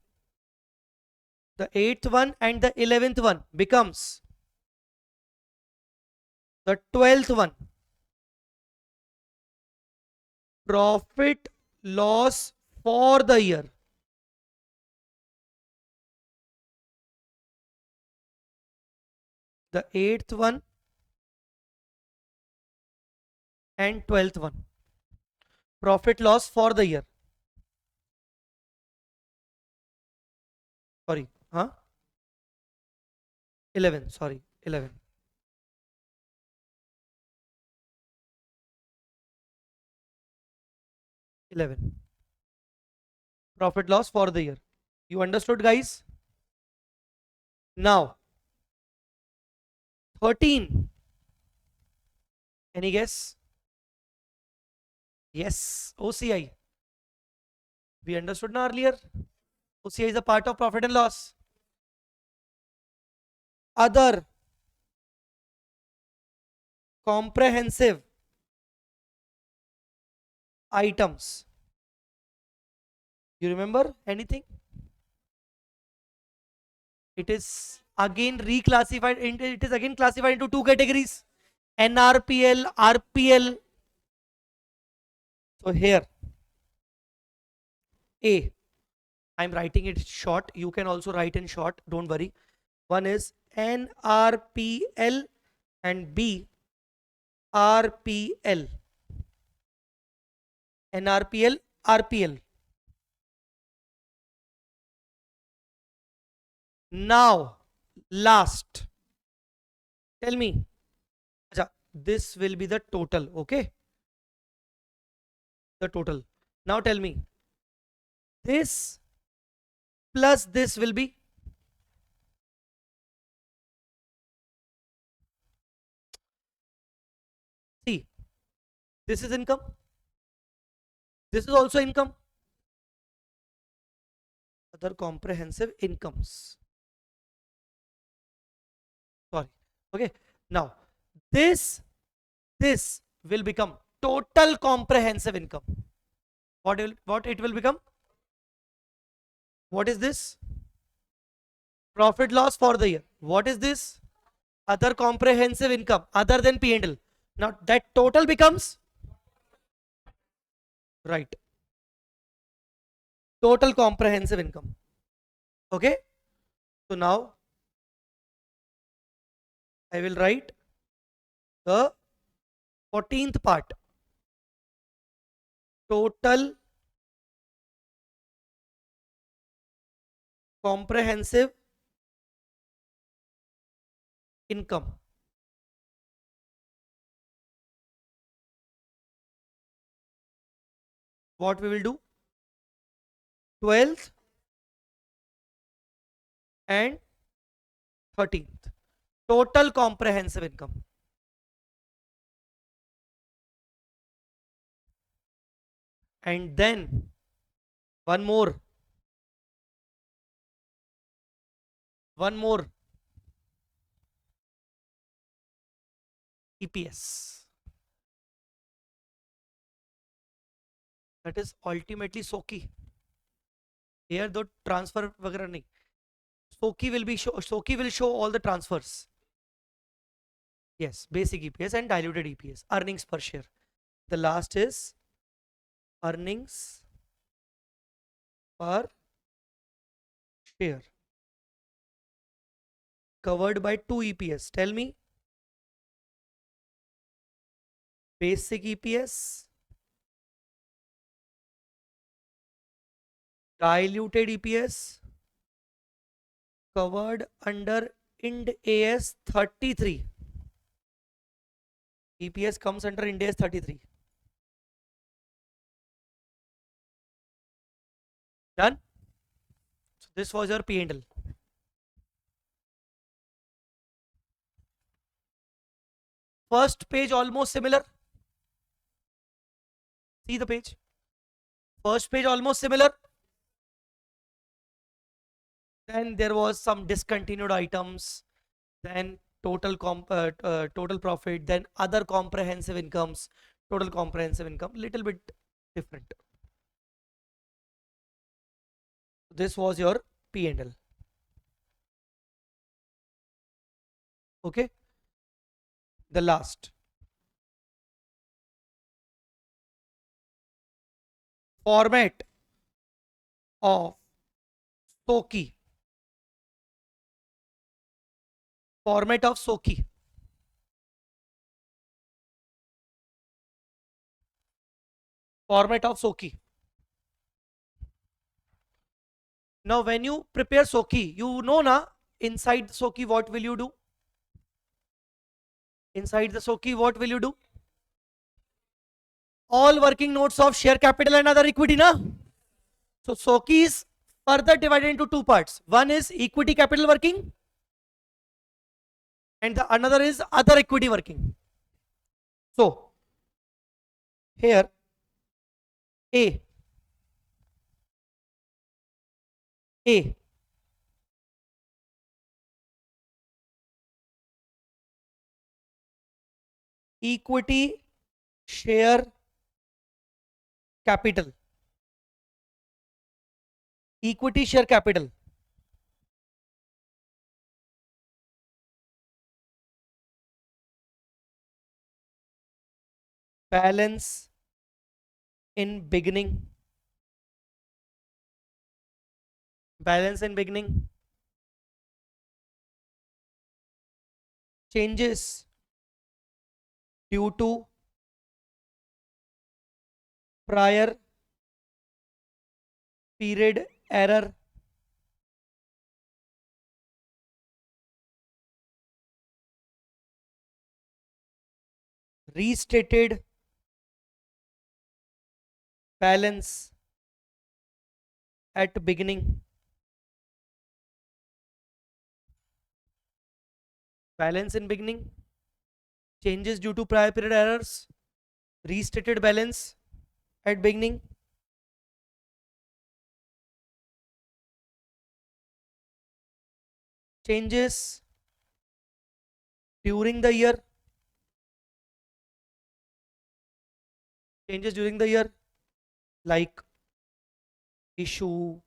The 8th one and the 11th one becomes the 12th one. Profit loss for the year. The 8th one and 12th one. Profit loss for the year. Sorry. Huh? 11. Sorry. 11. 11. Profit loss for the year. You understood, guys? Now, 13. Any guess? Yes. OCI. We understood now earlier. OCI is a part of profit and loss. Other comprehensive items. You remember anything? It is again reclassified. It is again classified into two categories: NRPL, RPL. So here, A. I'm writing it short. You can also write in short. Don't worry. One is NRPL and B RPL. NRPL, RPL. Now, last. Tell me. This will be the total. Okay. The total. Now tell me. This plus this will be. See. This is income. This is also income. Other comprehensive incomes. Sorry. Okay. Now, this will become total comprehensive income. What it will become? What is this? Profit loss for the year. What is this? Other comprehensive income other than P&L. Now that total becomes right. Total comprehensive income. Okay. So now I will write the 14th part. Total comprehensive income. What we will do? 12th and 13th. Total comprehensive income. And then one more. EPS. That is ultimately SOKI. Here the transfer वगैरह नहीं. SOKI will show all the transfers. Yes, basic EPS and diluted EPS. Earnings per share. The last is earnings per share. Covered by two EPS. Tell me. Basic EPS. Diluted EPS. Covered under Ind AS 33. EPS comes under Ind AS 33. Done? So this was your P&L. First page almost similar. See the page. First page almost similar. Then there was some discontinued items, then total profit, then other comprehensive incomes, total comprehensive income, little bit different. This was your P&L. Okay, the last format of SOKI. Format of SOKI. Format of SOKI. Now, when you prepare SOKI, you know na, inside the SOKI, what will you do? Inside the SOKI, what will you do? All working notes of share capital and other equity, na? So SOKI is further divided into two parts. One is equity capital working, and the another is other equity working. So here A A equity share capital. Equity share capital. Balance in beginning. Balance in beginning. Changes due to prior period error. Restated balance at beginning. Balance in beginning. Changes due to prior period errors. Restated balance at beginning. Changes during the year. Changes during the year like issue,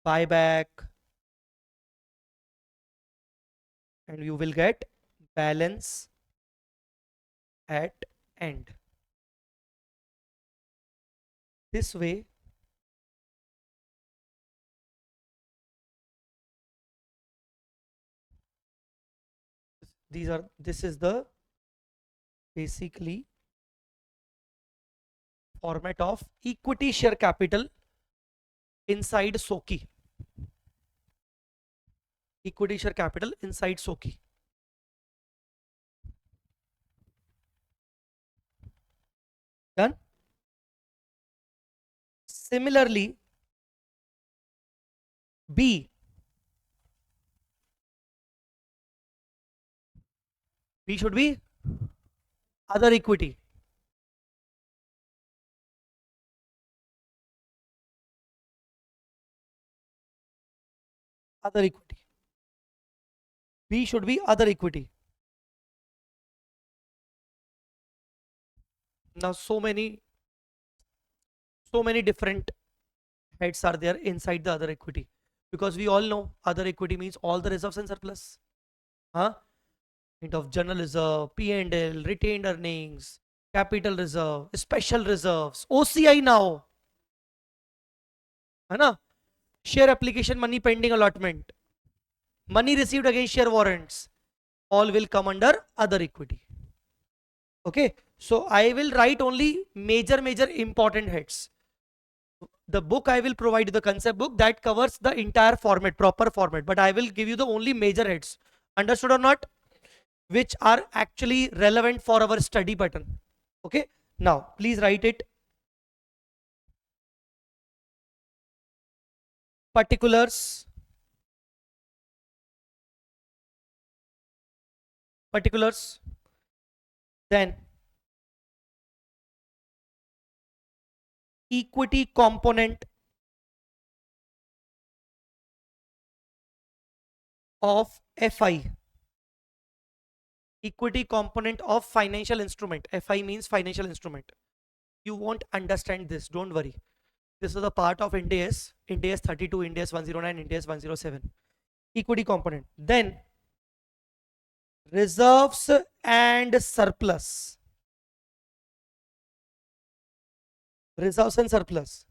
buyback, and you will get balance at end. This way this is the basically format of equity share capital inside SOKI. Equity share capital inside SOKI. Done. Similarly, B should be other equity. Other equity. B should be other equity. Now so many different heads are there inside the other equity, because we all know other equity means all the reserves and surplus. Huh? Hint of general reserve, P&L, retained earnings, capital reserve, special reserves, OCI now. है ना? Share application, money pending allotment, money received against share warrants, all will come under other equity. Okay, so I will write only major important heads. The book I will provide you, the concept book, that covers the entire format, proper format, but I will give you the only major heads. Understood or not? Which are actually relevant for our study pattern. Okay, now please write it. Particulars. Particulars. Then equity component. of FI, equity component of financial instrument. FI means financial instrument. You won't understand this, don't worry. This is a part of Ind AS, Ind AS 32, Ind AS 109, Ind AS 107. Equity component. Then reserves and surplus. Reserves and surplus.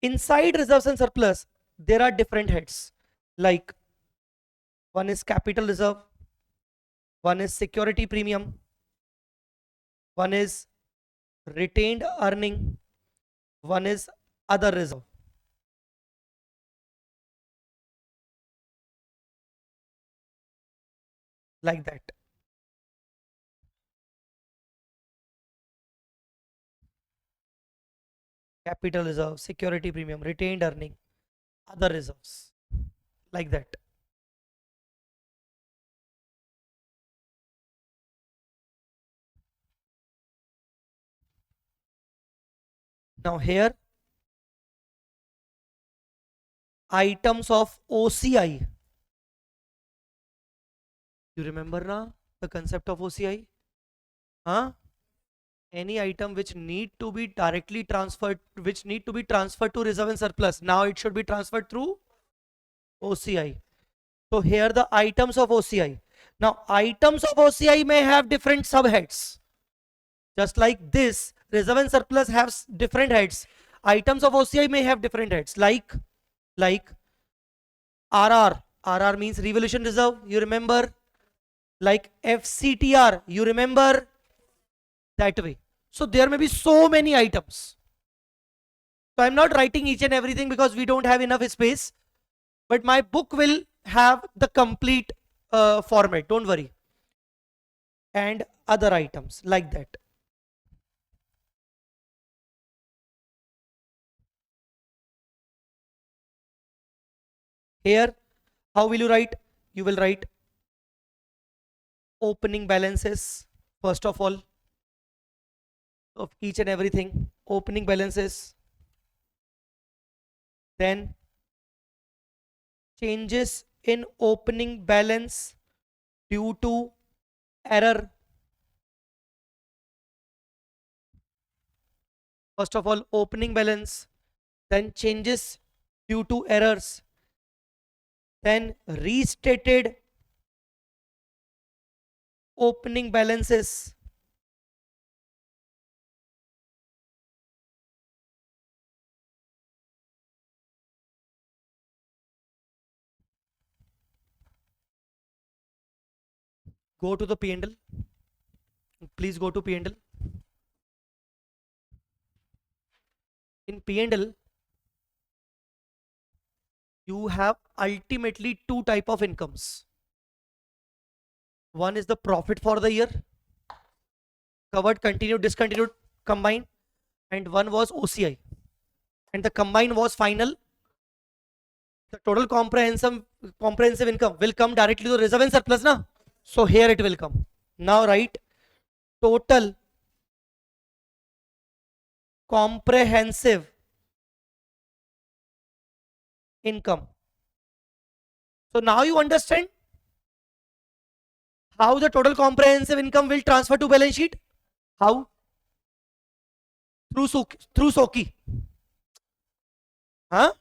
Inside reserves and surplus, there are different heads. Like one is capital reserve, one is security premium, one is retained earning, one is other reserve. Like that. Capital reserve, security premium, retained earning, other reserves. Like that. Now here, items of OCI. You remember now the concept of OCI? Huh? Any item which need to be directly transferred, which need to be transferred to reserve and surplus. Now it should be transferred through OCI. So here the items of OCI. Now items of OCI may have different subheads. Just like this, reserve and surplus have different heads. Items of OCI may have different heads. Like RR. RR means revolution reserve. You remember? Like FCTR. You remember? That way. So there may be so many items. So I'm not writing each and everything because we don't have enough space. But my book will have the complete format. Don't worry. And other items like that. Here, how will you write? You will write opening balances first of all of each and everything. Opening balances. Then changes in opening balance due to error. First of all, opening balance, then changes due to errors, then restated opening balances, go to the P&L. Please go to P&L. In P&L, you have ultimately two type of incomes. One is the profit for the year, covered, continued, discontinued, combined, and one was OCI. And the combined was final. The total comprehensive income will come directly to the reserve and surplus, na? So here it will come. Now write total comprehensive income. So now you understand how the total comprehensive income will transfer to balance sheet. How? Through SOKI. Huh?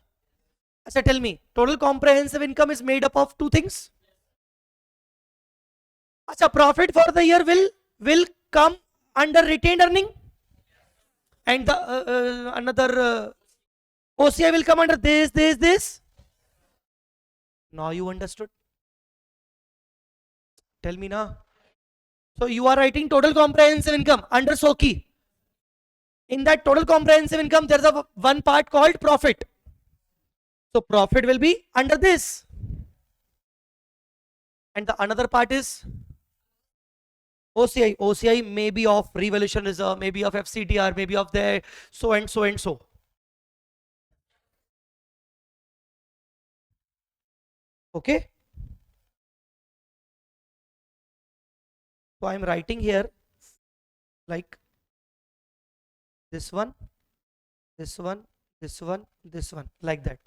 So tell me, total comprehensive income is made up of two things. Acha, profit for the year will come under retained earning, and the another OCI will come under this. Now you understood. Tell me now. So you are writing total comprehensive income under SOKI. In that total comprehensive income, there's a one part called profit. So profit will be under this. And the another part is OCI. OCI may be of revolution reserve, maybe of FCTR, maybe of the so and so and so. Okay. So I'm writing here like this one, this one, this one, like that.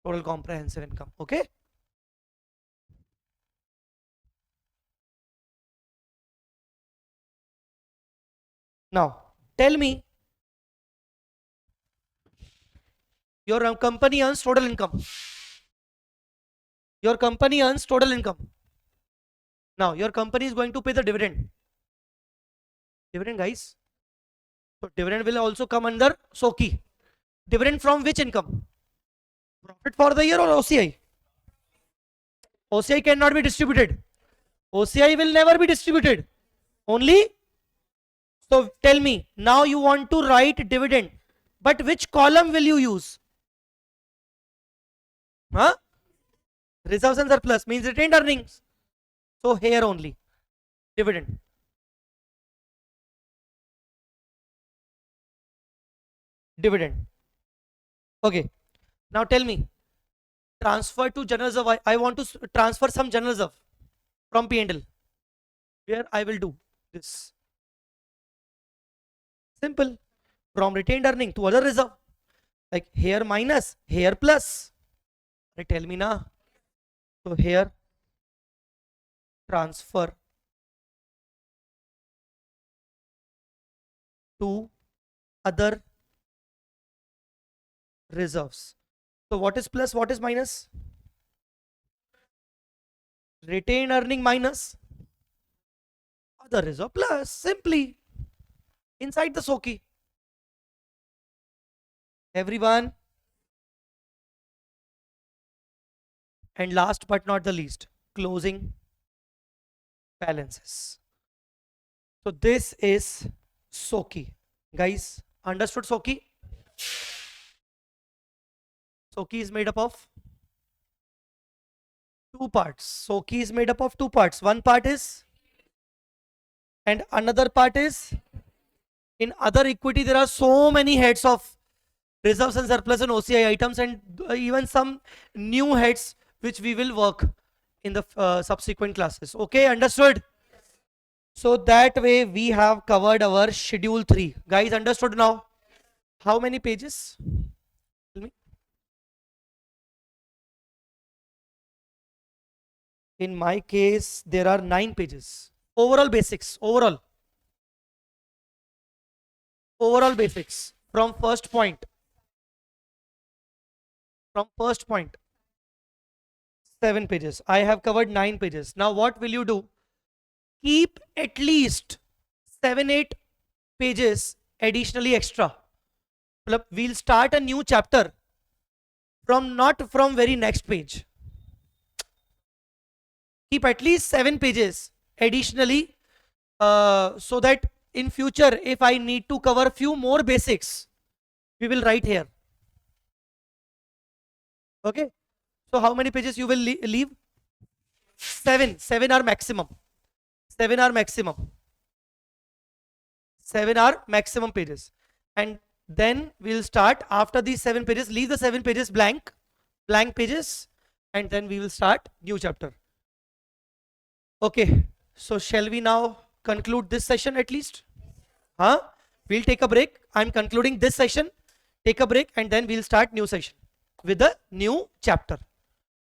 Total comprehensive income. Okay. Now tell me, your company earns total income. Your company earns total income. Now your company is going to pay the dividend. Dividend, guys. So dividend will also come under SOKI. Dividend from which income? Profit for the year or OCI? OCI cannot be distributed. OCI will never be distributed. Only, so tell me, now you want to write dividend, but which column will you use? Huh? Reserves and surplus means retained earnings. So here only, dividend. Dividend. Okay. Now tell me, transfer to general reserve. I want to transfer some general reserve from P&L. Where I will do this. Simple. From retained earning to other reserve. Like here minus, here plus. Tell me now. So here transfer to other reserves. So what is plus, what is minus? Retained earning minus other reserve plus, simply inside the SOKI. Everyone. And last but not the least, closing balances. So this is SOKI. Guys, understood SOKI? SOKI is made up of two parts. SOKI is made up of two parts. One part is, and another part is, in other equity there are so many heads of reserves and surplus and OCI items, and even some new heads which we will work in the subsequent classes. Okay, understood? So that way we have covered our schedule 3. Guys, understood now? How many pages? Tell me. In my case, there are 9 pages. Overall basics, overall basics from first point. From first point, 7 pages. I have covered 9 pages. Now what will you do? Keep at least 7-8 pages additionally extra. We'll start a new chapter from, not from very next page. Keep at least 7 pages additionally, so that in future if I need to cover few more basics, we will write here. Okay. So how many pages you will leave? 7. 7 are maximum. 7 are maximum. 7 are maximum pages. And then we'll start after these 7 pages. Leave the 7 pages blank pages, and then we will start new chapter. Okay. So shall we now conclude this session at least? Huh? We'll take a break. I'm concluding this session. Take a break, and then we'll start new session with a new chapter.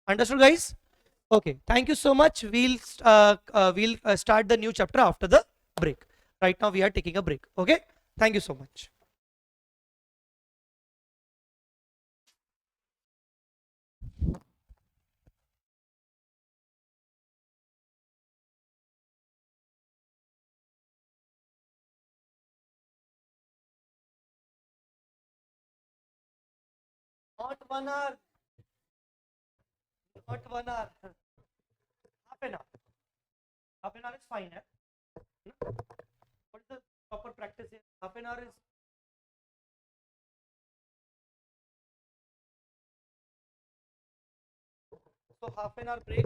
Understood, guys? Okay. Thank you so much. We'll start the new chapter after the break. Right now we are taking a break. Okay. Thank you so much. Not 1 hour. Not 1 hour. Half an hour. Half an hour is fine. Eh? What is the proper practice here? Half an hour is. So half an hour break.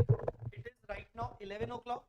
It is right now 11 o'clock.